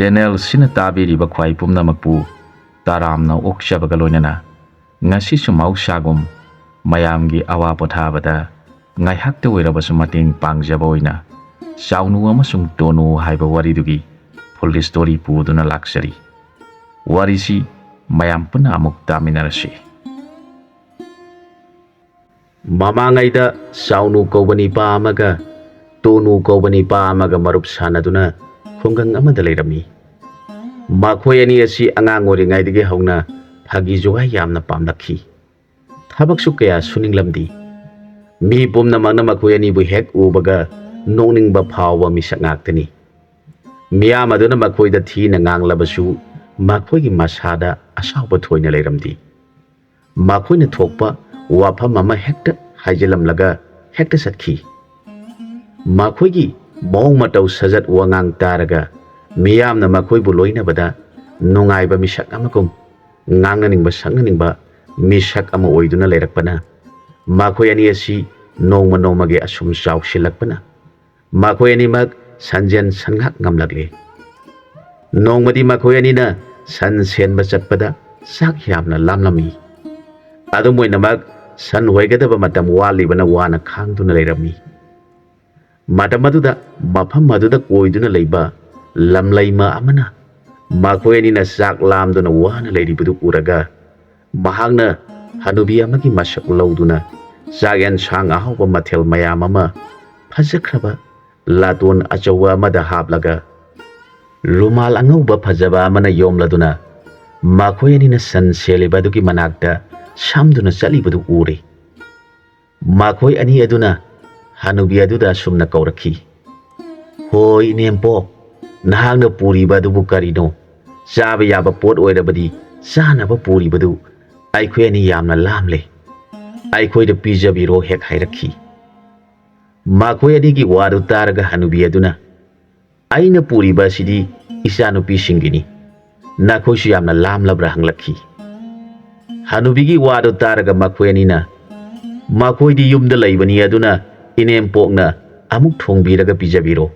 Channel ꯁꯤꯅ ꯇꯥꯕꯤꯔꯤꯕ ꯈ꯭ꯋꯥꯏ ꯄꯨꯝꯅꯃꯛꯄꯨ ꯇꯔꯥꯝꯅ ꯑꯣꯛꯆꯕꯒ ꯂꯣꯏꯅꯅ ꯉꯁꯤꯁꯨ ꯃꯍꯧꯁꯥꯒꯨꯝ ꯃꯌꯥꯝꯒꯤ ꯑꯋꯥ ꯄꯣꯊꯥꯕꯗ ꯉꯥꯏꯍꯥꯛꯇ ꯑꯣꯏꯔꯕꯁꯨ ꯃꯇꯦꯡ ꯄꯥꯡꯖꯕ ꯑꯣꯏꯅ ꯆꯥꯎꯅꯨ ꯑꯃꯁꯨꯡ ꯇꯣꯅꯨ ꯍꯥꯏꯕ ꯋꯥꯔꯤꯗꯨꯒꯤ ꯐꯨꯜ ꯁ꯭ꯇꯣꯔꯤ ꯄꯨꯗꯨꯅ ꯂꯥꯛꯆꯔꯤ꯫ ꯋꯥꯔꯤꯁꯤ ꯃꯌꯥꯝ ꯄꯨꯟꯅ ꯑꯃꯨꯛ ꯇꯥꯃꯤꯟꯅꯔꯁꯤ꯫ ꯃꯃꯥꯡꯉꯩꯗ ꯆꯥꯎꯅꯨ ꯀꯧꯕ ꯅꯤꯄꯥ ꯑꯃꯒ ꯇꯣꯅꯨ ꯀꯧꯕ ꯅꯤꯄꯥ ꯑꯃꯒ ꯃꯔꯨꯞ ꯁꯥꯟꯅꯗꯨꯅ ꯈꯨꯡꯒꯪ ꯑꯃꯗ ꯂꯩꯔꯝꯃꯤ꯫ ꯃꯈꯣꯏ ꯑꯅꯤ ꯑꯁꯤ ꯑꯉꯥꯡ ꯑꯣꯏꯔꯤꯉꯩꯗꯒꯤ ꯍꯧꯅ ꯐꯥꯒꯤ ꯖꯣꯒꯥꯏ ꯌꯥꯝꯅ ꯄꯥꯝꯂꯛꯈꯤ꯫ ꯊꯕꯛꯁꯨ ꯀꯌꯥ ꯁꯨꯅꯤꯡꯂꯝꯗꯤ꯫ ꯃꯤ ꯄꯨꯝꯅꯃꯛꯅ ꯃꯈꯣꯏ ꯑꯅꯤꯕꯨ ꯍꯦꯛ ꯎꯕꯒ ꯅꯣꯛꯅꯤꯡꯕ ꯐꯥꯎꯕ ꯃꯤꯁꯛ ꯉꯥꯛꯇꯅꯤ꯫ ꯃꯤꯌꯥꯝ ꯑꯗꯨꯅ ꯃꯈꯣꯏꯗ ꯊꯤꯅ ꯉꯥꯡꯂꯕꯁꯨ ꯃꯈꯣꯏꯒꯤ ꯃꯁꯥꯗ ꯑꯁꯥꯎꯕ ꯊꯣꯏꯅ ꯂꯩꯔꯝꯗꯤ꯫ ꯃꯈꯣꯏꯅ ꯊꯣꯛꯄ ꯋꯥꯐꯝ ꯑꯃ ꯍꯦꯛꯇ ꯍꯥꯏꯖꯤꯜꯂꯝꯂꯒ ꯍꯦꯛꯇ ꯆꯠꯈꯤ꯫ ꯃꯈꯣꯏꯒꯤ ꯃꯑꯣꯡ ꯃꯇꯧ ꯁꯥꯖꯠ ꯋꯥꯉꯥꯡ ꯇꯥꯔꯒ ꯃꯤꯌꯥꯝꯅ ꯃꯈꯣꯏꯕꯨ ꯂꯣꯏꯅꯕꯗ ꯅꯨꯡꯉꯥꯏꯕ ꯃꯤꯁꯛ ꯑꯃꯒꯨꯝ ꯉꯥꯡꯅꯅꯤꯡꯕ ꯁꯛꯅꯅꯤꯡꯕ ꯃꯤꯁꯛ ꯑꯃ ꯑꯣꯏꯗꯨꯅ ꯂꯩꯔꯛꯄꯅ ꯃꯈꯣꯏ ꯑꯅꯤ ꯑꯁꯤ ꯅꯣꯡꯃ ꯅꯣꯡꯃꯒꯤ ꯑꯁꯨꯝ ꯆꯥꯎꯁꯤꯜꯂꯛꯄꯅ ꯃꯈꯣꯏ ꯑꯅꯤꯃꯛ ꯁꯟꯖꯦꯟ ꯁꯟꯉꯥꯛ ꯉꯝꯂꯛꯂꯦ꯫ ꯅꯣꯡꯃꯗꯤ ꯃꯈꯣꯏ ꯑꯅꯤꯅ ꯁꯟ ꯁꯦꯟꯕ ꯆꯠꯄꯗ ꯆꯥꯛ ꯌꯥꯝꯅ ꯂꯥꯝꯂꯝꯃꯤ꯫ ꯑꯗꯨꯝ ꯑꯣꯏꯅꯃꯛ ꯁꯟ ꯍꯣꯏꯒꯗꯕ ꯃꯇꯝ ꯋꯥꯠꯂꯤꯕꯅ ꯋꯥꯅ ꯈꯥꯡꯗꯨꯅ ꯂꯩꯔꯝꯃꯤ꯫ ꯃꯇꯝ ꯑꯗꯨꯗ ꯃꯐꯝ ꯑꯗꯨꯗ ꯀꯣꯏꯗꯨꯅ ꯂꯩꯕ ꯂꯝꯂꯩꯃ ꯑꯃꯅ ꯃꯈꯣꯏ ꯑꯅꯤꯅ ꯆꯥꯛ ꯂꯥꯝꯗꯨꯅ ꯋꯥꯅ ꯂꯩꯔꯤꯕꯗꯨ ꯎꯔꯒ ꯃꯍꯥꯛꯅ ꯍꯅꯨꯕꯤ ꯑꯃꯒꯤ ꯃꯁꯛ ꯂꯧꯗꯨꯅ ꯆꯥꯛ ꯌꯦꯟꯁꯥꯡ ꯑꯍꯥꯎꯕ ꯃꯊꯦꯜ ꯃꯌꯥꯝ ꯑꯃ ꯐꯖꯈ꯭ꯔꯕ ꯂꯥꯇꯣꯟ ꯑꯆꯧꯕ ꯑꯃꯗ ꯍꯥꯞꯂꯒ ꯔꯨꯃꯥꯜ ꯑꯉꯧꯕ ꯐꯖꯕ ꯑꯃꯅ ꯌꯣꯝꯂꯗꯨꯅ ꯃꯈꯣꯏ ꯑꯅꯤꯅ ꯁꯟ ꯁꯦꯜꯂꯤꯕ ꯑꯗꯨꯒꯤ ꯃꯅꯥꯛꯇ ꯁꯝꯗꯨꯅ ꯆꯠꯂꯤꯕꯗꯨ ꯎꯔꯦ꯫ ꯃꯈꯣꯏ ꯑꯅꯤ ꯑꯗꯨꯅ ꯍꯅꯨꯕꯤ ꯑꯗꯨꯗ ꯑꯁꯨꯝꯅ ꯀꯧꯔꯛꯈꯤ, "ꯍꯣꯏ ꯏꯅꯦꯝꯄꯣꯛ, ꯅꯍꯥꯛꯅ ꯄꯨꯔꯤꯕ ꯑꯗꯨꯕꯨ ꯀꯔꯤꯅꯣ? ꯆꯥꯕ ꯌꯥꯕ ꯄꯣꯠ ꯑꯣꯏꯔꯕꯗꯤ ꯆꯥꯅꯕ ꯄꯨꯔꯤꯕꯗꯨ ꯑꯩꯈꯣꯏ ꯑꯅꯤ ꯌꯥꯝꯅ ꯂꯥꯝꯂꯦ, ꯑꯩꯈꯣꯏꯗ ꯄꯤꯖꯕꯤꯔꯣ" ꯍꯦꯛ ꯍꯥꯏꯔꯛꯈꯤ꯫ ꯃꯈꯣꯏ ꯑꯅꯤꯒꯤ ꯋꯥꯗꯨ ꯇꯥꯔꯒ ꯍꯅꯨꯕꯤ ꯑꯗꯨꯅ, "ꯑꯩꯅ ꯄꯨꯔꯤꯕ ꯑꯁꯤꯗꯤ ꯏꯆꯥꯅꯨꯄꯤꯁꯤꯡꯒꯤꯅꯤ, ꯅꯈꯣꯏꯁꯨ ꯌꯥꯝꯅ ꯂꯥꯝꯂꯕ꯭ꯔꯥ" ꯍꯪꯂꯛꯈꯤ꯫ ꯍꯅꯨꯕꯤꯒꯤ ꯋꯥꯗꯨ ꯇꯥꯔꯒ ꯃꯈꯣꯏ ꯑꯅꯤꯅ, "ꯃꯈꯣꯏꯗꯤ ꯌꯨꯝꯗ ꯂꯩꯕꯅꯤ, ꯑꯗꯨꯅ ꯏꯅꯦꯝꯄꯣꯛꯅ ꯑꯃꯨꯛ ꯊꯣꯡꯕꯤꯔꯒ ꯄꯤꯖꯕꯤꯔꯣ꯫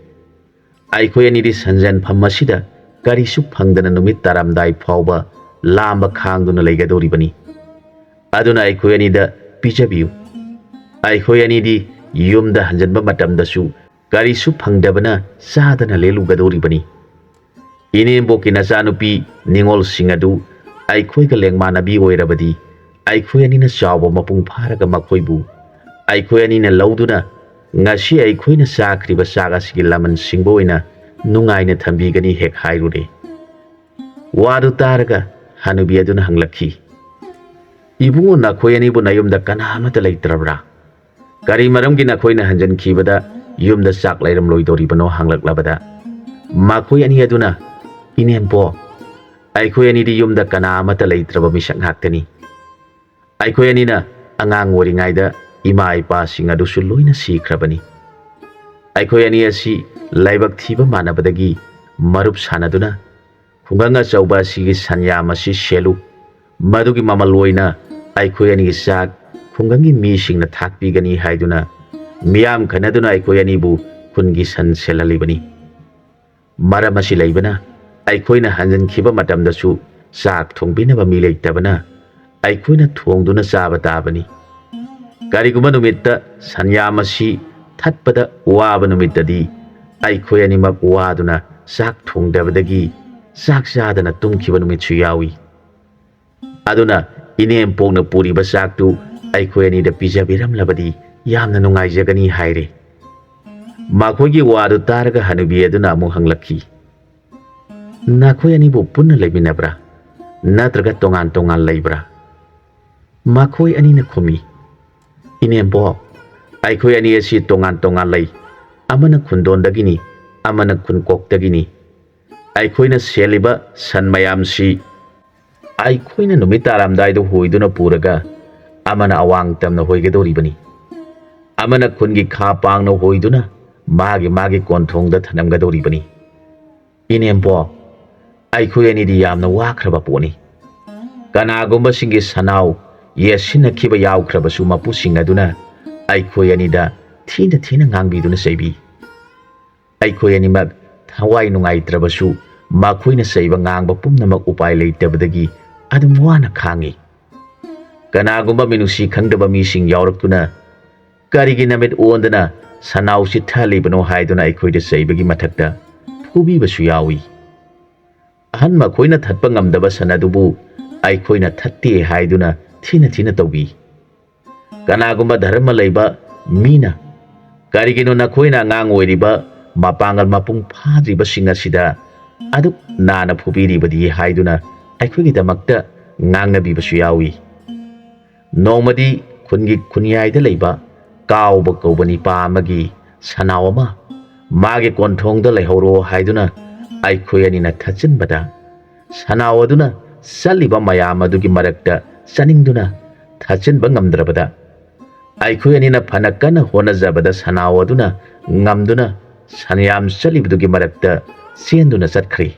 ꯑꯩꯈꯣꯏ ꯑꯅꯤꯗꯤ ꯁꯟꯖꯦꯟꯐꯝ ꯑꯁꯤꯗ ꯀꯔꯤꯁꯨ ꯐꯪꯗꯅ ꯅꯨꯃꯤꯠ ꯇꯥꯔꯝꯗꯥꯏ ꯐꯥꯎꯕ ꯂꯥꯝꯕ ꯈꯥꯡꯗꯨꯅ ꯂꯩꯒꯗꯧꯔꯤꯕꯅꯤ, ꯑꯗꯨꯅ ꯑꯩꯈꯣꯏ ꯑꯅꯤꯗ ꯄꯤꯖꯕꯤꯌꯨ꯫ ꯑꯩꯈꯣꯏ ꯑꯅꯤꯗꯤ ꯌꯨꯝꯗ ꯍꯟꯖꯤꯟꯕ ꯃꯇꯝꯗꯁꯨ ꯀꯔꯤꯁꯨ ꯐꯪꯗꯕꯅ ꯆꯥꯗꯅ ꯂꯦꯜꯂꯨꯒꯗꯧꯔꯤꯕꯅꯤ꯫ ꯏꯅꯦꯝꯕꯣꯛꯀꯤ ꯅꯆꯥꯅꯨꯄꯤ ꯅꯤꯡꯉꯣꯜꯁꯤꯡ ꯑꯗꯨ ꯑꯩꯈꯣꯏꯒ ꯂꯦꯡꯃꯥꯟꯅꯕꯤ ꯑꯣꯏꯔꯕꯗꯤ ꯑꯩꯈꯣꯏ ꯑꯅꯤꯅ ꯆꯥꯎꯕ ꯃꯄꯨꯡ ꯐꯥꯔꯒ ꯃꯈꯣꯏꯕꯨ ꯑꯩꯈꯣꯏ ꯑꯅꯤꯅ ꯂꯧꯗꯨꯅ ꯉꯁꯤ ꯑꯩꯈꯣꯏꯅ ꯆꯥꯈ꯭ꯔꯤꯕ ꯆꯥꯛ ꯑꯁꯤꯒꯤ ꯂꯃꯟ ꯁꯤꯡꯕ ꯑꯣꯏꯅ ꯅꯨꯡꯉꯥꯏꯅ ꯊꯝꯕꯤꯒꯅꯤ" ꯍꯦꯛ ꯍꯥꯏꯔꯨꯔꯦ꯫ ꯋꯥꯗꯨ ꯇꯥꯔꯒ ꯍꯅꯨꯕꯤ ꯑꯗꯨꯅ ꯍꯪꯂꯛꯈꯤ, "ꯏꯕꯨꯡꯉꯣ, ꯅꯈꯣꯏ ꯑꯅꯤꯕꯨ ꯅꯌꯨꯝꯗ ꯀꯅꯥ ꯑꯃꯠꯇ ꯂꯩꯇ꯭ꯔꯕ꯭ꯔꯥ? ꯀꯔꯤ ꯃꯔꯝꯒꯤ ꯅꯈꯣꯏꯅ ꯍꯟꯖꯤꯟꯈꯤꯕꯗ ꯌꯨꯝꯗ ꯆꯥꯛ ꯂꯩꯔꯝꯂꯣꯏꯗꯧꯔꯤꯕꯅꯣ?" ꯍꯪꯂꯛꯂꯕꯗ ꯃꯈꯣꯏ ꯑꯅꯤ ꯑꯗꯨꯅ, "ꯏꯅꯦꯝꯄꯣꯛ, ꯑꯩꯈꯣꯏ ꯑꯅꯤꯗꯤ ꯌꯨꯝꯗ ꯀꯅꯥ ꯑꯃꯠꯇ ꯂꯩꯇ꯭ꯔꯕ ꯃꯤꯁꯛ ꯉꯥꯛꯇꯅꯤ꯫ ꯑꯩꯈꯣꯏ ꯑꯅꯤꯅ ꯑꯉꯥꯡ ꯑꯣꯏꯔꯤꯉꯩꯗ ꯏꯃꯥ ꯏꯄꯥꯁꯤꯡ ꯑꯗꯨꯁꯨ ꯂꯣꯏꯅ ꯁꯤꯈ꯭ꯔꯕꯅꯤ꯫ ꯑꯩꯈꯣꯏ ꯑꯅꯤ ꯑꯁꯤ ꯂꯥꯏꯕꯛ ꯊꯤꯕ ꯃꯥꯟꯅꯕꯗꯒꯤ ꯃꯔꯨꯞ ꯁꯥꯟꯅꯗꯨꯅ ꯈꯨꯡꯒꯪ ꯑꯆꯧꯕ ꯑꯁꯤꯒꯤ ꯁꯟꯌꯥꯝ ꯑꯁꯤ ꯁꯦꯜꯂꯨ, ꯃꯗꯨꯒꯤ ꯃꯃꯜ ꯑꯣꯏꯅ ꯑꯩꯈꯣꯏ ꯑꯅꯤꯒꯤ ꯆꯥꯛ ꯈꯨꯡꯒꯪꯒꯤ ꯃꯤꯁꯤꯡꯅ ꯊꯥꯛꯄꯤꯒꯅꯤ ꯍꯥꯏꯗꯨꯅ ꯃꯤꯌꯥꯝ ꯈꯟꯅꯗꯨꯅ ꯑꯩꯈꯣই ꯑꯅꯤꯕꯨ ꯈꯨꯟꯒꯤ ꯁꯟ ꯁꯦꯜꯍꯜꯂꯤꯕꯅꯤ꯫ ꯃꯔꯝ ꯑꯁꯤ ꯂꯩꯕꯅ ꯑꯩꯈꯣꯏꯅ ꯍꯟꯖꯤꯟꯈꯤꯕ ꯃꯇꯝꯗꯁꯨ ꯆꯥꯛ ꯊꯣꯡꯕꯤꯅꯕ ꯃꯤ ꯂꯩꯇꯕꯅ ꯑꯩꯈꯣꯏꯅ ꯊꯣꯡꯗꯨꯅ ꯆꯥꯕ ꯇꯥꯕꯅꯤ꯫ ꯀꯔꯤꯒꯨꯝꯕ ꯅꯨꯃꯤꯠꯇ ꯁꯟꯌꯥꯝ ꯑꯁꯤ ꯊꯠꯄꯗ ꯋꯥꯕ ꯅꯨꯃꯤꯠꯇꯗꯤ ꯑꯩꯈꯣꯏ ꯑꯅꯤꯃꯛ ꯋꯥꯗꯨꯅ ꯆꯥꯛ ꯊꯣꯡꯗꯕꯗꯒꯤ ꯆꯥꯛ ꯆꯥꯗꯅ ꯇꯨꯝꯈꯤꯕ ꯅꯨꯃꯤꯠꯁꯨ ꯌꯥꯎꯏ꯫ ꯑꯗꯨꯅ ꯏꯅꯦꯝꯄꯣꯛꯅ ꯄꯨꯔꯤꯕ ꯆꯥꯛꯇꯨ ꯑꯩꯈꯣꯏ ꯑꯅꯤꯗ ꯄꯤꯖꯕꯤꯔꯝꯂꯕꯗꯤ ꯌꯥꯝꯅ ꯅꯨꯡꯉꯥꯏꯖꯒꯅꯤ" ꯍꯥꯏꯔꯦ꯫ ꯃꯈꯣꯏꯒꯤ ꯋꯥꯗꯨ ꯇꯥꯔꯒ ꯍꯅꯨꯕꯤ ꯑꯗꯨꯅ ꯑꯃꯨꯛ ꯍꯪꯂꯛꯈꯤ, "ꯅꯈꯣꯏ ꯑꯅꯤꯕꯨ ꯄꯨꯟꯅ ꯂꯩꯃꯤꯟꯅꯕ꯭ꯔꯥ, ꯅꯠꯇ꯭ꯔꯒ ꯇꯣꯉꯥꯟ ꯇꯣꯉꯥꯟ ꯂꯩꯕ꯭ꯔꯥ?" ꯃꯈꯣꯏ ꯑꯅꯤꯅ ꯈꯨꯝꯃꯤ, "ꯏꯅꯦꯝꯄꯣꯛ, ꯑꯩꯈꯣই ꯑꯅꯤ ꯑꯁꯤ ꯇꯣꯉꯥꯟ ꯇꯣꯉꯥꯟ ꯂꯩ, ꯑꯃꯅ ꯈꯨꯟꯗꯣꯟꯗꯒꯤꯅꯤ, ꯑꯃꯅ ꯈꯨꯟꯀꯣꯛꯇꯒꯤꯅꯤ꯫ ꯑꯩꯈꯣꯏꯅ ꯁꯦꯜꯂꯤꯕ ꯁꯟ ꯃꯌꯥꯝꯁꯤ ꯑꯩꯈꯣꯏꯅ ꯅꯨꯃꯤꯠ ꯇꯥꯔꯝꯗꯥꯏꯗ ꯍꯣꯏꯗꯨꯅ ꯄꯨꯔꯒ ꯑꯃꯅ ꯑꯋꯥꯡ ꯇꯝꯅ ꯍꯣꯏꯒꯗꯧꯔꯤꯕꯅꯤ, ꯑꯃꯅ ꯈꯨꯟꯒꯤ ꯈꯥ ꯄꯥꯡꯅ ꯍꯣꯏꯗꯨꯅ ꯃꯥꯒꯤ ꯃꯥꯒꯤ ꯀꯣꯟꯊꯣꯡꯗ ꯊꯅꯝꯒꯗꯧꯔꯤꯕꯅꯤ꯫ ꯏꯅꯦꯝꯄꯣꯛ, ꯑꯩꯈꯣই ꯑꯅꯤꯗꯤ ꯌꯥꯝꯅ ꯋꯥꯈ꯭ꯔꯕ ꯄꯣꯠꯅꯤ꯫ ꯀꯅꯥꯒꯨꯝꯕꯁꯤꯡꯒꯤ ꯁꯅꯥꯎ ꯌꯦꯠꯁꯤꯟꯅꯈꯤꯕ ꯌꯥꯎꯈ꯭ꯔꯕꯁꯨ ꯃꯄꯨꯁꯤꯡ ꯑꯗꯨꯅ ꯑꯩꯈꯣꯏ ꯑꯅꯤꯗ ꯊꯤꯅ ꯊꯤꯅ ꯉꯥꯡꯕꯤꯗꯨꯅ ꯆꯩꯕꯤ꯫ ꯑꯩꯈꯣꯏ ꯑꯅꯤꯃꯛ ꯊꯋꯥꯏ ꯅꯨꯡꯉꯥꯏꯇ꯭ꯔꯕꯁꯨ makhoi na saiba ngang ba pumnamak upai leitabadagi adum wana khangi kanagumba minusi khangdaba mi sing yauraktuna karigi namit ondana sanau si thalibano haiduna aikhoida saibagi mathakta phubi basu yawi ahan makhoina thatpa ngamdaba sanadubu aikhoina thatti haiduna thina tawbi kanagumba dharma leiba mina karigino nakhoina ngang oiriba mapangal mapung phadriba singa sida adu nana phubiri badi haiduna aikhoigi damakta ngangna bi basu yawi nongmadi khungi khunyai da leiba kawba kawbani pa amagi sanawama magi konthong da leihoro haiduna aikhoyani na thachinbada sanawaduna saliba mayam adugi marakta saningduna thachinba ngamdrabada aikhoyani na phanakana honajabada sanawaduna ngamduna sanyam salibdugi marakta senduna satkhri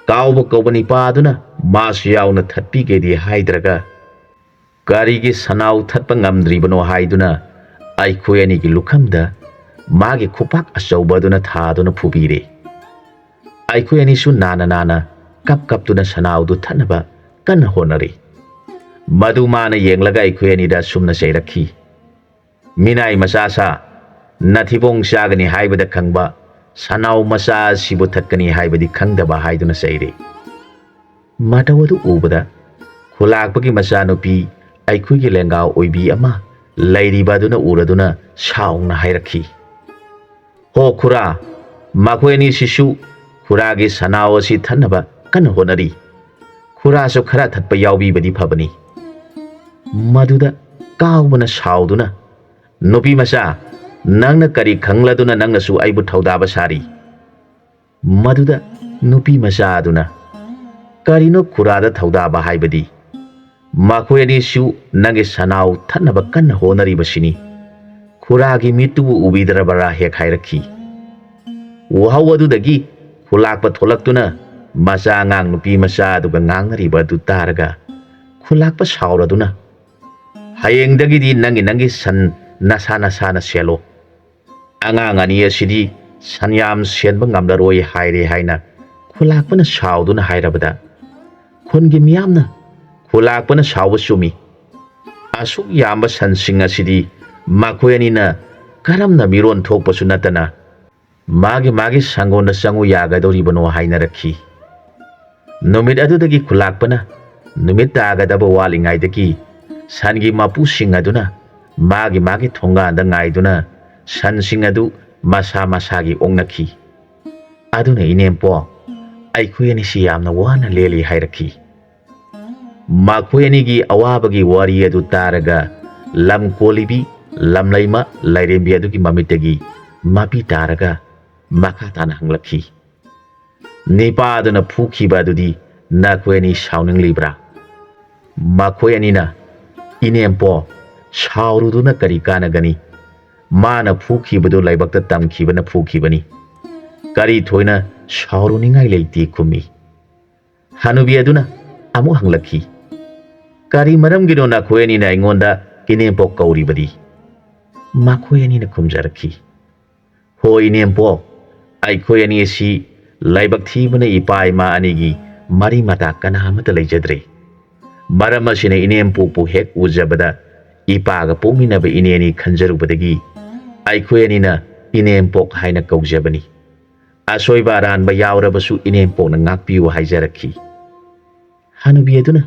kawba kawbani pa aduna masu yauna thatpi gedi haidraga karigi sanau thatpa ngamdribano haiduna aikhoyani gi lukhamda magi khupak achaubaduna thaduna phubire aikhoyani su nana kap tuna sanau du thanaba kan honari madu mana yenglaga aikhoyani da sumna seirakhi minai masasa nathibong sagani haibada khangba sanau masa sibu thatkani haibadi khangdaba haiduna seire matawadu ubada khulakpagi masanupi aikhoygi lenga oibi ama lairibaduna uraduna saungna hairakhi ho khura makhoi sisu khuragi sanao si thanaba kan honari khura so khara thatpa yawbi badi phabani maduda kawbana sauduna nupi masa nangna kari khangladuna nangna su aibu thaudaba sari maduda nupi masa aduna karino khurada thaudaba haibadi makhoi ani su nangi sanau thanaba kan honari basini khuragi mitu ubidrabara hek hairakhi wahawadu dagi khulakpa tholak masa ngang nupi masa aduga ngangnariba du taraga khulakpa sauraduna hayengdagi di nangi san nasa selo angang ani asidi sanyam senba ngamlaroi haire haina khulakpana sauduna hairabada khongi miyamna khulakpana sauba sumi asuk yamba sansing asidi makhoi anina karamna miron thokpasu natana magi sangonda sangu yagadoribano hainarakhi numit adudagi khulakpana numit tagadaba walingaidagi sangi mapu singaduna magi thonganda ngaiduna sansing adu masagi ongnakhi aduna inempo aikhoy ani si yamna wana leli hairakhi makhoi anigi awabagi wari adu taraga lam kolibi lam laima lairembi adugi mamitagi mapi taraga makha tana hanglakhi nipa aduna phukhiba adudi nakhoi ani saunanglibra makhoi anina inempo sauruduna kari kanagani mana phukhibadu laibakta tamkhibana phukhibani kari thoina sauruningai leiti khumi hanubi aduna amu hanglakhi kari maramgino nakhoi anina ingonda inempo kauribadi makhoi anina khumjarakhi ho inempo aikhoy ani si laibak thibana ipa ima anigi mari mata kana amata leijadre maram asina inempo pu hek ujabada ipa ga pomina ba ineni khanjarubadagi aikhoy anina inempo haina kaujabani asoiba ran ba yawrabasu inempo na ngakpiu haijarakhi hanubi aduna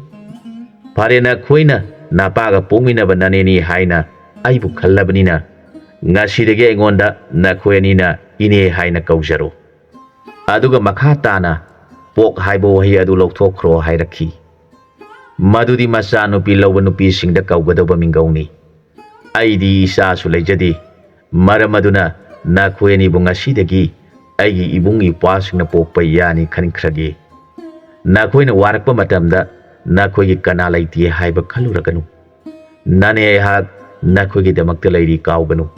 parena khoina napaga pomina ba naneni haina aibu khallabanina ngasidege engonda nakhoi anina ine haina kaujaro aduga makha tana pok haibo hi adu lokthokro hairakhi madudi masa nupi lawba nupi singda kaugadaba mingauni aidi isa su leijadi maramaduna nakhoi ani bunga sidagi aigi ibungi pasingna pokpa yani khaninkragi nakhoi na warakpa matamda nakhoi gi kana laiti haiba khaluraganu nane hak nakhoi gi damakta lairi kauganu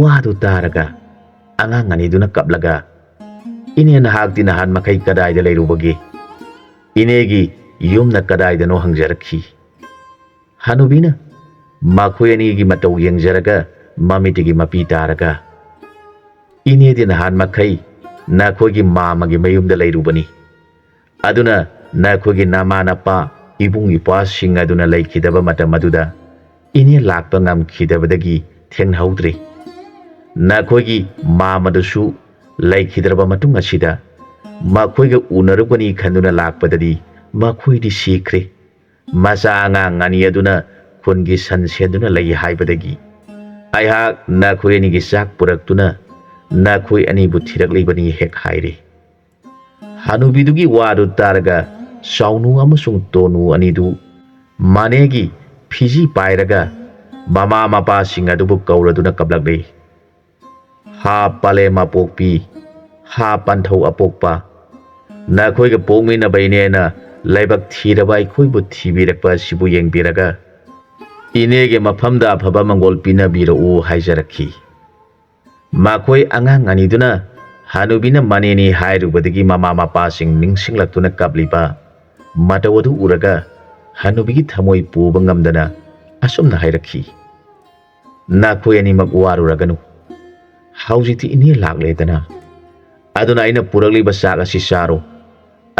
wadu taraga angang ani duna kaplaga ine na hakti na han makai kadai da leirubagi inegi yumna kadai da no hangjarakhi hanubina makhoi ani gi matau yengjaraga mamitigi mapi taraga ine din han makai nakhoi gi mama gi mayum da leirubani aduna nakhoi gi nama napa ibung ipa sing aduna leikidaba matam aduda ine lakpa ngam khidabadagi thenhaudri nakhoi gi mama dusu leikidraba matung asida makhoi ga unarubani khanduna lakpadadi makhoi di sikre masa angang ani aduna khungi sanseduna lei haibadagi aihak nakhoi ani gi sak puraktuna nakhoi ani bu thirakleibani hek haire hanubidugi wadu taraga saunu amasung tonu anidu manegi phiji pairaga mama mapa sing adubu kauraduna kablakle ha pale mapokpi ha panthau apokpa nakhoi ga pongmina bainena laibak thiraba akhoi bu thibirakpa sibu yengbiraga inege mafamda phaba mangol pina biro u haijarakhi makhoi angang aniduna hanubina maneni hairubadagi mama mapa sing ningsinglaktuna kabliba matawadu uraga hanubigi thamoi puba ngamdana asomna hairakhi nakhoi ani mak waruraganu haujiti ini lakledana aduna aina puragliba sak asi saro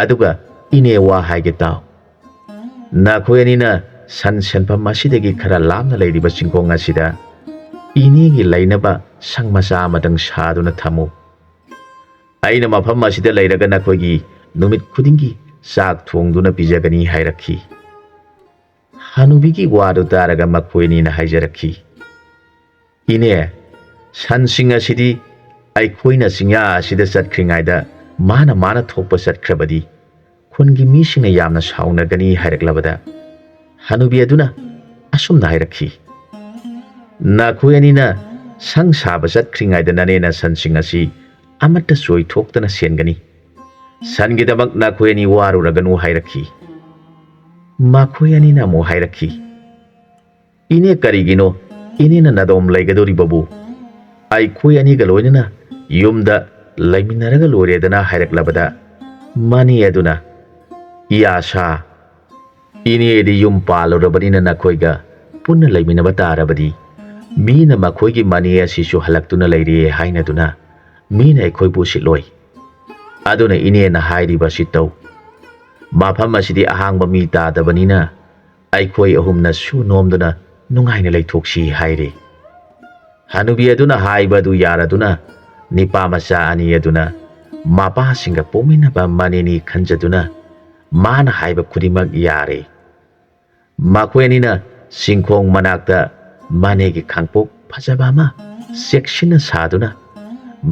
aduga ine wa haige taw nakhoi ani na san senpam masidagi khara lamna leiriba singkong asida ini gi lainaba sangmasa amadang saduna thamo aina mafam asida leiraga nakhoi gi numit khudingi sak thongduna pijagani hairakhi hanubigi wadu taraga makhoi ni na haijarakhi ine sansing asidi aikoina singya asida satkringaida mana thokpa satkrabadi khungi misina yamna saunagani hairaklabada hanubi aduna asumna hairakhi nakhoi anina sang saba satkringaida nanena sansing asi amata soi thoktana sengani sangidamak nakhoi ani waruraganu hairakhi makhoi anina mo hairakhi ine karigino inena nadom laigadori babu aikoi ani galoinana yumda laiminaraga loredana hairaklabada mani aduna iyasha ini edi yum palorabadina nakhoiga punna laiminaba tarabadi mina makhoigi mani asisu halaktuna leiri haina duna mina aikoi bu sitloi aduna ine na hairiba sitau mafam asidi ahangba mi tadabanina aikoi ahumna su nomduna nungaina leithoksi haire hanubi aduna haibadu yaraduna nipa masa ani aduna mapa singa pominaba maneni khanjaduna mana haiba khudimak yare makhoi anina singkhong manakta manegi khangpok phajaba ma seksina saduna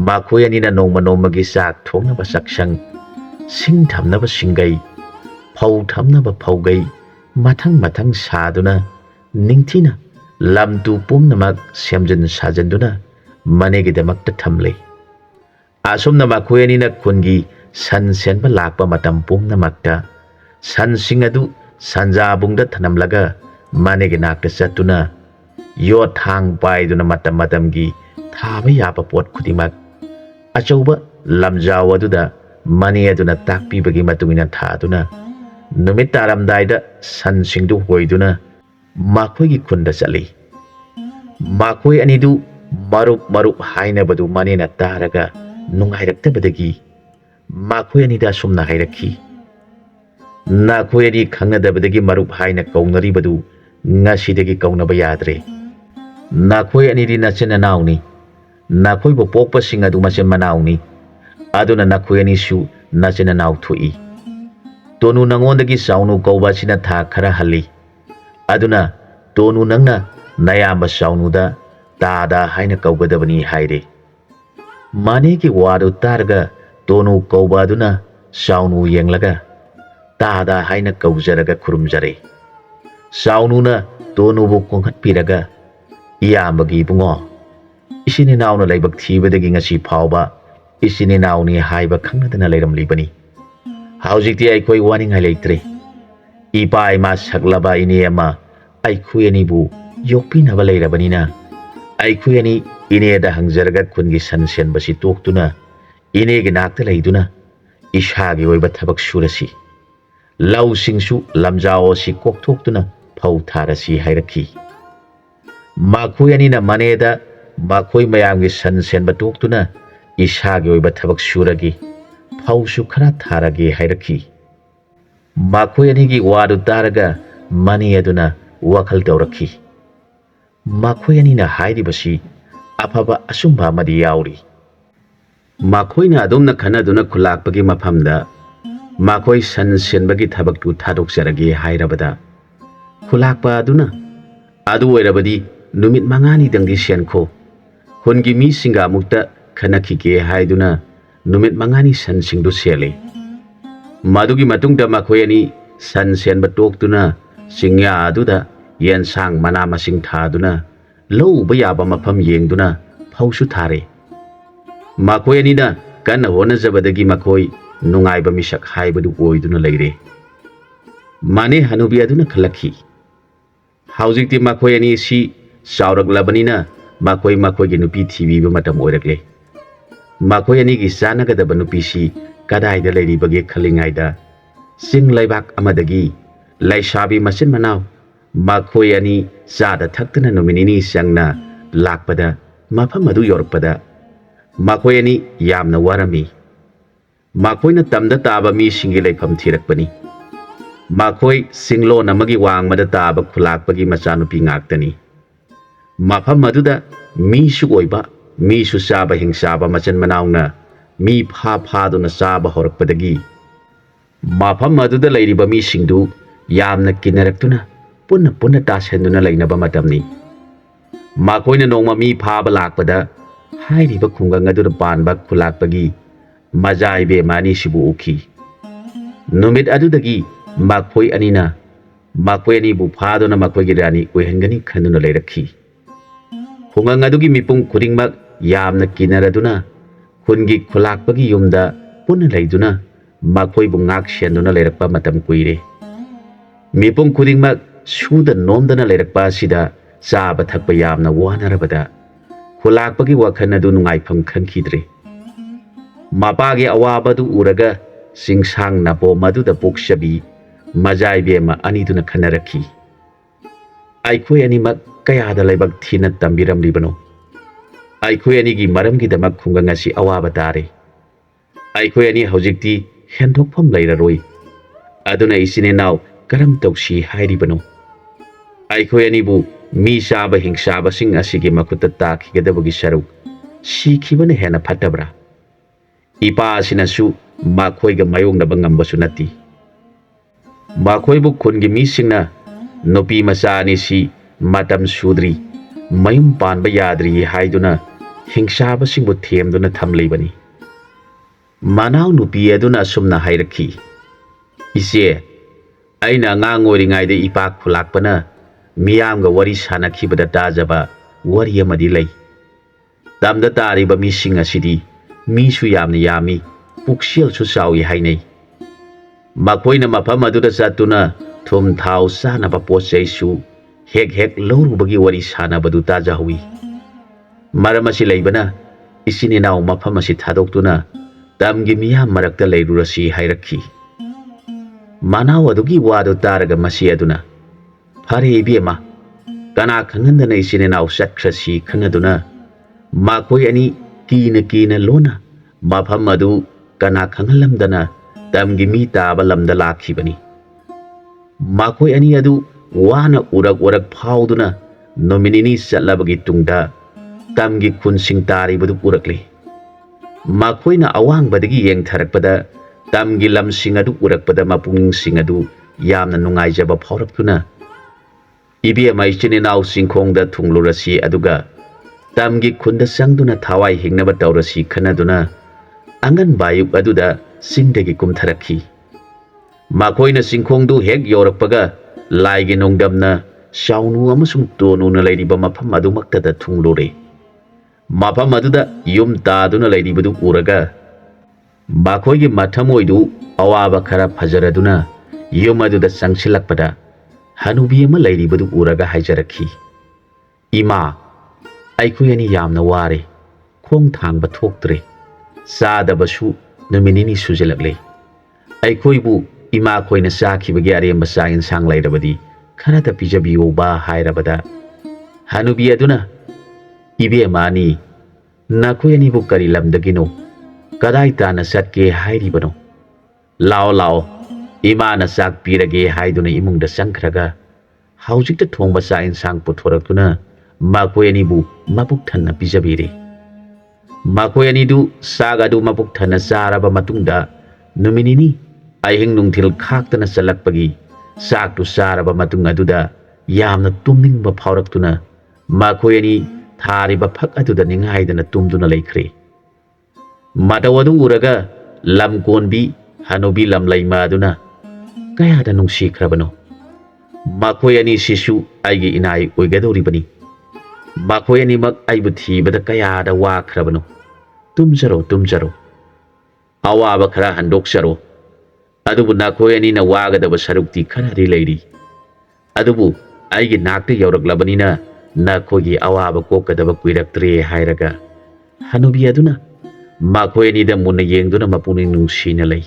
makhoi anina nongma nomagi sak thongnaba saksang sing thamnaba singai phau thamnaba phaugai mathang saduna ningthina lamtu pumnamak semjan sajanduna manegidamakta thamle asomna makhoi anina khungi san senba lakpa matam pumnamakta san singadu sanjabungda thanamlaga manegi nakta chatuna yo thang paiduna matamgi thaba yapa pot khudimak achauba lamjaw aduda mani aduna takpibagi matungina thaduna numit taramdaida san singdu hoiduna makhoi gi khunda chali makhoi anidu marup hainabadu manena taraga nungairaktabadagi makhoi anida sumna hairakhi nakhoi ani khangadabadagi marup haina kaunaribadu ngasidagi kaunaba yadre nakhoi anidi nachena nauni nakhoi bo pokpa singadu machen manauni aduna nakhoi ani su nachena nau thui tonu nangondagi saunu kauba sina tha khara halli aduna tonu nangna nayamba saunuda tada haina kaugadabani haire mane ki wadu targa tonu kauba aduna saunu yenglaga tada haina kaujaraga khurumjare saununa tonu bu kongkhat piraga iyambagi bungo isini nauna laibak thibadagi ngasi phawba isini nauni haiba khangnadana leiram libani haujikti aikoi waning haileitre ipa ima saklaba ini ama aikhui ani bu yokpi na balai rabanina aikhui ani ine da hangjarga khungi sansen basi toktuna ine gi nakta leiduna isha gi oiba thabak surasi lau singsu lamjao si kok toktuna phau tharasi hairakhi makhoi ani na maneda makhoi mayam gi sansen ba toktuna ꯏꯁꯥꯒꯤ ꯑꯣꯏꯕ ꯊꯕꯛ ꯁꯨꯔꯒꯦ, ꯐꯧꯁꯨ ꯈꯔ ꯊꯥꯔꯒꯦ ꯍꯥꯏꯔꯛꯈꯤ꯫ ꯃꯈꯣꯏ ꯑꯅꯤꯒꯤ ꯋꯥꯗꯨ ꯇꯥꯔꯒ money ꯑꯗꯨꯅ ꯋꯥꯈꯜ ꯇꯧꯔꯛꯈꯤ꯫ ꯃꯈꯣꯏ ꯑꯅꯤꯅ ꯍꯥꯏꯔꯤꯕꯁꯤ ꯑꯐꯕ ꯑꯆꯨꯝꯕ ꯑꯃꯗꯤ ꯌꯥꯎꯔꯤ꯫ ꯃꯈꯣꯏꯅ ꯑꯗꯨꯝꯅ ꯈꯟꯅꯗꯨꯅ ꯈꯨꯜꯂꯥꯛꯄꯒꯤ ꯃꯐꯝꯗ ꯃꯈꯣꯏ ꯁꯟ ꯁꯦꯟꯕꯒꯤ ꯊꯕꯛꯇꯨ ꯊꯥꯗꯣꯛꯆꯔꯒꯦ ꯍꯥꯏꯔꯕꯗ ꯈꯨꯜꯂꯥꯛꯄ ꯑꯗꯨꯅ "ꯑꯗꯨ ꯑꯣꯏꯔꯕꯗꯤ ꯅꯨꯃꯤꯠ 5ꯅꯤꯗꯪꯗꯤ ꯁꯦꯟꯈꯣ, ꯈꯨꯟꯒꯤ ꯃꯤꯁꯤꯡꯒ ꯑꯃꯨꯛꯇ ꯈꯟꯅꯈꯤꯒꯦ" ꯍꯥꯏꯗꯨꯅ ꯅꯨꯃꯤꯠ 5ꯅꯤ ꯁꯟꯁꯤꯡꯗꯨ ꯁꯦꯜꯂꯤ꯫ ꯃꯗꯨꯒꯤ ꯃꯇꯨꯡꯗ ꯃꯈꯣꯏ ꯑꯅꯤ ꯁꯟ ꯁꯦꯟꯕ ꯇꯣꯛꯇꯨꯅ ꯆꯤꯡꯌꯥ ꯑꯗꯨꯗ ꯌꯦꯟꯁꯥꯡ ꯃꯅꯥ ꯃꯁꯤꯡ ꯊꯥꯗꯨꯅ ꯂꯧ ꯎꯕ ꯌꯥꯕ ꯃꯐꯝ ꯌꯦꯡꯗꯨꯅ ꯐꯧꯁꯨ ꯊꯥꯔꯦ꯫ ꯃꯈꯣꯏ ꯑꯅꯤꯅ ꯀꯟꯅ ꯍꯣꯠꯅꯖꯕꯗꯒꯤ ꯃꯈꯣꯏ ꯅꯨꯡꯉꯥꯏꯕ ꯃꯤꯁꯛ ꯍꯥꯏꯕꯗꯨ ꯑꯣꯏꯗꯨꯅ ꯂꯩꯔꯦ꯫ ꯃꯅꯦ ꯍꯅꯨꯕꯤ ꯑꯗꯨꯅ ꯈꯜꯂꯛꯈꯤ, ꯍꯧꯖꯤꯛꯇꯤ ꯃꯈꯣꯏ ꯑꯅꯤꯁꯤ ꯆꯥꯎꯔꯛꯂꯕꯅꯤꯅ ꯃꯈꯣꯏꯒꯤ ꯅꯨꯄꯤ ꯊꯤꯕꯤꯕ ꯃꯇꯝ ꯑꯣꯏꯔꯛꯂꯦ꯫ ꯃꯈꯣꯏ ꯑꯅꯤꯒꯤ ꯆꯥꯟꯅꯒꯗꯕ ꯅꯨꯄꯤꯁꯤ ꯀꯗꯥꯏꯗ ꯂꯩꯔꯤꯕꯒꯦ ꯈꯜꯂꯤꯉꯩꯗ ꯆꯤꯡ ꯂꯩꯕꯥꯛ ꯑꯃꯗꯒꯤ ꯂꯩꯁꯥꯕꯤ ꯃꯆꯤꯟ ꯃꯅꯥꯎ ꯃꯈꯣꯏ ꯑꯅꯤ ꯆꯥꯗ ꯊꯛꯇꯨꯅ ꯅꯨꯃꯤꯠ 2 ꯆꯪꯅ ꯂꯥꯛꯄꯗ ꯃꯐꯝ ꯑꯗꯨ ꯌꯧꯔꯛꯄꯗ ꯃꯈꯣꯏ ꯑꯅꯤ ꯌꯥꯝꯅ ꯋꯥꯔꯝꯃꯤ꯫ ꯃꯈꯣꯏꯅ ꯇꯝꯗ ꯇꯥꯕ ꯃꯤꯁꯤꯡꯒꯤ ꯂꯩꯐꯝ ꯊꯤꯔꯛꯄꯅꯤ꯫ ꯃꯈꯣꯏ ꯆꯤꯡꯂꯣꯟ ꯑꯃꯒꯤ ꯋꯥꯡꯃꯗ ꯇꯥꯕ ꯈꯨꯜꯂꯥꯛꯄꯒꯤ ꯃꯆꯥꯅꯨꯄꯤ ꯉꯥꯛꯇꯅꯤ꯫ ꯃꯐꯝ ꯑꯗꯨꯗ ꯃꯤꯁꯨ ꯑꯣꯏꯕ, ꯃꯤꯁꯨ ꯆꯥꯕ ꯍꯤꯡꯆꯥꯕ ꯃꯆꯤꯟ ꯃꯅꯥꯎꯅ ꯃꯤ ꯐꯥꯗꯨꯅ ꯆꯥꯕ ꯍꯧꯔꯛꯄꯗꯒꯤ ꯃꯐꯝ ꯑꯗꯨꯗ ꯂꯩꯔꯤꯕ ꯃꯤꯁꯤꯡꯗꯨ ꯌꯥꯝꯅ ꯀꯤꯅꯔꯛꯇꯨꯅ ꯄꯨꯟꯅ ꯇꯥꯁꯟꯗꯨꯅ ꯂꯩꯅꯕ ꯃꯇꯝꯅꯤ꯫ ꯃꯈꯣꯏꯅ ꯅꯣꯡꯃ ꯃꯤ ꯐꯥꯕ ꯂꯥꯛꯄꯗ ꯍꯥꯏꯔꯤꯕ ꯈꯨꯡꯒꯪ ꯑꯗꯨꯗ ꯄꯥꯟꯕ ꯈꯨꯜꯂꯥꯛꯄꯒꯤ ꯃꯆꯥ ꯏꯕꯦꯝꯃ ꯑꯅꯤꯁꯤꯕꯨ ꯎꯈꯤ꯫ ꯅꯨꯃꯤꯠ ꯑꯗꯨꯗꯒꯤ ꯃꯈꯣꯏ ꯑꯅꯤꯅ ꯃꯈꯣꯏ ꯑꯅꯤꯕꯨ ꯐꯥꯗꯨꯅ ꯃꯈꯣꯏꯒꯤ ꯔꯥꯅꯤ ꯑꯣꯏꯍꯟꯒꯅꯤ ꯈꯟꯗꯨꯅ ꯂꯩꯔꯛꯈꯤ꯫ ꯈꯨꯡꯒꯪ ꯑꯗꯨꯒꯤ ꯃꯤꯄꯨꯝ ꯈꯨꯗꯤꯡꯃꯛ ꯌꯥꯝꯅ ꯀꯤꯅꯔꯗꯨꯅ ꯈꯨꯟꯒꯤ ꯈꯨꯜꯂꯥꯛꯄꯒꯤ ꯌꯨꯝꯗ ꯄꯨꯟꯅ ꯂꯩꯗꯨꯅ ꯃꯈꯣꯏꯕꯨ ꯉꯥꯛ ꯁꯦꯟꯗꯨꯅ ꯂꯩꯔꯛꯄ ꯃꯇꯝ ꯀꯨꯏꯔꯦ꯫ ꯃꯤꯄꯨꯝ ꯈꯨꯗꯤꯡꯃꯛ ꯁꯨꯗ ꯅꯣꯝꯗꯅ ꯂꯩꯔꯛꯄ ꯑꯁꯤꯗ ꯆꯥꯕ ꯊꯛꯄ ꯌꯥꯝꯅ ꯋꯥꯅꯔꯕꯗ ꯈꯨꯜꯂꯥꯛꯄꯒꯤ ꯋꯥꯈꯜ ꯑꯗꯨ ꯅꯨꯡꯉꯥꯏꯐꯝ ꯈꯪꯈꯤꯗ꯭ꯔꯦ꯫ ꯃꯄꯥꯒꯤ ꯑꯋꯥꯕꯗꯨ ꯎꯔꯒ ꯆꯤꯡꯁꯥꯡ ꯅꯥꯄꯣꯝ ꯑꯗꯨꯗ ꯄꯣꯛꯆꯕꯤ ꯃꯆꯥ ꯏꯕꯦꯝꯃ ꯑꯅꯤꯗꯨꯅ ꯈꯟꯅꯔꯛꯈꯤ, ꯑꯩꯈꯣꯏ ꯑꯅꯤꯃꯛ ꯀꯌꯥꯗ ꯂꯥꯏꯕꯛ ꯊꯤꯅ ꯇꯝꯕꯤꯔꯝꯂꯤꯕꯅꯣ? ꯑꯩꯈꯣꯏ ꯑꯅꯤꯒꯤ ꯃꯔꯝꯒꯤꯗꯃꯛ ꯈꯨꯡꯒꯪ ꯑꯁꯤ ꯑꯋꯥꯕ ꯇꯥꯔꯦ꯫ ꯑꯩꯈꯣꯏ ꯑꯅꯤ ꯍꯧꯖꯤꯛꯇꯤ ꯍꯦꯟꯗꯣꯛꯐꯝ ꯂꯩꯔꯔꯣꯏ꯫ ꯑꯗꯨꯅ ꯏꯆꯤꯟ ꯏꯅꯥꯎ ꯀꯔꯝ ꯇꯧꯁꯤ ꯍꯥꯏꯔꯤꯕꯅꯣ? ꯑꯩꯈꯣꯏ ꯑꯅꯤꯕꯨ ꯃꯤ ꯆꯥꯕ ꯍꯤꯡꯆꯥꯕꯁꯤꯡ ꯑꯁꯤꯒꯤ ꯃꯈꯨꯠꯇ ꯇꯥꯈꯤꯒꯗꯕꯒꯤ ꯁꯔꯨꯛ ꯁꯤꯈꯤꯕꯅ ꯍꯦꯟꯅ ꯐꯠꯇꯕ꯭ꯔꯥ? ꯏꯄꯥ ꯑꯁꯤꯅꯁꯨ ꯃꯈꯣꯏꯒ ꯃꯥꯌꯣꯛꯅꯕ ꯉꯝꯕꯁꯨ ꯅꯠꯇꯦ꯫ ꯃꯈꯣꯏꯕꯨ ꯈꯨꯟꯒꯤ ꯃꯤꯁꯤꯡꯅ ꯅꯨꯄꯤ ꯃꯆꯥ ꯑꯅꯤꯁꯤ ꯃꯇꯝ ꯁꯨꯗ꯭ꯔꯤ, ꯃꯌꯨꯝ ꯄꯥꯟꯕ ꯌꯥꯗ꯭ꯔꯤ ꯍꯥꯏꯗꯨꯅ ꯍꯤꯡꯆꯥꯕꯁꯤꯡꯕꯨ ꯊꯦꯝꯗꯨꯅ ꯊꯝꯂꯤꯕꯅꯤ꯫ ꯃꯅꯥꯎ ꯅꯨꯄꯤ ꯑꯗꯨꯅ ꯑꯁꯨꯝꯅ ꯍꯥꯏꯔꯛꯈꯤ, ꯏꯆꯦ, ꯑꯩꯅ ꯑꯉꯥꯡ ꯑꯣꯏꯔꯤꯉꯩꯗ ꯏꯄꯥ ꯈꯨꯜꯂꯥꯛꯄꯅ ꯃꯤꯌꯥꯝꯒ ꯋꯥꯔꯤ ꯁꯥꯟꯅꯈꯤꯕꯗ ꯇꯥꯖꯕ ꯋꯥꯔꯤ ꯑꯃꯗꯤ ꯂꯩ꯫ ꯇꯝꯗ ꯇꯥꯔꯤꯕ ꯃꯤꯁꯤꯡ ꯑꯁꯤꯗꯤ ꯃꯤꯁꯨ ꯌꯥꯝꯅ ꯌꯥꯝꯃꯤ, ꯄꯨꯛꯆꯦꯜꯁꯨ ꯆꯥꯎꯏ ꯍꯥꯏꯅꯩ꯫ ꯃꯈꯣꯏꯅ ꯃꯐꯝ ꯑꯗꯨꯗ ꯆꯠꯇꯨꯅ ꯊꯨꯝ ꯊꯥꯎ ꯆꯥꯅꯕ ꯄꯣꯠ ꯆꯩꯁꯨ ꯍꯦꯛ ꯂꯧꯔꯨꯕꯒꯤ ꯋꯥꯔꯤ ꯁꯥꯟꯅꯕꯗꯨ ꯇꯥꯖꯍꯧꯏ꯫ ꯃꯔꯝ ꯑꯁꯤ ꯂꯩꯕꯅ ꯏꯆꯤꯟ ꯏꯅꯥꯎ ꯃꯐꯝ ꯑꯁꯤ ꯊꯥꯗꯣꯛꯇꯨꯅ ꯇꯝꯒꯤ ꯃꯤꯌꯥꯝ ꯃꯔꯛꯇ ꯂꯩꯔꯨꯔꯁꯤ ꯍꯥꯏꯔꯛꯈꯤ꯫ ꯃꯅꯥꯎ ꯑꯗꯨꯒꯤ ꯋꯥꯗꯨ ꯇꯥꯔꯒ ꯃꯁꯤ ꯑꯗꯨꯅ, ꯐꯔꯦ ꯏꯕꯦꯝꯃ, ꯀꯅꯥ ꯈꯪꯍꯟꯗꯅ ꯏꯆꯤꯟ ꯏꯅꯥꯎ ꯆꯠꯈ꯭ꯔꯁꯤ ꯈꯟꯅꯗꯨꯅ ꯃꯈꯣꯏ ꯑꯅꯤ ꯀꯤꯅ ꯂꯣꯟꯅ ꯃꯐꯝ ꯑꯗꯨ ꯀꯅꯥ ꯈꯪꯍꯜꯂꯝꯗꯅ ꯇꯝꯒꯤ ꯃꯤ ꯇꯥꯕ ꯂꯝꯗ ꯂꯥꯛꯈꯤꯕꯅꯤ꯫ ꯃꯈꯣꯏ ꯑꯅꯤ ꯑꯗꯨ ꯋꯥꯅ ꯎꯔꯛ ꯐꯥꯎꯗꯨꯅ ꯅꯨꯃꯤꯠ 2 ꯆꯠꯂꯕꯒꯤ ꯇꯨꯡꯗ ꯇꯝꯒꯤ ꯈꯨꯟꯁꯤꯡ ꯇꯥꯔꯤꯕꯗꯨ ꯎꯔꯛꯂꯦ꯫ ꯃꯈꯣꯏꯅ ꯑꯋꯥꯡꯕꯗꯒꯤ ꯌꯦꯡꯊꯔꯛꯄꯗ ꯇꯝꯒꯤ ꯂꯝꯁꯤꯡ ꯑꯗꯨ ꯎꯔꯛꯄꯗ ꯃꯄꯨꯛꯅꯤꯡꯁꯤꯡ ꯑꯗꯨ ꯌꯥꯝꯅ ꯅꯨꯡꯉꯥꯏꯖꯕ ꯐꯥꯎꯔꯛꯇꯨꯅ, ꯏꯕꯦꯝꯃ, ꯏꯆꯤꯟ ꯏꯅꯥꯎ ꯆꯤꯡꯈꯣꯡꯗ ꯊꯨꯡꯂꯨꯔꯁꯤ ꯑꯗꯨꯒ ꯇꯝꯒꯤ ꯈꯨꯟꯗ ꯆꯪꯗꯨꯅ ꯊꯋꯥꯏ ꯍꯤꯡꯅꯕ ꯇꯧꯔꯁꯤ ꯈꯟꯅꯗꯨꯅ ꯑꯉꯟꯕ ꯑꯌꯨꯛ ꯑꯗꯨꯗ ꯆꯤꯡꯗꯒꯤ ꯀꯨꯝꯊꯔꯛꯈꯤ꯫ ꯃꯈꯣꯏꯅ ꯆꯤꯡꯈꯣꯡꯗꯨ ꯍꯦꯛ ꯌꯧꯔꯛꯄꯒ ꯂꯥꯏꯒꯤ ꯅꯣꯡꯗꯝꯅ ꯆꯥꯎꯅꯨ ꯑꯃꯁꯨꯡ ꯇꯣꯅꯨꯅ ꯂꯩꯔꯤꯕ ꯃꯐꯝ ꯑꯗꯨꯃꯛꯇꯗ ꯊꯨꯡꯂꯨꯔꯦ꯫ ꯃꯐꯝ ꯑꯗꯨꯗ ꯌꯨꯝ ꯇꯥꯗꯨꯅ ꯂꯩꯔꯤꯕꯗꯨ ꯎꯔꯒ ꯃꯈꯣꯏꯒꯤ ꯃꯊꯃꯣꯏꯗꯨ ꯑꯋꯥꯕ ꯈꯔ ꯐꯖꯔꯗꯨꯅ ꯌꯨꯝ ꯑꯗꯨꯗ ꯆꯪꯁꯤꯜꯂꯛꯄꯗ ꯍꯅꯨꯕꯤ ꯑꯃ ꯂꯩꯔꯤꯕꯗꯨ ꯎꯔꯒ ꯍꯥꯏꯖꯔꯛꯈꯤ, ꯏꯃꯥ, ꯑꯩꯈꯣꯏ ꯑꯅꯤ ꯌꯥꯝꯅ ꯋꯥꯔꯦ, ꯈꯣꯡ ꯊꯥꯡꯕ ꯊꯣꯛꯇ꯭ꯔꯦ, ꯆꯥꯗꯕꯁꯨ ꯅꯨꯃꯤꯠ 2 ꯁꯨꯖꯤꯜꯂꯛꯂꯦ꯫ ꯑꯩꯈꯣꯏꯕꯨ ꯏꯃꯥ ꯈꯣꯏꯅ ꯆꯥꯈꯤꯕꯒꯤ ꯑꯔꯦꯝꯕ ꯆꯥꯛ ꯏꯟꯁꯥꯡ ꯂꯩꯔꯕꯗꯤ ꯈꯔꯇ ꯄꯤꯖꯕꯤꯌꯨꯕ ꯍꯥꯏꯔꯕꯗ ꯍꯅꯨꯕꯤ ꯑꯗꯨꯅ, ꯏꯕꯦꯝꯃ ꯑꯅꯤ, Nakoi anibu kari lamdagino kadai tana satke hairibano lao lao ima na sak pirage haiduna imungda sangkhraga haujikta thongba sa insang puthoraktuna makoi anibu mapuk thanna pijabire makoi anidu saga du mapuk thanna saraba matungda numinini ahing nungthil khaktana salakpagi sak tu saraba matung aduda yamna tumningba phawraktuna makoi ani thariba phak aduda ninghaidana tumduna leikhre matawadu uraga lam konbi hanubi lam laima aduna kayada nungsikhrabano makoi ani sisu aigi inai oigadoribani makoi ani mak aibu thibada kayada wakhrabano tumjaro awaba khara handoksaro adubu nakoi ani na wagadaba sarukti kharari leiri adubu aigi nakte yauraklabanina nakogi awaba kokadaba kuiraktre hairaga hanubi aduna makoi ani da munna yengduna mapuning nungsina lei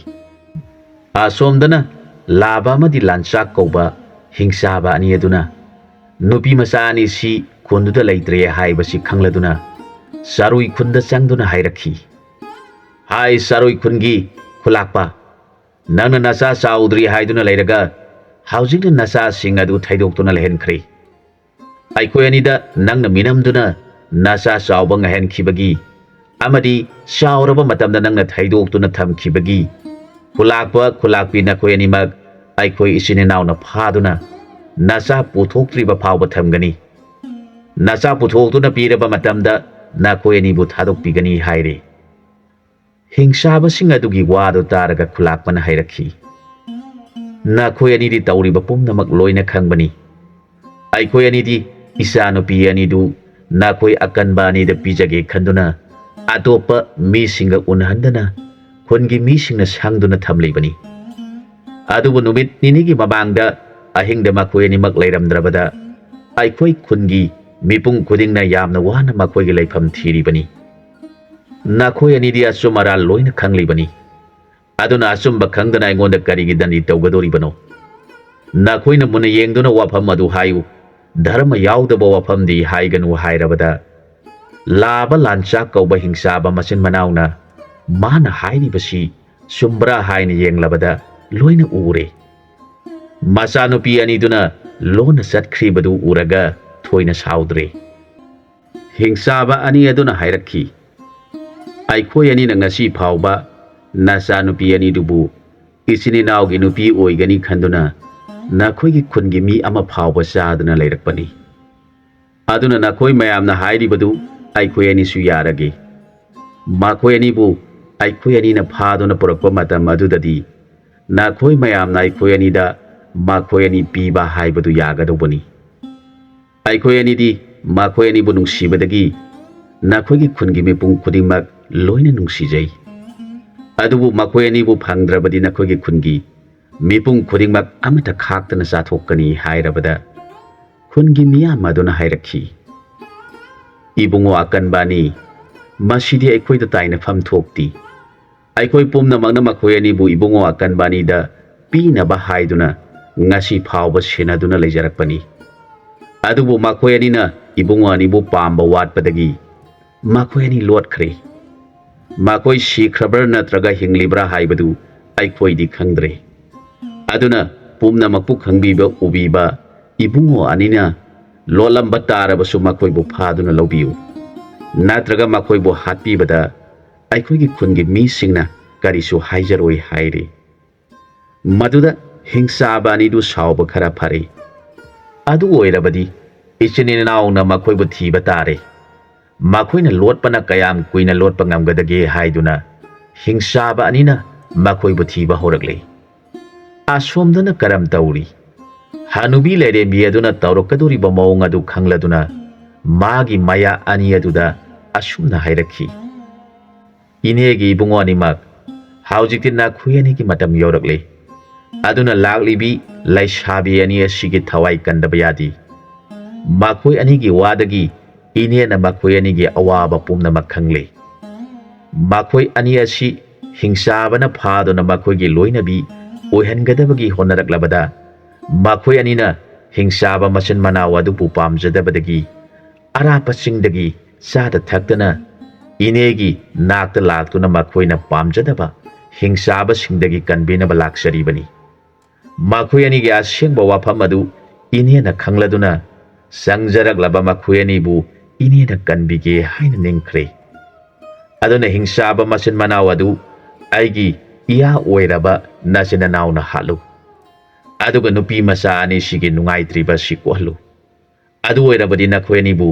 asomdana laba amadi lanchak kauba hingsaba ani aduna nupi macha ani si khunduda leitre haibasi khangladuna sarui khunda changduna hairakhi hai sarui khungi khulakpa nangna nasa saudri haiduna leiraga haujingna nasa sing adu thaidoktuna lehenkhre aikoi anida nangna minamduna nasa sauba ngahenkhibagi amadi sauraba matamda nangna thaidoktuna thamkhibagi khulakpa khulakpi nakoi animak aikoi isine nauna phaduna nasa puthoktriba phawba thamgani nasa puthokduna piraba matamda nakoi anibu thadokpigani haire hingsaba sing adugi wado taraga khulakpana hairakhi nakoi anidi tawriba pumnamak loina khangbani aikoi anidi isa nupi anidu nakoi akanba anida pijage khanduna atopa mi singa unhandana khungi mi singna sangduna thamleibani adubu numit ninigi mabangda ahingda makoi animak leiramdrabada aikoi khungi mipung khudingna yamna wana makoi gi leifam thiribani nakoi anidi asumara loina khanglibani aduna asumba khangdana aingonda karigi dani tawgadoribano nakoina muna yengduna wafam adu hayu dharma yaudaba wafamdi haiganu hairabada laba lancha kauba hingsaba masin manauna mana hairibasi sumbra haina yenglabada loina ure masanupi aniduna lona satkribadu uraga thoina saudre hingsaba ani aduna hairakhi aikoi ani na ngasi phawba nasanupi ani dubu isini naugi nupi oigani khanduna nakoi gi khungi mi ama phawba saduna leirakpani aduna nakoi mayamna hairibadu aikoi ani su yarage makoi ani bu aikoi ani na phaduna purakpa matam adudadi nakoi mayamna aikoi ani da makoi ani piba haibadu yagadobani aikoi ani di makoi ani bu nungsibadagi nakoi gi khungi mipung khudingmak loina nungsijai adubu makoi ani bu phangdrabadi nakoi gi khungi mipung khudingmak amata khaktana sathokani hairabada khungi miyam aduna hairakhi ibungo akanbani masidi aikoi da taina pham thokti aikoi pumna magna makoi ani bu ibungo akanbani da pina ba haiduna ngasi phawba senaduna leijarakpani adubu makoi ani na ibungo ani bu pamba watpadagi makoi ani lotkhre makoi sikhrabra natraga hinglibra haibadu aikoi di khangdre aduna pumna makpu khangbiba ubiba ibungo anina lolamba tarabasu makoi bu phaduna lobiu natraga makoi bu hatpibada aikoi gi khungi mi singna karisu haijaroi haire maduda hingsaba ani du sauba khara phare adu oirabadi ichine nauna makoi bu thiba tare makoina lotpana kayam kuina lotpa ngamgadage haiduna hingsaba anina makoi bu thiba horagle asomdana karam tauri hanubi lere mi aduna tawrokadori ba mawng adu khangladuna magi maya ani aduda asumna hairakhi inegi bungo animak haujikti na khuyani ki matam yorakle aduna laglibi laisabi ani asigi thawai kandabayadi makoi ani gi wadagi ine na makoi ani gi awaba pumna makhangle makoi ani asi hingsabana phadona makoi gi loinabi oihangadabagi honaraklabada makoi anina hingsaba masin manaw adu pu pamjadabadagi arapa singdagi sada thaktana ꯏꯅꯦꯒꯤ ꯅꯥꯛꯇ ꯂꯥꯛꯇꯨꯅ ꯃꯈꯣꯏꯅ ꯄꯥꯝꯖꯗꯕ ꯍꯤꯡꯁꯥꯕꯁꯤꯡꯗꯒꯤ ꯀꯟꯕꯤꯅꯕ ꯂꯥꯛꯆꯔꯤꯕꯅꯤ꯫ ꯃꯈꯣꯏ ꯑꯅꯤꯒꯤ ꯑꯁꯦꯡꯕ ꯋꯥꯐꯝ ꯑꯗꯨ ꯏꯅꯦꯅ ꯈꯪꯂꯗꯨꯅ ꯆꯪꯖꯔꯛꯂꯕ ꯃꯈꯣꯏ ꯑꯅꯤꯕु ꯏꯅꯦꯅ ꯀꯟꯕꯤꯒꯦ ꯍꯥꯏꯅ ꯅꯤꯡꯈ꯭ꯔꯦ꯫ ꯑꯗꯨꯅ ꯍꯤꯡꯁꯥꯕ ꯃꯆꯤꯟ ꯃꯅꯥꯎ ꯑꯗꯨ ꯑꯩꯒꯤ ꯏꯌꯥ ꯑꯣꯏꯔꯕ ꯅꯆꯤꯟ ꯅꯅꯥꯎꯅ ꯍꯥꯠꯂꯨ, ꯑꯗꯨꯒ ꯅꯨꯄꯤ ꯃꯆꯥ ꯑꯅꯤꯁꯤꯒꯤ ꯅꯨꯡꯉꯥꯏꯇ꯭ꯔꯤꯕ ꯑꯁꯤ ꯀꯣꯛꯍꯜꯂꯨ꯫ ꯑꯗꯨ ꯑꯣꯏꯔꯕꯗꯤ ꯅꯈꯣꯏ ꯑꯅꯤꯕꯨ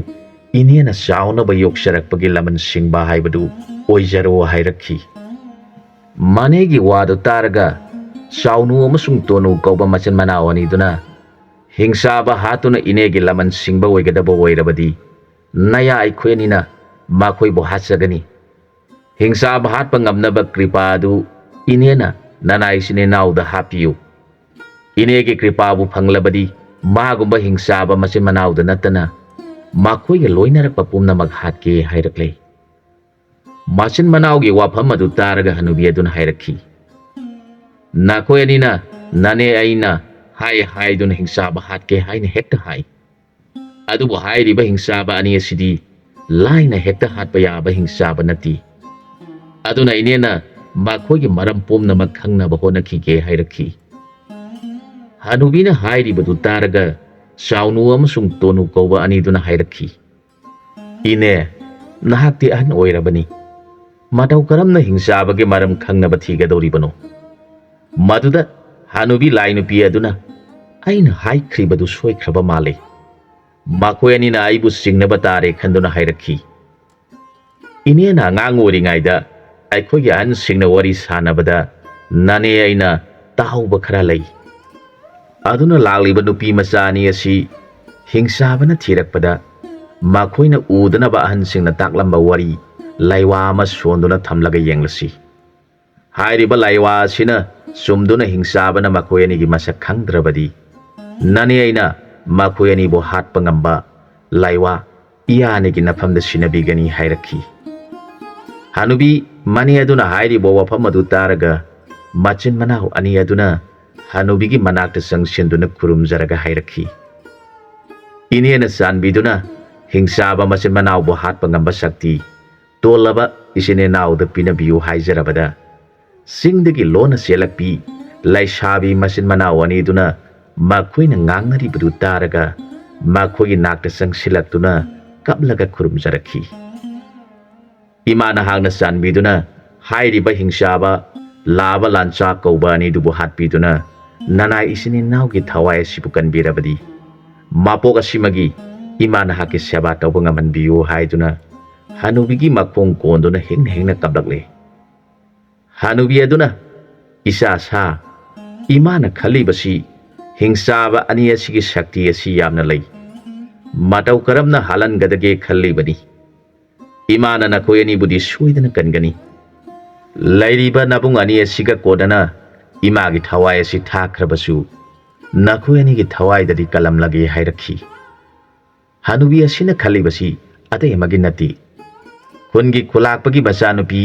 ꯏꯅꯦꯅ ꯆꯥꯎꯅꯕ ꯌꯣꯛꯆꯔꯛꯄꯒꯤ ꯂꯃꯟ ꯁꯤꯡꯕ ꯍꯥꯏꯕꯗු ꯑꯣꯏꯖꯔꯣ ꯍꯥꯏꯔꯛꯈꯤ꯫ ꯃꯅꯦꯒꯤ ꯋꯥꯗꯨ ꯇꯥꯔꯒ ꯆꯥꯎꯅꯨ ꯑꯃꯁꯨꯡ ꯇꯣꯅꯨ ꯀꯧꯕ ꯃꯆꯤꯟ ꯃꯅꯥꯎ ꯑꯅꯤꯗꯨꯅ ꯍꯤꯡꯁꯥꯕ ꯍꯥꯠꯇꯨꯅ ꯏꯅꯦꯒꯤ ꯂꯃꯟ ꯁꯤꯡꯕ ꯑꯣꯏꯒꯗꯕ ꯑꯣꯏꯔꯕꯗꯤ ꯅꯌꯥ ꯑꯩꯈꯣꯏ ꯑꯅꯤꯅ ꯃꯈꯣꯏꯕꯨ ꯍꯥꯠꯆꯒꯅꯤ꯫ ꯍꯤꯡꯁꯥꯕ ꯍꯥꯠꯄ ꯉꯝꯅꯕ ꯀ꯭ꯔꯤꯄꯥ ꯑꯗꯨ ꯏꯅꯦꯅ ꯅꯅꯥꯏ ꯏꯅꯥꯎꯗ ꯍꯥꯞꯄꯤꯌꯨ꯫ ꯏꯅꯦꯒꯤ ꯀ꯭ꯔꯤꯄꯥꯕꯨ ꯐꯪꯂꯕꯗꯤ ꯃꯥꯒꯨꯝꯕ ꯍꯤꯡꯁꯥꯕ ꯃꯆꯤꯟ ꯃꯅꯥꯎꯗ ꯅꯠꯇꯅ ꯃꯈꯣꯏꯒ ꯂꯣꯏꯅꯔꯛꯄ ꯄꯨꯝꯅꯃꯛ ꯍꯥꯠꯀꯦ ꯍꯥꯏꯔꯛꯂꯦ꯫ ꯃꯆꯤꯟ ꯃꯅꯥꯎꯒꯤ ꯋꯥꯐꯝ ꯑꯗꯨ ꯇꯥꯔꯒ ꯍꯅꯨꯕꯤ ꯑꯗꯨꯅ ꯍꯥꯏꯔꯛꯈꯤ, ꯅꯈꯣꯏ ꯑꯅꯤꯅ ꯅꯅꯦ ꯑꯩꯅ ꯍꯥꯏꯗꯨꯅ ꯍꯤꯡꯁꯥꯕ ꯍꯥꯠꯀꯦ ꯍꯥꯏꯅ ꯍꯦꯛꯇ ꯍꯥꯏ꯫ ꯑꯗꯨꯕꯨ ꯍꯥꯏꯔꯤꯕ ꯍꯤꯡꯁꯥꯕ ꯑꯅꯤ ꯑꯁꯤꯗꯤ ꯂꯥꯏꯅ ꯍꯦꯛꯇ ꯍꯥꯠꯄ ꯌꯥꯕ ꯍꯤꯡꯁꯥꯕ ꯅꯠꯇꯦ꯫ ꯑꯗꯨꯅ ꯏꯅꯦꯅ ꯃꯈꯣꯏꯒꯤ ꯃꯔꯝ ꯄꯨꯝꯅꯃꯛ ꯈꯪꯅꯕ ꯍꯣꯠꯅꯈꯤꯒꯦ ꯍꯥꯏꯔꯛꯈꯤ꯫ ꯍꯅꯨꯕꯤꯅ ꯍꯥꯏꯔꯤꯕꯗꯨ ꯇꯥꯔꯒ ꯆꯥꯎꯅꯨ ꯑꯃꯁꯨꯡ ꯇꯣꯅꯨ ꯀꯧꯕ ꯑꯅꯤꯗꯨꯅ ꯍꯥꯏꯔꯛꯈꯤ, ꯏꯅꯦ, ꯅꯍꯥꯛꯇꯤ ꯑꯍꯟ ꯑꯣꯏꯔꯕꯅꯤ, ꯃꯇꯧ ꯀꯔꯝꯅ ꯍꯤꯡꯁꯥꯕꯒꯤ ꯃꯔꯝ ꯈꯪꯅꯕ ꯊꯤꯒꯗꯧꯔꯤꯕꯅꯣ? ꯃꯗꯨꯗ ꯍꯅꯨꯕꯤ ꯂꯥꯏ ꯅꯨꯄꯤ ꯑꯗꯨꯅ ꯑꯩꯅ ꯍꯥꯏꯈ꯭ꯔꯤꯕꯗꯨ ꯁꯣꯏꯈ꯭ꯔꯕ ꯃꯥꯜꯂꯦ, ꯃꯈꯣꯏ ꯑꯅꯤꯅ ꯑꯩꯕꯨ ꯆꯤꯡꯅꯕ ꯇꯥꯔꯦ ꯈꯟꯗꯨꯅ ꯍꯥꯏꯔꯛꯈꯤ꯫ ꯏꯅꯦꯅ ꯑꯉꯥꯡ ꯑꯣꯏꯔꯤꯉꯩꯗ ꯑꯩꯈꯣꯏꯒꯤ ꯑꯍꯟꯁꯤꯡꯅ ꯋꯥꯔꯤ ꯁꯥꯟꯅꯕꯗ ꯅꯅꯦ ꯑꯩꯅ ꯇꯥꯍꯧꯕ ꯈꯔ ꯂꯩ꯫ ꯑꯗꯨꯅ ꯂꯥꯛꯂꯤꯕ ꯅꯨꯄꯤ ꯃꯆꯥ ꯑꯅꯤ ꯑꯁꯤ ꯍꯤꯡꯁꯥꯕꯅ ꯊꯤꯔꯛꯄꯗ ꯃꯈꯣꯏꯅ ꯎꯗꯅꯕ ꯑꯍꯟꯁꯤꯡꯅ ꯇꯥꯛꯂꯝꯕ ꯋꯥꯔꯤ ꯂꯥꯏꯋꯥ ꯑꯃ ꯁꯣꯟꯗꯨꯅ ꯊꯝꯂꯒ ꯌꯦꯡꯂꯁꯤ꯫ ꯍꯥꯏꯔꯤꯕ ꯂꯥꯏꯋꯥ ꯑꯁꯤꯅ ꯆꯨꯝꯗꯨꯅ ꯍꯤꯡꯁꯥꯕꯅ ꯃꯈꯣꯏ ꯑꯅꯤꯒꯤ ꯃꯁꯛ ꯈꯪꯗ꯭ꯔꯕꯗꯤ ꯅꯅꯦ ꯑꯩꯅ ꯃꯈꯣꯏ ꯑꯅꯤꯕꯨ ꯍꯥꯠꯄ ꯉꯝꯕ ꯂꯥꯏꯋꯥ ꯏꯌꯥꯅꯤꯒꯤ ꯅꯐꯝꯗ ꯁꯤꯟꯅꯕꯤꯒꯅꯤ ꯍꯥꯏꯔꯛꯈꯤ꯫ ꯍꯅꯨꯕꯤ ꯃꯅꯦ ꯑꯗꯨꯅ ꯍꯥꯏꯔꯤꯕ ꯋꯥꯐꯝ ꯑꯗꯨ ꯇꯥꯔꯒ ꯃꯆꯤꯟ ꯃꯅꯥꯎ ꯑꯅꯤ ꯑꯗꯨꯅ ꯍꯅꯨꯕꯤꯒꯤ ꯃꯅꯥꯛꯇ ꯆꯪꯁꯤꯟꯗꯨꯅ ꯈꯨꯔꯨꯝꯖꯔꯒ ꯍꯥꯏꯔꯛꯈꯤ, ꯏꯅꯦꯅ ꯆꯥꯟꯕꯤꯗꯨꯅ ꯍꯤꯡꯁꯥꯕ ꯃꯆꯤꯟ ꯃꯅꯥꯎꯕꯨ ꯍꯥꯠꯄ ꯉꯝꯕ ꯁꯛꯇꯤ ꯇꯣꯜꯂꯕ ꯏꯆꯤꯟ ꯏꯅꯥꯎꯗ ꯄꯤꯅꯕꯤꯌꯨ ꯍꯥꯏꯖꯔꯕꯗ ꯆꯤꯡꯗꯒꯤ ꯂꯣꯟꯅ ꯆꯦꯜꯂꯛꯄꯤ ꯂꯩꯁꯥꯕꯤ ꯃꯆꯤꯟ ꯃꯅꯥꯎ ꯑꯅꯤꯗꯨꯅ ꯃꯈꯣꯏꯅ ꯉꯥꯡꯅꯔꯤꯕꯗꯨ ꯇꯥꯔꯒ ꯃꯈꯣꯏꯒꯤ ꯅꯥꯛꯇ ꯆꯪꯁꯤꯜꯂꯛꯇꯨꯅ ꯀꯞꯂꯒ ꯈꯨꯔꯨꯝꯖꯔꯛꯈꯤ꯫ ꯏꯃꯥ ꯅꯍꯥꯛꯅ ꯆꯥꯟꯕꯤꯗꯨꯅ ꯍꯥꯏꯔꯤꯕ ꯍꯤꯡꯁꯥꯕ ꯂꯥꯕ ꯂꯥꯟꯆꯥ ꯀꯧꯕ ꯑꯅꯤꯗꯨꯕꯨ ꯍꯥꯠꯄꯤꯗꯨꯅ ꯅꯅꯥꯏ ꯏꯆꯤꯟ ꯏꯅꯥꯎꯒꯤ ꯊꯋꯥꯏ ꯑꯁꯤꯕꯨ ꯀꯟꯕꯤꯔꯕꯗꯤ ꯃꯄꯣꯛ ꯑꯁꯤꯃꯒꯤ ꯏꯃꯥ ꯅꯍꯥꯛꯀꯤ ꯁꯦꯕꯥ ꯇꯧꯕ ꯉꯝꯍꯟꯕꯤꯌꯨ ꯍꯥꯏꯗꯨꯅ ꯍꯅꯨꯕꯤꯒꯤ ꯃꯈꯣꯡ ꯀꯣꯟꯗꯨꯅ ꯍꯤꯡꯅ ꯍꯤꯡꯅ ꯀꯞꯂꯛꯂꯦ꯫ ꯍꯅꯨꯕꯤ ꯑꯗꯨꯅ, ꯏꯆꯥ ꯁꯥ, ꯏꯃꯥꯅ ꯈꯜꯂꯤꯕꯁꯤ ꯍꯤꯡꯁꯥꯕ ꯑꯅꯤ ꯑꯁꯤꯒꯤ ꯁꯛꯇꯤ ꯑꯁꯤ ꯌꯥꯝꯅ ꯂꯩ, ꯃꯇꯧ ꯀꯔꯝꯅ ꯍꯥꯠꯍꯟꯒꯗꯒꯦ ꯈꯜꯂꯤꯕꯅꯤ꯫ ꯏꯃꯥꯅ ꯅꯈꯣꯏ ꯑꯅꯤꯕꯨꯗꯤ ꯁꯣꯏꯗꯅ ꯀꯟꯒꯅꯤ꯫ ꯂꯩꯔꯤꯕ ꯅꯕꯨꯡ ꯑꯅꯤ ꯑꯁꯤꯒ ꯀꯣꯟꯅꯅ ꯏꯃꯥꯒꯤ ꯊꯋꯥꯏ ꯑꯁꯤ ꯊꯥꯈ꯭ꯔꯕꯁꯨ ꯅꯈꯣꯏ ꯑꯅꯤꯒꯤ ꯊꯋꯥꯏꯗꯗꯤ ꯀꯜꯂꯝꯂꯒꯦ ꯍꯥꯏꯔꯛꯈꯤ꯫ ꯍꯅꯨꯕꯤ ꯑꯁꯤꯅ ꯈꯜꯂꯤꯕꯁꯤ ꯑꯇꯩ ꯑꯃꯒꯤ ꯅꯠꯇꯦ, ꯈꯨꯟꯒꯤ ꯈꯨꯂꯥꯛꯄꯒꯤ ꯃꯆꯥꯅꯨꯄꯤ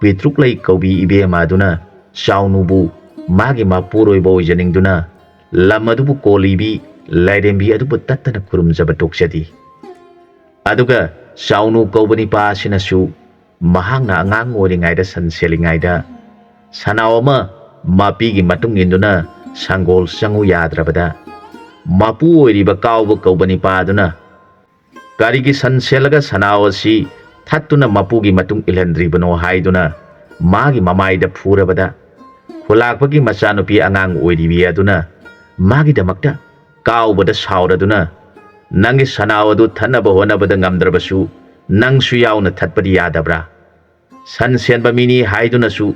ꯄꯤꯇ꯭ꯔꯨꯛꯂꯩ ꯀꯧꯕꯤ ꯏꯕꯦꯝꯃ ꯑꯗꯨꯅ ꯆꯥꯎꯅꯨꯕꯨ ꯃꯥꯒꯤ ꯃꯄꯨꯔꯣꯏꯕ ꯑꯣꯏꯖꯅꯤꯡꯗꯨꯅ ꯂꯝ ꯑꯗꯨꯕꯨ ꯀꯣꯜꯂꯤꯕꯤ ꯂꯥꯏꯔꯦꯝꯕꯤ ꯑꯗꯨꯕꯨ ꯇꯠꯇꯅ ꯈꯨꯔꯨꯝꯖꯕ ꯇꯣꯛꯆꯗꯦ꯫ ꯑꯗꯨꯒ ꯆꯥꯎꯅꯨ ꯀꯧꯕ ꯅꯤꯄꯥ ꯑꯁꯤꯅꯁꯨ ꯃꯍꯥꯛꯅ ꯑꯉꯥꯡ ꯑꯣꯏꯔꯤꯉꯩꯗ ꯁꯟ ꯁꯦꯜꯂꯤꯉꯩꯗ ꯁꯅꯥꯎ ꯑꯃ ꯃꯄꯤꯒꯤ ꯃꯇꯨꯡ ꯏꯟꯗꯨꯅ ꯁꯪꯒꯣꯜ ꯆꯪꯉꯨ ꯌꯥꯗ꯭ꯔꯕꯗ ꯃꯄꯨ ꯑꯣꯏꯔꯤꯕ ꯀꯥꯎꯕ ꯀꯧꯕ ꯅꯤꯄꯥ ꯑꯗꯨꯅ ꯀꯔꯤꯒꯤ ꯁꯟ ꯁꯦꯜꯂꯒ ꯁꯅꯥꯎ ꯑꯁꯤ ꯊꯠꯇꯨꯅ ꯃꯄꯨꯒꯤ ꯃꯇꯨꯡ ꯏꯜꯍꯟꯗ꯭ꯔꯤꯕꯅꯣ ꯍꯥꯏꯗꯨꯅ ꯃꯥꯒꯤ ꯃꯃꯥꯏꯗ ꯐꯨꯔꯕꯗ ꯈꯨꯂꯥꯛꯄꯒꯤ ꯃꯆꯥꯅꯨꯄꯤ ꯑꯉꯥꯡ ꯑꯣꯏꯔꯤꯕꯤ ꯑꯗꯨꯅ ꯃꯥꯒꯤꯗꯃꯛꯇ ꯀꯥꯎꯕꯗ ꯁꯥꯎꯔꯗꯨꯅ ꯅꯪꯒꯤ ꯁꯅꯥꯎ ꯑꯗꯨ ꯊꯠꯅꯕ ꯍꯣꯠꯅꯕꯗ ꯉꯝꯗ꯭ꯔꯕꯁꯨ ꯅꯪꯁꯨ ꯌꯥꯎꯅ ꯊꯠꯄꯗꯤ ꯌꯥꯗꯕ꯭ꯔꯥ? ꯁꯟ ꯁꯦꯟꯕ ꯃꯤꯅꯤ ꯍꯥꯏꯗꯨꯅꯁꯨ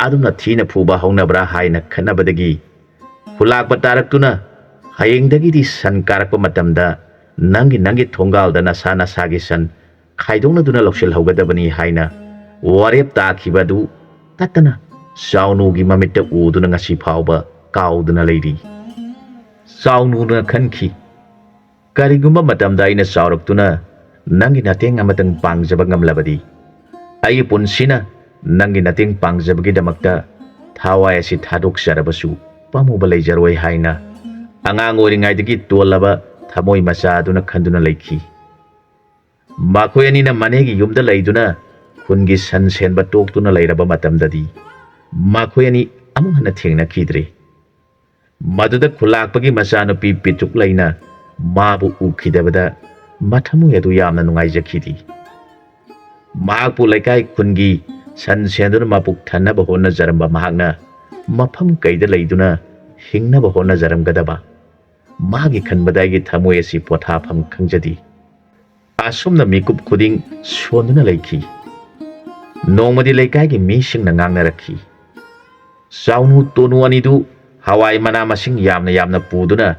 ꯑꯗꯨꯅ ꯊꯤꯅ ꯐꯨꯕ ꯍꯧꯅꯕ꯭ꯔꯥ ꯍꯥꯏꯅ ꯈꯟꯅꯕꯗꯒꯤ ꯈꯨꯂꯥꯛꯄ ꯇꯥꯔꯛꯇꯨꯅ ꯍꯌꯦꯡꯗꯒꯤꯗꯤ ꯁꯟ ꯀꯥꯔꯛꯄ ꯃꯇꯝꯗ ꯅꯪꯒꯤ ꯊꯣꯡꯒꯥꯜꯗ ꯅꯁꯥ ꯅꯁꯥꯒꯤ ꯁꯟ ꯈꯥꯏꯗꯣꯛꯅꯗꯨꯅ ꯂꯧꯁꯤꯜꯍꯧꯒꯗꯕꯅꯤ ꯍꯥꯏꯅ ꯋꯥꯔꯦꯞ ꯇꯥꯈꯤꯕ ꯑꯗꯨ ꯇꯠꯇꯅ ꯆꯥꯎꯅꯨꯒꯤ ꯃꯃꯤꯠꯇ ꯎꯗꯨꯅ ꯉꯁꯤ ꯐꯥꯎꯕ ꯀꯥꯎꯗꯨꯅ ꯂꯩꯔꯤ꯫ ꯆꯥꯎꯅꯨꯅ ꯈꯟꯈꯤ, ꯀꯔꯤꯒꯨꯝꯕ ꯃꯇꯝꯗ ꯑꯩꯅ ꯆꯥꯎꯔꯛꯇꯨꯅ ꯅꯪꯒꯤ ꯃꯇꯦꯡ ꯑꯃꯇꯪ ꯄꯥꯡꯖꯕ ꯉꯝꯂꯕꯗꯤ ꯑꯩꯒꯤ ꯄꯨꯟꯁꯤꯅ ꯅꯪꯒꯤ ꯃꯇꯦꯡ ꯄꯥꯡꯖꯕꯒꯤꯗꯃꯛꯇ ꯊꯋꯥꯏ ꯑꯁꯤ ꯊꯥꯗꯣꯛꯆꯔꯕꯁꯨ ꯄꯥꯝꯃꯨꯕ ꯂꯩꯖꯔꯣꯏ ꯍꯥꯏꯅ ꯑꯉꯥꯡ ꯑꯣꯏꯔꯤꯉꯩꯗꯒꯤ ꯇꯣꯜꯂꯕ ꯊꯃꯣꯏ ꯃꯆꯥ ꯑꯗꯨꯅ ꯈꯟꯗꯨꯅ ꯂꯩꯈꯤ꯫ ꯃꯈꯣꯏ ꯑꯅꯤꯅ ꯃꯅꯦꯒꯤ ꯌꯨꯝꯗ ꯂꯩꯗꯨꯅ ꯈꯨꯟꯒꯤ ꯁꯟ ꯁꯦꯟꯕ ꯇꯣꯛꯇꯨꯅ ꯂꯩꯔꯕ ꯃꯇꯝꯗꯗꯤ ꯃꯈꯣꯏ ꯑꯅꯤ ꯑꯃꯨꯛ ꯍꯟꯅ ꯊꯦꯡꯅꯈꯤꯗ꯭ꯔꯦ꯫ ꯃꯗꯨꯗ ꯈꯨꯜꯂꯥꯛꯄꯒꯤ ꯃꯆꯥꯅꯨꯄꯤ ꯄꯤꯇ꯭ꯔꯨꯛꯂꯩꯅ ꯃꯥꯕꯨ ꯎꯈꯤꯗꯕꯗ ꯃꯊꯃꯣꯏ ꯑꯗꯨ ꯌꯥꯝꯅ ꯅꯨꯡꯉꯥꯏꯖꯈꯤꯗꯦ꯫ ꯃꯍꯥꯛꯄꯨ ꯂꯩꯀꯥꯏ ꯈꯨꯟꯒꯤ ꯁꯟ ꯁꯦꯟꯗꯨꯅ ꯃꯄꯨꯛ ꯊꯟꯅꯕ ꯍꯣꯠꯅꯖꯔꯝꯕ ꯃꯍꯥꯛꯅ ꯃꯐꯝ ꯀꯩꯗ ꯂꯩꯗꯨꯅ ꯍꯤꯡꯅꯕ ꯍꯣꯠꯅꯖꯔꯝꯒꯗꯕ, ꯃꯥꯒꯤ ꯈꯟꯕꯗ ꯑꯩꯒꯤ ꯊꯃꯣꯏ ꯑꯁꯤ ꯄꯣꯊꯥꯐꯝ ꯈꯪꯖꯗꯦ꯫ ꯑꯁꯨꯝꯅ ꯃꯤꯀꯨꯞ ꯈꯨꯗꯤꯡ ꯁꯣꯟꯗꯨꯅ ꯂꯩꯈꯤ꯫ ꯅꯣꯡꯃꯗꯤ ꯂꯩꯀꯥꯏꯒꯤ ꯃꯤꯁꯤꯡꯅ ꯉꯥꯡꯅꯔꯛꯈꯤ꯫ ꯆꯥꯎꯅꯨ ꯇꯣꯅꯨ ꯑꯅꯤꯗꯨ ꯍꯋꯥꯏ ꯃꯅꯥ ꯃꯁꯤꯡ ꯌꯥꯝꯅ ꯄꯨꯗꯨꯅ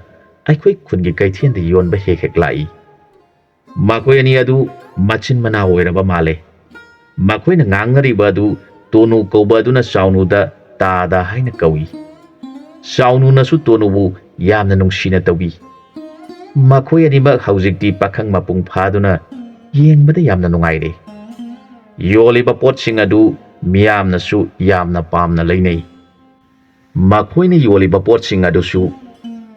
ꯑꯩꯈꯣꯏ ꯈꯨꯟꯒꯤ ꯀꯩꯊꯦꯜꯗ ꯌꯣꯟꯕ ꯍꯦꯛ ꯂꯥꯛꯏ꯫ ꯃꯈꯣꯏ ꯑꯅꯤ ꯑꯗꯨ ꯃꯆꯤꯟ ꯃꯅꯥꯎ ꯑꯣꯏꯔꯕ ꯃꯥꯜꯂꯦ꯫ ꯃꯈꯣꯏꯅ ꯉꯥꯡꯅꯔꯤꯕ ꯑꯗꯨ ꯇꯣꯅꯨ ꯀꯧꯕ ꯑꯗꯨꯅ ꯆꯥꯎꯅꯨꯗ ꯇꯥꯗ ꯍꯥꯏꯅ ꯀꯧꯏ꯫ ꯆꯥꯎꯅꯨꯅꯁꯨ ꯇꯣꯅꯨꯕꯨ ꯌꯥꯝꯅ ꯅꯨꯡꯁꯤꯅ ꯇꯧꯕꯤ꯫ ꯃꯈꯣꯏ ꯑꯅꯤꯃꯛ ꯍꯧꯖꯤꯛꯇꯤ ꯄꯥꯈꯪ ꯃꯄꯨꯡ ꯐꯥꯗꯨꯅ ꯌꯦꯡꯕꯗ ꯌꯥꯝꯅ ꯅꯨꯡꯉꯥꯏꯔꯦ꯫ ꯌꯣꯜꯂꯤꯕ ꯄꯣꯠꯁꯤꯡ ꯑꯗꯨ ꯃꯤꯌꯥꯝꯅꯁꯨ ꯌꯥꯝꯅ ꯄꯥꯝꯅ ꯂꯩꯅꯩ꯫ ꯃꯈꯣꯏꯅ ꯌꯣꯜꯂꯤꯕ ꯄꯣꯠꯁꯤꯡ ꯑꯗꯨꯁꯨ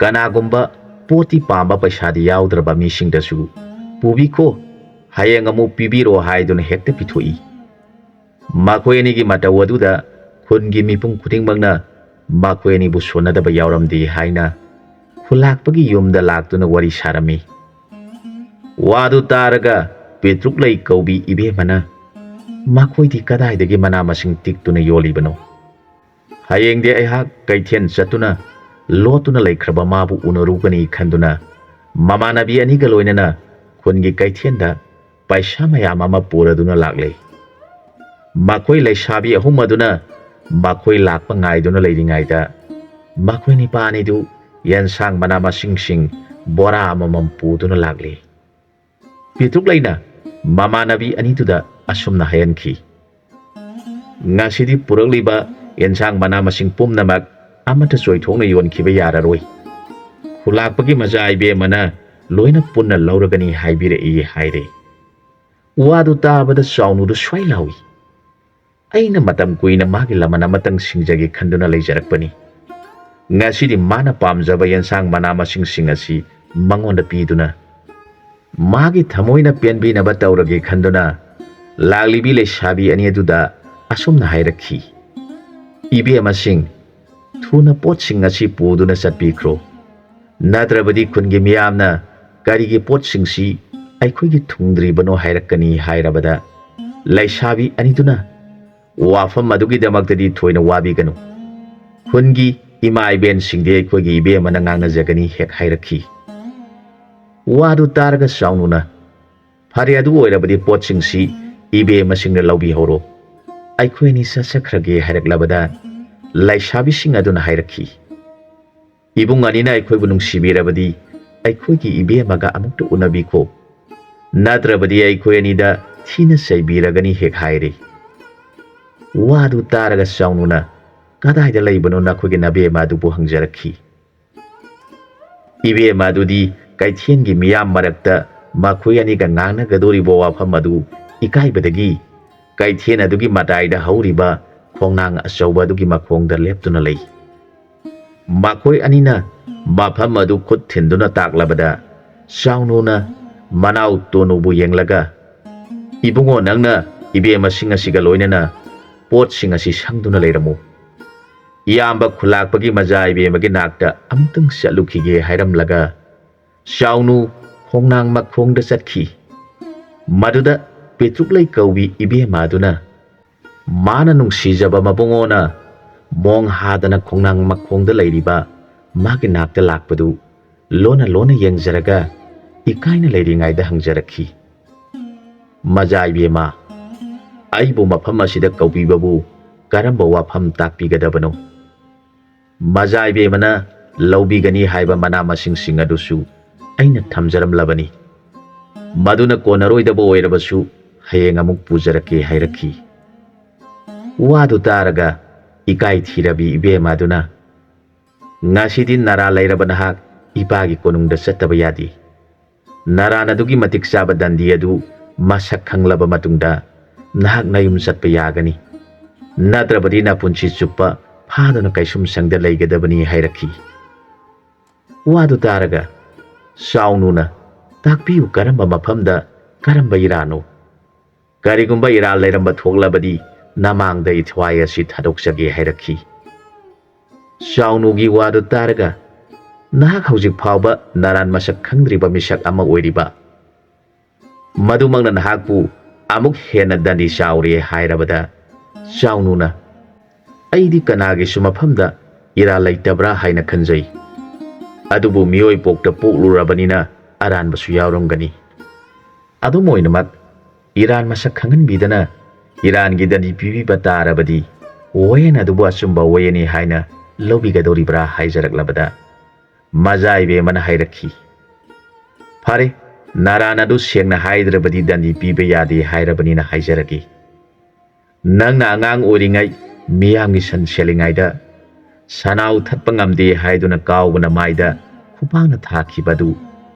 ꯀꯅꯥꯒꯨꯝꯕ ꯄꯣꯠꯇꯤ ꯄꯥꯝꯕ ꯄꯩꯁꯥꯗꯤ ꯌꯥꯎꯗ꯭ꯔꯕ ꯃꯤꯁꯤꯡꯗꯁꯨ ꯄꯨꯕꯤꯈꯣ, ꯍꯌꯦꯡ ꯑꯃꯨꯛ ꯄꯤꯕꯤꯔꯣ ꯍꯥꯏꯗꯨꯅ ꯍꯦꯛꯇ ꯄꯤꯊꯣꯛꯏ꯫ ꯃꯈꯣꯏ ꯑꯅꯤꯒꯤ ꯃꯇꯧ ꯑꯗꯨꯗ ꯈꯨꯟꯒꯤ ꯃꯤꯄꯨꯝ ꯈꯨꯗꯤꯡꯃꯛꯅ ꯃꯈꯣꯏ ꯑꯅꯤꯕꯨ ꯁꯣꯟꯅꯗꯕ ꯌꯥꯎꯔꯝꯗꯦ ꯍꯥꯏꯅ ꯈꯨꯜꯂꯥꯛꯄꯒꯤ ꯌꯨꯝꯗ ꯂꯥꯛꯇꯨꯅ ꯋꯥꯔꯤ ꯁꯥꯔꯝꯃꯤ꯫ ꯋꯥꯗꯨ ꯇꯥꯔꯒ ꯄꯦꯇ꯭ꯔꯨꯛꯂꯩ ꯀꯧꯕꯤ ꯏꯕꯦꯝꯃꯅ ꯃꯈꯣꯏꯗꯤ ꯀꯗꯥꯏꯗꯒꯤ ꯃꯅꯥ ꯃꯁꯤꯡ ꯇꯤꯛꯇꯨꯅ ꯌꯣꯜꯂꯤꯕꯅꯣ? ꯍꯌꯦꯡꯗꯤ ꯑꯩꯍꯥꯛ ꯀꯩꯊꯦꯜ ꯆꯠꯇꯨꯅ ꯂꯣꯠꯇꯨꯅ ꯂꯩꯈ꯭ꯔꯕ ꯃꯥꯕꯨ ꯎꯅꯔꯨꯒꯅꯤ ꯈꯟꯗꯨꯅ ꯃꯃꯥꯟꯅꯕꯤ ꯑꯅꯤꯒ ꯂꯣꯏꯅꯅ ꯈꯨꯟꯒꯤ ꯀꯩꯊꯦꯜꯗ ꯄꯩꯁꯥ ꯃꯌꯥꯝ ꯑꯃ ꯄꯨꯔꯗꯨꯅ ꯂꯥꯛꯂꯦ꯫ ꯃꯈꯣꯏ ꯂꯩꯁꯥꯕꯤ ꯑꯍꯨꯝ ꯑꯗꯨꯅ ꯃꯈꯣꯏ ꯂꯥꯛꯄ ꯉꯥꯏꯗꯨꯅ ꯂꯩꯔꯤꯉꯩꯗ ꯃꯈꯣꯏ ꯅꯤꯄꯥ ꯑꯅꯤꯗꯨ ꯌꯦꯟꯁꯥꯡ ꯃꯅꯥ ꯃꯁꯤꯡꯁꯤꯡ ꯕꯣꯔꯥ ꯑꯃꯃꯝ ꯄꯨꯗꯨꯅ ꯂꯥꯛꯂꯦ꯫ ꯄꯤꯇ꯭ꯔꯨꯛꯂꯩꯅ ꯃꯃꯥꯟꯅꯕꯤ ꯑꯅꯤꯗꯨꯗ ꯑꯁꯨꯝꯅ ꯍꯥꯏꯍꯟꯈꯤ, ꯉꯁꯤꯗꯤ ꯄꯨꯔꯛꯂꯤꯕ ꯌꯦꯟꯁꯥꯡ ꯃꯅꯥ ꯃꯁꯤꯡ ꯄꯨꯝꯅꯃꯛ ꯑꯃꯠꯇ ꯆꯣꯏꯊꯣꯛꯅ ꯌꯣꯟꯈꯤꯕ ꯌꯥꯔꯔꯣꯏ꯫ ꯈꯨꯜꯂꯥꯛꯄꯒꯤ ꯃꯆꯥ ꯏꯕꯦꯝꯃꯅ ꯂꯣꯏꯅ ꯄꯨꯟꯅ ꯂꯧꯔꯒꯅꯤ ꯍꯥꯏꯕꯤꯔꯛꯏ ꯍꯥꯏꯔꯦ꯫ ꯋꯥꯗꯨ ꯇꯥꯕꯗ ꯆꯥꯎꯅꯨꯗꯨ ꯁ꯭ꯋꯥꯏ ꯂꯥꯎꯏ꯫ ꯑꯩꯅ ꯃꯇꯝ ꯀꯨꯏꯅ ꯃꯥꯒꯤ ꯂꯃꯟ ꯑꯃꯇꯪ ꯁꯤꯡꯖꯒꯦ ꯈꯟꯗꯨꯅ ꯂꯩꯖꯔꯛꯄꯅꯤ꯫ ꯉꯁꯤꯗꯤ ꯃꯥꯅ ꯄꯥꯝꯖꯕ ꯌꯦꯟꯁꯥꯡ ꯃꯅꯥ ꯃꯁꯤꯡꯁꯤꯡ ꯑꯁꯤ ꯃꯉꯣꯟꯗ ꯄꯤꯗꯨꯅ ꯃꯥꯒꯤ ꯊꯃꯣꯏꯅ ꯄꯦꯟꯕꯤꯅꯕ ꯇꯧꯔꯒꯦ ꯈꯟꯗꯨꯅ ꯂꯥꯛꯂꯤꯕꯤ ꯂꯩꯁꯥꯕꯤ ꯑꯅꯤ ꯑꯗꯨꯗ ꯑꯁꯨꯝꯅ ꯍꯥꯏꯔꯛꯈꯤ, ꯏꯕꯦꯝꯃꯁꯤꯡ, ꯊꯨꯅ ꯄꯣꯠꯁꯤꯡ ꯑꯁꯤ ꯄꯨꯗꯨꯅ ꯆꯠꯄꯤꯈ꯭ꯔꯣ, ꯅꯠꯇ꯭ꯔꯕꯗꯤ ꯈꯨꯟꯒꯤ ꯃꯤꯌꯥꯝꯅ ꯀꯔꯤꯒꯤ ꯄꯣꯠꯁꯤꯡꯁꯤ ꯑꯩꯈꯣꯏꯒꯤ ꯊꯨꯡꯗ꯭ꯔꯤꯕꯅꯣ ꯍꯥꯏꯔꯛꯀꯅꯤ ꯍꯥꯏꯔꯕꯗ ꯂꯩꯁꯥꯕꯤ ꯑꯅꯤꯗꯨꯅ ꯋꯥꯐꯝ ꯑꯗꯨꯒꯤꯗꯃꯛꯇꯗꯤ ꯊꯣꯏꯅ ꯋꯥꯕꯤꯒꯅꯨ, ꯈꯨꯟꯒꯤ ꯏꯃꯥ ꯏꯕꯦꯟꯁꯤꯡꯗꯤ ꯑꯩꯈꯣꯏꯒꯤ ꯏꯕꯦꯝꯃꯅ ꯉꯥꯡꯅꯖꯒꯅꯤ ꯍꯦꯛ ꯍꯥꯏꯔꯛꯈꯤ꯫ ꯋꯥꯗꯨ ꯇꯥꯔꯒ ꯆꯥꯎꯅꯨꯅ, ꯐꯔꯦ ꯑꯗꯨ ꯑꯣꯏꯔꯕꯗꯤ ꯄꯣꯠꯁꯤꯡꯁꯤ ꯏꯕꯦꯝꯃꯁꯤꯡꯅ ꯂꯧꯕꯤꯍꯧꯔꯣ, ꯑꯩꯈꯣꯏ ꯑꯅꯤ ꯆꯠꯆꯈ꯭ꯔꯒꯦ ꯍꯥꯏꯔꯛꯂꯕꯗ ꯂꯩꯁꯥꯕꯤꯁꯤꯡ ꯑꯗꯨꯅ ꯍꯥꯏꯔꯛꯈꯤ, ꯏꯕꯨꯡ ꯑꯅꯤꯅ ꯑꯩꯈꯣꯏꯕꯨ ꯅꯨꯡꯁꯤꯕꯤꯔꯕꯗꯤ ꯑꯩꯈꯣꯏꯒꯤ ꯏꯕꯦꯝꯃꯒ ꯑꯃꯨꯛꯇ ꯎꯅꯕꯤꯈꯣ, ꯅꯠꯇ꯭ꯔꯕꯗꯤ ꯑꯩꯈꯣꯏ ꯑꯅꯤꯗ ꯊꯤꯅ ꯆꯩꯕꯤꯔꯒꯅꯤ ꯍꯦꯛ ꯍꯥꯏꯔꯦ꯫ ꯋꯥꯗꯨ ꯇꯥꯔꯒ ꯆꯥꯎꯅꯨꯅ ꯀꯗꯥꯏꯗ ꯂꯩꯕꯅꯣ ꯅꯈꯣꯏꯒꯤ ꯅꯕꯦꯝꯃ ꯑꯗꯨꯕꯨ ꯍꯪꯖꯔꯛꯈꯤ꯫ ꯏꯕꯦꯝꯃ ꯑꯗꯨꯗꯤ ꯀꯩꯊꯦꯜꯒꯤ ꯃꯤꯌꯥꯝ ꯃꯔꯛꯇ ꯃꯈꯣꯏ ꯑꯅꯤꯒ ꯉꯥꯡꯅꯒꯗꯣꯔꯤꯕ ꯋꯥꯐꯝ ꯑꯗꯨ ꯏꯀꯥꯏꯕꯗꯒꯤ ꯀꯩꯊꯦꯜ ꯑꯗꯨꯒꯤ ꯃꯇꯥꯏꯗ ꯍꯧꯔꯤꯕ ꯈꯣꯡꯅꯥꯡ ꯑꯆꯧꯕ ꯑꯗꯨꯒꯤ ꯃꯈꯣꯡꯗ ꯂꯦꯞꯇꯨꯅ ꯂꯩ꯫ ꯃꯈꯣꯏ ꯑꯅꯤꯅ ꯃꯐꯝ ꯑꯗꯨ ꯈꯨꯠ ꯊꯤꯟꯗꯨꯅ ꯇꯥꯛꯂꯕꯗ ꯆꯥꯎꯅꯨꯅ ꯃꯅꯥꯎ ꯇꯣꯅꯨꯕꯨ ꯌꯦꯡꯂꯒ, ꯏꯕꯨꯡꯉꯣ, ꯅꯪꯅ ꯏꯕꯦꯝꯃꯁꯤꯡ ꯑꯁꯤꯒ ꯂꯣꯏꯅꯅ ꯄꯣꯠꯁꯤꯡ ꯑꯁꯤ ꯁꯪꯗꯨꯅ ꯂꯩꯔꯝꯃꯨ, ꯏꯌꯥꯝꯕ ꯈꯨꯜꯂꯥꯛꯄꯒꯤ ꯃꯆꯥ ꯏꯕꯦꯝꯃꯒꯤ ꯅꯥꯛꯇ ꯑꯃꯨꯛꯇꯪ ꯆꯠꯂꯨꯈꯤꯒꯦ ꯍꯥꯏꯔꯝꯂꯒ ꯆꯥꯎꯅꯨ ꯈꯣꯡꯅꯥꯡ ꯃꯈꯣꯡꯗ ꯆꯠꯈꯤ꯫ ꯃꯗꯨꯗ ꯄꯦꯇ꯭ꯔꯨꯛꯂꯩ ꯀꯧꯕꯤ ꯏꯕꯦꯝꯃ ꯑꯗꯨꯅ ꯃꯥꯅ ꯅꯨꯡꯁꯤꯖꯕ ꯃꯕꯨꯡꯉꯣꯅ ꯃꯣꯡ ꯍꯥꯗꯅ ꯈꯣꯡꯅꯥꯡ ꯃꯈꯣꯡꯗ ꯂꯩꯔꯤꯕ ꯃꯥꯒꯤ ꯅꯥꯛꯇ ꯂꯥꯛꯄꯗꯨ ꯂꯣꯟꯅ ꯂꯣꯟꯅ ꯌꯦꯡꯖꯔꯒ ꯏꯀꯥꯏꯅ ꯂꯩꯔꯤꯉꯩꯗ ꯍꯪꯖꯔꯛꯈꯤ, ꯃꯆꯥ ꯏꯕꯦꯝꯃ, ꯑꯩꯕꯨ ꯃꯐꯝ ꯑꯁꯤꯗ ꯀꯧꯕꯤꯕꯕꯨ ꯀꯔꯝꯕ ꯋꯥꯐꯝ ꯇꯥꯛꯄꯤꯒꯗꯕꯅꯣ? ꯃꯆꯥ ꯏꯕꯦꯝꯃꯅ ꯂꯧꯕꯤꯒꯅꯤ ꯍꯥꯏꯕ ꯃꯅꯥ ꯃꯁꯤꯡꯁꯤꯡ ꯑꯗꯨꯁꯨ ꯑꯩꯅ ꯊꯝꯖꯔꯝꯂꯕꯅꯤ, ꯃꯗꯨꯅ ꯀꯣꯟꯅꯔꯣꯏꯗꯕ ꯑꯣꯏꯔꯕꯁꯨ ꯍꯌꯦꯡ ꯑꯃꯨꯛ ꯄꯨꯖꯔꯛꯀꯦ ꯍꯥꯏꯔꯛꯈꯤ꯫ ꯋꯥꯗꯨ ꯇꯥꯔꯒ ꯏꯀꯥꯏ ꯊꯤꯔꯕꯤ ꯏꯕꯦꯝꯃ ꯑꯗꯨꯅ, ꯉꯁꯤꯗꯤ ꯅꯔꯥ ꯂꯩꯔꯕ ꯅꯍꯥꯛ ꯏꯄꯥꯒꯤ ꯀꯣꯅꯨꯡꯗ ꯆꯠꯇꯕ ꯌꯥꯗꯦ, ꯅꯔꯥꯟ ꯑꯗꯨꯒꯤ ꯃꯇꯤꯛ ꯆꯥꯕ ꯗꯟꯗꯤ ꯑꯗꯨ ꯃꯁꯛ ꯈꯪꯂꯕ ꯃꯇꯨꯡꯗ ꯅꯍꯥꯛ ꯅꯌꯨꯝ ꯆꯠꯄ ꯌꯥꯒꯅꯤ, ꯅꯠꯇ꯭ꯔꯕꯗꯤ ꯅꯄꯨꯟꯁꯤ ꯆꯨꯞꯄ ꯐꯥꯗꯨꯅ ꯀꯩꯁꯨꯝꯁꯪꯗ ꯂꯩꯒꯗꯕꯅꯤ ꯍꯥꯏꯔꯛꯈꯤ꯫ ꯋꯥꯗꯨ ꯇꯥꯔꯒ ꯆꯥꯎꯅꯨꯅ, ꯇꯥꯛꯄꯤꯌꯨ, ꯀꯔꯝꯕ ꯃꯐꯝꯗ ꯀꯔꯝꯕ ꯏꯔꯥꯠꯅꯣ? ꯀꯔꯤꯒꯨꯝꯕ ꯏꯔꯥꯜ ꯂꯩꯔꯝꯕ ꯊꯣꯛꯂꯕꯗꯤ ꯅꯃꯥꯡꯗ ꯏꯊ꯭ꯋꯥꯏ ꯑꯁꯤ ꯊꯥꯗꯣꯛꯆꯒꯦ ꯍꯥꯏꯔꯛꯈꯤ꯫ ꯆꯥꯎꯅꯨꯒꯤ ꯋꯥꯗꯨ ꯇꯥꯔꯒ ꯅꯍꯥꯛ ꯍꯧꯖꯤꯛ ꯐꯥꯎꯕ ꯅꯔꯥꯟ ꯃꯁꯛ ꯈꯪꯗ꯭ꯔꯤꯕ ꯃꯤꯁꯛ ꯑꯃ ꯑꯣꯏꯔꯤꯕ? ꯃꯗꯨꯃꯛꯅ ꯅꯍꯥꯛꯄꯨ ꯑꯃꯨꯛ ꯍꯦꯟꯅ ꯗꯟꯗꯤ ꯆꯥꯎꯔꯦ ꯍꯥꯏꯔꯕꯗ ꯆꯥꯎꯅꯨꯅ ꯑꯩꯗꯤ ꯀꯅꯥꯒꯤꯁꯨ ꯃꯐꯝꯗ ꯏꯔꯥꯜ ꯂꯩꯇꯕ꯭ꯔꯥ ꯍꯥꯏꯅ ꯈꯟꯖꯩ꯫ ꯑꯗꯨꯕꯨ ꯃꯤꯑꯣꯏ ꯄꯣꯛꯇ ꯄꯣꯛꯂꯨꯔꯕꯅꯤꯅ ꯑꯔꯥꯟꯕꯁꯨ ꯌꯥꯎꯔꯝꯒꯅꯤ꯫ ꯑꯗꯨꯝ ꯑꯣꯏꯅꯃꯛ ꯏꯔꯥꯟ ꯃꯁꯛ ꯈꯪꯍꯟꯕꯤꯗꯅ ꯏꯔꯥꯟꯒꯤ ꯗꯟꯗꯤ ꯄꯤꯕꯤꯕ ꯇꯥꯔꯕꯗꯤ ꯋꯥꯌꯦꯜ ꯑꯗꯨꯕꯨ ꯑꯆꯨꯝꯕ ꯋꯥꯌꯦꯜꯅꯤ ꯍꯥꯏꯅ ꯂꯧꯕꯤꯒꯗꯧꯔꯤꯕ꯭ꯔꯥ ꯍꯥꯏꯖꯔꯛꯂꯕꯗ ꯃꯖꯥ ꯏꯕꯦꯝꯃꯅ ꯍꯥꯏꯔꯛꯈꯤ, ꯐꯔꯦ, ꯅꯔꯥꯟ ꯑꯗꯨ ꯁꯦꯡꯅ ꯍꯥꯏꯗ꯭ꯔꯕꯗꯤ ꯗꯟꯗꯤ ꯄꯤꯕ ꯌꯥꯗꯦ ꯍꯥꯏꯔꯕꯅꯤꯅ ꯍꯥꯏꯖꯔꯒꯦ꯫ ꯅꯪꯅ ꯑꯉꯥꯡ ꯑꯣꯏꯔꯤꯉꯩ ꯃꯤꯌꯥꯝꯒꯤ ꯁꯟ ꯁꯦꯠꯂꯤꯉꯩꯗ ꯁꯅꯥꯎ ꯊꯠꯄ ꯉꯝꯗꯦ ꯍꯥꯏꯗꯨꯅ ꯀꯥꯎꯕꯅ ꯃꯥꯏꯗ ꯈꯨꯄꯥꯛꯅ ꯊꯥꯈꯤꯕꯗꯨ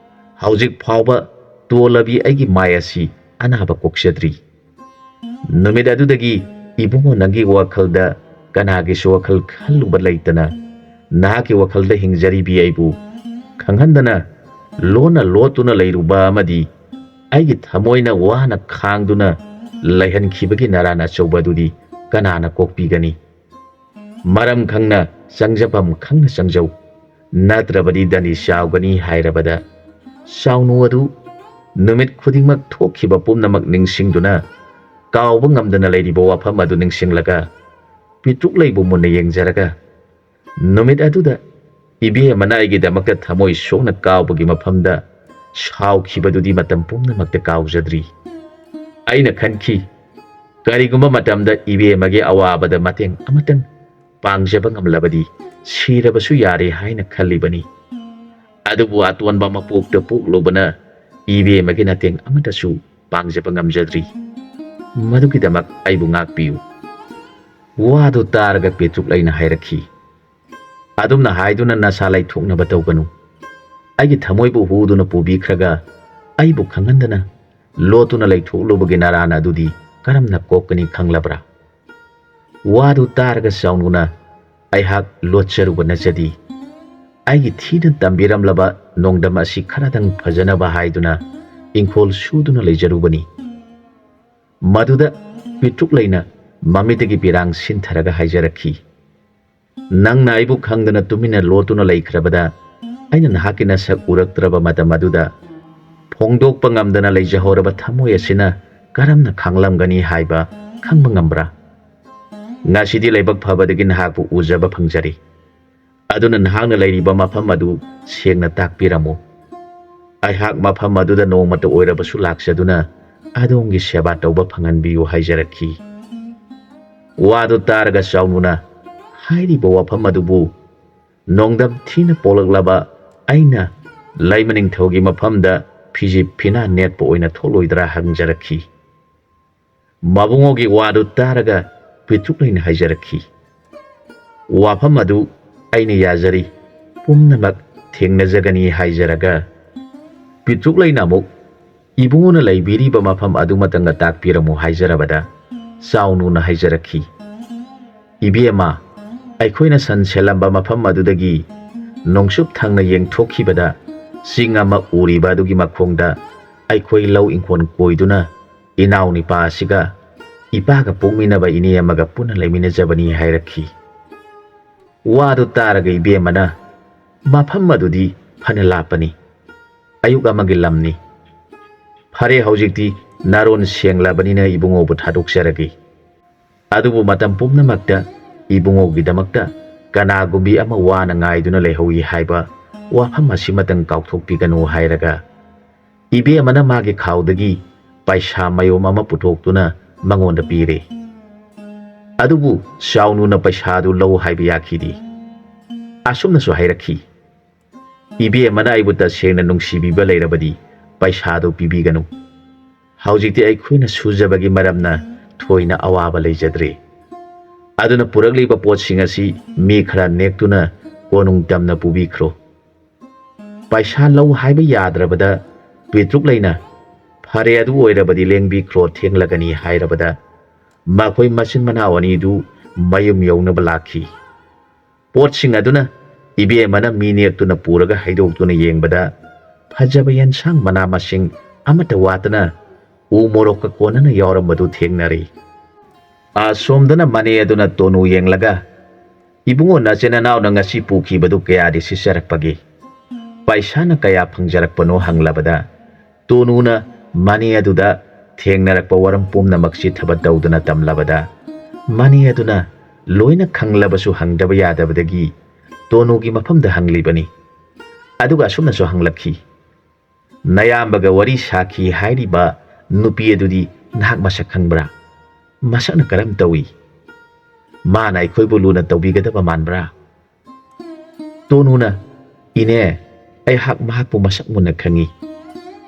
ꯍꯧꯖꯤꯛ ꯐꯥꯎꯕ ꯇꯣꯜꯂꯕꯤ ꯑꯩꯒꯤ ꯃꯥꯏ ꯑꯁꯤ ꯑꯅꯥꯕ ꯀꯣꯛꯆꯗ꯭ꯔꯤ꯫ ꯅꯨꯃꯤꯠ ꯑꯗꯨꯗꯒꯤ ꯏꯕꯨꯡꯉꯣ ꯅꯪꯒꯤ ꯋꯥꯈꯜꯗ ꯀꯅꯥꯒꯤꯁꯨ ꯋꯥꯈꯜ ꯈꯜꯂꯨꯕ ꯂꯩꯇꯅ ꯅꯍꯥꯛꯀꯤ ꯋꯥꯈꯜꯗ ꯍꯤꯡꯖꯔꯤꯕꯤ ꯑꯩꯕꯨ ꯈꯪꯍꯟꯗꯅ ꯂꯣꯟꯅ ꯂꯣꯠꯇꯨꯅ ꯂꯩꯔꯨꯕ ꯑꯃꯗꯤ ꯑꯩꯒꯤ ꯊꯃꯣꯏꯅ ꯋꯥꯅ ꯈꯥꯡꯗꯨꯅ ꯂꯩꯍꯟꯈꯤꯕꯒꯤ ꯅꯔꯥꯟ ꯑꯆꯧꯕꯗꯨꯗꯤ ꯀꯅꯥꯅ ꯀꯣꯛꯄꯤꯒꯅꯤ? ꯃꯔꯝ ꯈꯪꯅ ꯆꯪꯖꯐꯝ ꯈꯪꯅ ꯆꯪꯖꯧ, ꯅꯠꯇ꯭ꯔꯕꯗꯤ ꯗꯟꯗꯤ ꯆꯥꯎꯒꯅꯤ ꯍꯥꯏꯔꯕꯗ ꯆꯥꯎꯅꯨ ꯑꯗꯨ ꯅꯨꯃꯤꯠ ꯈꯨꯗꯤꯡꯃꯛ ꯊꯣꯛꯈꯤꯕ ꯄꯨꯝꯅꯃꯛ ꯅꯤꯡꯁꯤꯡꯗꯨꯅ ꯀꯥꯎꯕ ꯉꯝꯗꯅ ꯂꯩꯔꯤꯕ ꯋꯥꯐꯝ ꯑꯗꯨ ꯅꯤꯡꯁꯤꯡꯂꯒ ꯄꯤꯇ꯭ꯔꯨꯛꯂꯩꯕꯨ ꯃꯨꯟꯅ ꯌꯦꯡꯖꯔꯒ ꯅꯨꯃꯤꯠ ꯑꯗꯨꯗ ꯏꯕꯦꯝꯃꯅ ꯑꯩꯒꯤꯗꯃꯛꯇ ꯊꯃꯣꯏ ꯁꯣꯛꯅ ꯀꯥꯎꯕꯒꯤ ꯃꯐꯝꯗ ꯁꯥꯎꯈꯤꯕꯗꯨꯗꯤ ꯃꯇꯝ ꯄꯨꯝꯅꯃꯛꯇ ꯀꯥꯎꯖꯗ꯭ꯔꯤ꯫ ꯑꯩꯅ ꯈꯟꯈꯤ, ꯀꯔꯤꯒꯨꯝꯕ ꯃꯇꯝꯗ ꯏꯕꯦꯝꯃꯒꯤ ꯑꯋꯥꯕꯗ ꯃꯇꯦꯡ ꯑꯃꯇꯪ ꯄꯥꯡꯖꯕ ꯉꯝꯂꯕꯗꯤ ꯁꯤꯔꯕꯁꯨ ꯌꯥꯔꯦ ꯍꯥꯏꯅ ꯈꯜꯂꯤꯕꯅꯤ꯫ ꯑꯗꯨꯕꯨ ꯑꯇꯣꯟꯕ ꯃꯄꯣꯛꯇ ꯄꯣꯛꯂꯨꯕꯅ ꯏꯕꯦꯝꯃꯒꯤ ꯃꯇꯦꯡ ꯑꯃꯠꯇꯁꯨ ꯄꯥꯡꯖꯕ ꯉꯝꯖꯗ꯭ꯔꯤ꯫ ꯃꯗꯨꯒꯤꯗꯃꯛ ꯑꯩꯕꯨ ꯉꯥꯛꯄꯤꯌꯨ꯫ ꯋꯥꯗꯨ ꯇꯥꯔꯒ ꯄꯦꯇ꯭ꯔꯨꯛꯂꯩꯅ ꯍꯥꯏꯔꯛꯈꯤ, ꯑꯗꯨꯝꯅ ꯍꯥꯏꯗꯨꯅ ꯅꯁꯥ ꯂꯩꯊꯣꯛꯅꯕ ꯇꯧꯒꯅꯨ꯫ ꯑꯩꯒꯤ ꯊꯃꯣꯏꯕꯨ ꯍꯨꯗꯨꯅ ꯄꯨꯕꯤꯈ꯭ꯔꯒ ꯑꯩꯕꯨ ꯈꯪꯍꯟꯗꯅ ꯂꯣꯠꯇꯨꯅ ꯂꯩꯊꯣꯛꯂꯨꯕꯒꯤ ꯅꯔꯥꯟ ꯑꯗꯨꯗꯤ ꯀꯔꯝꯅ ꯀꯣꯛꯀꯅꯤ ꯈꯪꯂꯕ꯭ꯔꯥ? ꯋꯥꯗꯨ ꯇꯥꯔꯒ ꯆꯥꯎꯅꯨꯅ ꯑꯩꯍꯥꯛ ꯂꯣꯠꯆꯔꯨꯕ ꯅꯠꯆꯗꯦ, ꯑꯩꯒꯤ ꯊꯤꯅ ꯇꯝꯕꯤꯔꯝꯂꯕ ꯅꯣꯡꯗꯝ ꯑꯁꯤ ꯈꯔꯗꯪ ꯐꯖꯅꯕ ꯍꯥꯏꯗꯨꯅ ꯏꯪꯈꯣꯜ ꯁꯨꯗꯨꯅ ꯂꯩꯖꯔꯨꯕꯅꯤ꯫ ꯃꯗꯨꯗ ꯄꯤꯇ꯭ꯔꯨꯛꯂꯩꯅ ꯃꯃꯤꯠꯇꯒꯤ ꯄꯤꯔꯥꯡ ꯁꯤꯟꯊꯔꯒ ꯍꯥꯏꯖꯔꯛꯈꯤ, ꯅꯪꯅ ꯑꯩꯕꯨ ꯈꯪꯗꯅ ꯇꯨꯃꯤꯟꯅ ꯂꯣꯠꯇꯨꯅ ꯂꯩꯈ꯭ꯔꯕꯗ ꯑꯩꯅ ꯅꯍꯥꯛꯀꯤ ꯅꯁꯛ ꯎꯔꯛꯇ꯭ꯔꯕ ꯃꯇꯝ ꯑꯗꯨꯗ ꯐꯣꯡꯗꯣꯛꯄ ꯉꯝꯗꯅ ꯂꯩꯖꯍꯧꯔꯕ ꯊꯃꯣꯏ ꯑꯁꯤꯅ ꯀꯔꯝꯅ ꯈꯥꯡꯂꯝꯒꯅꯤ ꯍꯥꯏꯕ ꯈꯪꯕ ꯉꯝꯕ꯭ꯔꯥ? ꯉꯁꯤꯗꯤ ꯂꯥꯏꯕꯛ ꯐꯕꯗꯒꯤ ꯅꯍꯥꯛꯄꯨ ꯎꯖꯕ ꯐꯪꯖꯔꯦ꯫ ꯑꯗꯨꯅ ꯅꯍꯥꯛꯅ ꯂꯩꯔꯤꯕ ꯃꯐꯝ ꯑꯗු ꯁꯦꯡꯅ ꯇꯥꯛꯄꯤꯔꯝꯃꯨ꯫ ꯑꯩꯍꯥꯛ ꯃꯐꯝ ꯑꯗꯨꯗ ꯅꯣꯡꯃꯇ ꯑꯣꯏꯔꯕꯁꯨ ꯂꯥꯛꯆꯗꯨꯅ ꯑꯗꯣꯝꯒꯤ ꯁꯦꯕꯥ ꯇꯧꯕ ꯐꯪꯍꯟꯕꯤꯌꯨ ꯍꯥꯏꯖꯔꯛꯈꯤ꯫ ꯋꯥꯗꯨ ꯇꯥꯔꯒ ꯆꯥꯎꯅꯨꯅ ꯍꯥꯏꯔꯤꯕ ꯋꯥꯐꯝ ꯑꯗꯨꯕꯨ ꯅꯣꯡꯗꯝ ꯊꯤꯅ ꯄꯣꯛꯂꯛꯂꯕ ꯑꯩꯅ ꯂꯩꯃ ꯅꯤꯡꯊꯧꯒꯤ ꯃꯐꯝꯗ ꯐꯤꯖꯤ ꯐꯤꯅꯥ ꯅꯦꯠꯄ ꯑꯣꯏꯅ ꯊꯣꯛꯂꯣꯏꯗ꯭ꯔꯥ ꯍꯪꯖꯔꯛꯈꯤ꯫ ꯃꯕꯨꯡꯉꯣꯒꯤ ꯋꯥꯗꯨ ꯇꯥꯔꯒ ꯄꯤꯇ꯭ꯔꯨꯛꯂꯩꯅ ꯍꯥꯏꯖꯔꯛꯈꯤ, ꯋꯥꯐꯝ ꯑꯗꯨ ꯑꯩꯅ ꯌꯥꯖꯔꯤ, ꯄꯨꯝꯅꯃꯛ ꯊꯦꯡꯅꯖꯒꯅꯤ ꯍꯥꯏꯖꯔꯒ ꯄꯤꯇ꯭ꯔꯨꯛꯂꯩꯅ ꯑꯃꯨꯛ ꯏꯕꯨꯡꯉꯣꯅ ꯂꯩꯕꯤꯔꯤꯕ ꯃꯐꯝ ꯑꯗꯨꯃꯇꯪꯒ ꯇꯥꯛꯄꯤꯔꯝꯃꯨ ꯍꯥꯏꯖꯔꯕꯗ ꯆꯥꯎꯅꯨꯅ ꯍꯥꯏꯖꯔꯛꯈꯤ, ꯏꯕꯦꯝꯃ, ꯑꯩꯈꯣꯏꯅ ꯁꯟ ꯁꯦꯜꯂꯝꯕ ꯃꯐꯝ ꯑꯗꯨꯗꯒꯤ ꯅꯣꯡꯆꯨꯞ ꯊꯪꯅ ꯌꯦꯡꯊꯣꯛꯈꯤꯕꯗ ꯆꯤꯡ ꯑꯃ ꯎꯔꯤꯕ ꯑꯗꯨꯒꯤ ꯃꯈꯣꯡꯗ ꯑꯩꯈꯣꯏ ꯂꯧ ꯏꯪꯈꯣꯜ ꯀꯣꯏꯗꯨꯅ ꯏꯅꯥꯎꯅꯤꯄꯥ ꯑꯁꯤꯒ ꯏꯄꯥꯒ ꯄꯣꯛꯃꯤꯟꯅꯕ ꯏꯅꯦ ꯑꯃꯒ ꯄꯨꯟꯅ ꯂꯩꯃꯤꯟꯅꯖꯕꯅꯤ ꯍꯥꯏꯔꯛꯈꯤ꯫ ꯋꯥꯗꯨ ꯇꯥꯔꯒ ꯏꯕꯦꯝꯃꯅ ꯃꯐꯝ ꯑꯗꯨꯗꯤ ꯐꯅ ꯂꯥꯞꯄꯅꯤ, ꯑꯌꯨꯛ ꯑꯃꯒꯤ ꯂꯝꯅꯤ꯫ ꯐꯔꯦ, ꯍꯧꯖꯤꯛꯇꯤ ꯅꯔꯣꯟ ꯁꯦꯡꯂꯕꯅꯤꯅ ꯏꯕꯨꯡꯉꯣꯕꯨ ꯊꯥꯗꯣꯛꯆꯔꯒꯦ꯫ ꯑꯗꯨꯕꯨ ꯃꯇꯝ ꯄꯨꯝꯅꯃꯛꯇ ꯏꯕꯨꯡꯉꯣꯒꯤꯗꯃꯛꯇ ꯀꯅꯥꯒꯨꯝꯕꯤ ꯑꯃ ꯋꯥꯅ ꯉꯥꯏꯗꯨꯅ ꯂꯩꯍꯧꯏ ꯍꯥꯏꯕ ꯋꯥꯐꯝ ꯑꯁꯤꯃꯇꯪ ꯀꯥꯎꯊꯣꯛꯄꯤꯒꯅꯨ ꯍꯥꯏꯔꯒ ꯏꯕꯦꯝꯃꯅ ꯃꯥꯒꯤ ꯈꯥꯎꯗꯒꯤ ꯄꯩꯁꯥ ꯃꯌꯣꯝ ꯑꯃ ꯄꯨꯊꯣꯛꯇꯨꯅ ꯃꯉꯣꯟꯗ ꯄꯤꯔꯦ꯫ ꯑꯗꯨꯕꯨ ꯆꯥꯎꯅꯨꯅ ꯄꯩꯁꯥꯗꯨ ꯂꯧ ꯍꯥꯏꯕ ꯌꯥꯈꯤꯗꯦ꯫ ꯑꯁꯨꯝꯅꯁꯨ ꯍꯥꯏꯔꯛꯈꯤ, ꯏꯕꯦꯝꯃꯅ ꯑꯩꯕꯨ ꯇꯁꯦꯡꯅ ꯅꯨꯡꯁꯤꯕꯤꯕ ꯂꯩꯔꯕꯗꯤ ꯄꯩꯁꯥꯗꯨ ꯄꯤꯕꯤꯒꯅꯨ꯫ ꯍꯧꯖꯤꯛꯇꯤ ꯑꯩꯈꯣꯏꯅ ꯁꯨꯖꯕꯒꯤ ꯃꯔꯝꯅ ꯊꯣꯏꯅ ꯑꯋꯥꯕ ꯂꯩꯖꯗ꯭ꯔꯦ꯫ ꯑꯗꯨꯅ ꯄꯨꯔꯛꯂꯤꯕ ꯄꯣꯠꯁꯤꯡ ꯑꯁꯤ ꯃꯤ ꯈꯔ ꯅꯦꯛꯇꯨꯅ ꯀꯣꯅꯨꯡ ꯇꯝꯅ ꯄꯨꯕꯤꯈ꯭ꯔꯣ꯫ ꯄꯩꯁꯥ ꯂꯧ ꯍꯥꯏꯕ ꯌꯥꯗ꯭ꯔꯕꯗ ꯄꯦꯇ꯭ꯔꯨꯛꯂꯩꯅ ꯐꯔꯦ, ꯑꯗꯨ ꯑꯣꯏꯔꯕꯗꯤ ꯂꯦꯡꯕꯤꯈ꯭ꯔꯣ, ꯊꯦꯡꯂꯒꯅꯤ ꯍꯥꯏꯔꯕꯗ ꯃꯈꯣꯏ ꯃꯆꯤꯟ ꯃꯅꯥꯎ ꯑꯅꯤꯗꯨ ꯃꯌꯨꯝ ꯌꯧꯅꯕ ꯂꯥꯛꯈꯤ꯫ ꯄꯣꯠꯁꯤꯡ ꯑꯗꯨꯅ ꯏꯕꯦꯝꯃꯅ ꯃꯤ ꯅꯦꯛꯇꯨꯅ ꯄꯨꯔꯒ ꯍꯩꯗꯣꯛꯇꯨꯅ ꯌꯦꯡꯕꯗ ꯐꯖꯕ ꯌꯦꯟꯁꯥꯡ ꯃꯅꯥ ꯃꯁꯤꯡ ꯑꯃꯠꯇ ꯋꯥꯠꯇꯅ ꯎ ꯃꯣꯔꯣꯛꯀ ꯀꯣꯟꯅꯅ ꯌꯥꯎꯔꯝꯕꯗꯨ ꯊꯦꯡꯅꯔꯦ꯫ ꯑꯁꯣꯝꯗꯅ ꯃꯅꯦ ꯑꯗꯨꯅ ꯇꯣꯅꯨ ꯌꯦꯡꯂꯒ "ꯏꯕꯨꯡꯉꯣ ꯅꯆꯤꯟꯅꯥꯎꯅ ꯉꯁꯤ ꯄꯨꯈꯤꯕꯗꯨ ꯀꯌꯥꯗꯤ ꯁꯤꯠꯆꯔꯛꯄꯒꯦ? ꯄꯩꯁꯥꯅ ꯀꯌꯥ ꯐꯪꯖꯔꯛꯄꯅꯣ?" ꯍꯪꯂꯕꯗ ꯇꯣꯅꯨꯅ ꯃꯅꯦ ꯑꯗꯨꯗ ꯊꯦꯡꯅꯔꯛꯄ ꯋꯥꯔꯝ ꯄꯨꯝꯅꯃꯛ ꯆꯤꯠꯊꯕ ꯇꯧꯗꯨꯅ ꯇꯝꯂꯕꯗ ꯃꯅꯦ ꯑꯗꯨꯅ ꯂꯣꯏꯅ ꯈꯪꯂꯕꯁꯨ ꯍꯪꯗꯕ ꯌꯥꯗꯕꯗꯒꯤ ꯇꯣꯅꯨꯒꯤ ꯃꯐꯝꯗ ꯍꯪꯂꯤꯕꯅꯤ꯫ ꯑꯗꯨꯒ ꯑꯁꯨꯝꯅꯁꯨ ꯍꯪꯂꯛꯈꯤ, "ꯅꯌꯥꯝꯕꯒ ꯋꯥꯔꯤ ꯁꯥꯈꯤ ꯍꯥꯏꯔꯤꯕ ꯅꯨꯄꯤ ꯑꯗꯨꯗꯤ ꯅꯍꯥꯛ ꯃꯁꯛ ꯈꯪꯕ꯭ꯔꯥ? ꯃꯁꯛꯅ ꯀꯔꯝ ꯇꯧꯏ? ꯃꯥꯅ ꯑꯩꯈꯣꯏꯕꯨ ꯂꯨꯅ ꯇꯧꯕꯤꯒꯗꯕ ꯃꯥꯟꯕ꯭ꯔꯥ?" ꯇꯣꯅꯨꯅ "ꯏꯅꯦ, ꯑꯩꯍꯥꯛ ꯃꯍꯥꯛꯄꯨ ꯃꯁꯛ ꯃꯨꯟꯅ ꯈꯪꯏ꯫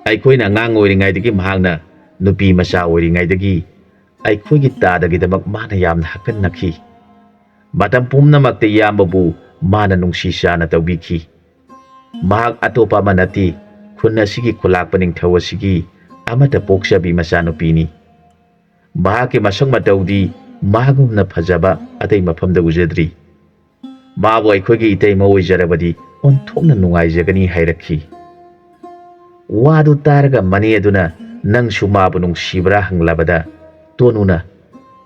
ꯑꯩꯈꯣꯏꯅ ꯑꯉꯥꯡ ꯑꯣꯏꯔꯤꯉꯩꯗꯒꯤ ꯃꯍꯥꯛꯅ ꯅꯨꯄꯤ ꯃꯆꯥ ꯑꯣꯏꯔꯤꯉꯩꯗꯒꯤ ꯑꯩꯈꯣꯏꯒꯤ ꯇꯥꯗꯒꯤꯗꯃꯛ ꯃꯥꯅ ꯌꯥꯝꯅ ꯍꯛꯀꯟꯅꯈꯤ꯫ ꯃꯇꯝ ꯄꯨꯝꯅꯃꯛꯇ ꯏꯌꯥꯝꯕꯕꯨ ꯃꯥꯅ ꯅꯨꯡꯁꯤ ꯆꯥꯅ ꯇꯧꯕꯤꯈꯤ꯫ ꯃꯍꯥꯛ ꯑꯇꯣꯞꯄ ꯑꯃ ꯅꯠꯇꯦ, ꯈꯨꯟ ꯑꯁꯤꯒꯤ ꯈꯨꯜꯂꯥꯛꯄ ꯅꯤꯡꯊꯧ ꯑꯁꯤꯒꯤ ꯑꯃꯠꯇ ꯄꯣꯛꯆꯕꯤ ꯃꯆꯥꯅꯨꯄꯤꯅꯤ꯫ ꯃꯍꯥꯛꯀꯤ ꯃꯁꯛ ꯃꯇꯧꯗꯤ ꯃꯥꯒꯨꯝꯅ ꯐꯖꯕ ꯑꯇꯩ ꯃꯐꯝꯗ ꯎꯖꯗ꯭ꯔꯤ꯫ ꯃꯥꯕꯨ ꯑꯩꯈꯣꯏꯒꯤ ꯏꯇꯩꯃ ꯑꯣꯏꯖꯔꯕꯗꯤ ꯑꯣꯟꯊꯣꯛꯅ ꯅꯨꯡꯉꯥꯏꯖꯒꯅꯤ" ꯍꯥꯏꯔꯛꯈꯤ꯫ ꯋꯥꯗꯨ ꯇꯥꯔꯒ ꯃꯅꯦ ꯑꯗꯨꯅ "ꯅꯪꯁꯨ ꯃꯥꯕꯨ ꯅꯨꯡꯁꯤꯕ꯭ꯔꯥ?" ꯍꯪꯂꯕꯗ ꯇꯣꯅꯨꯅ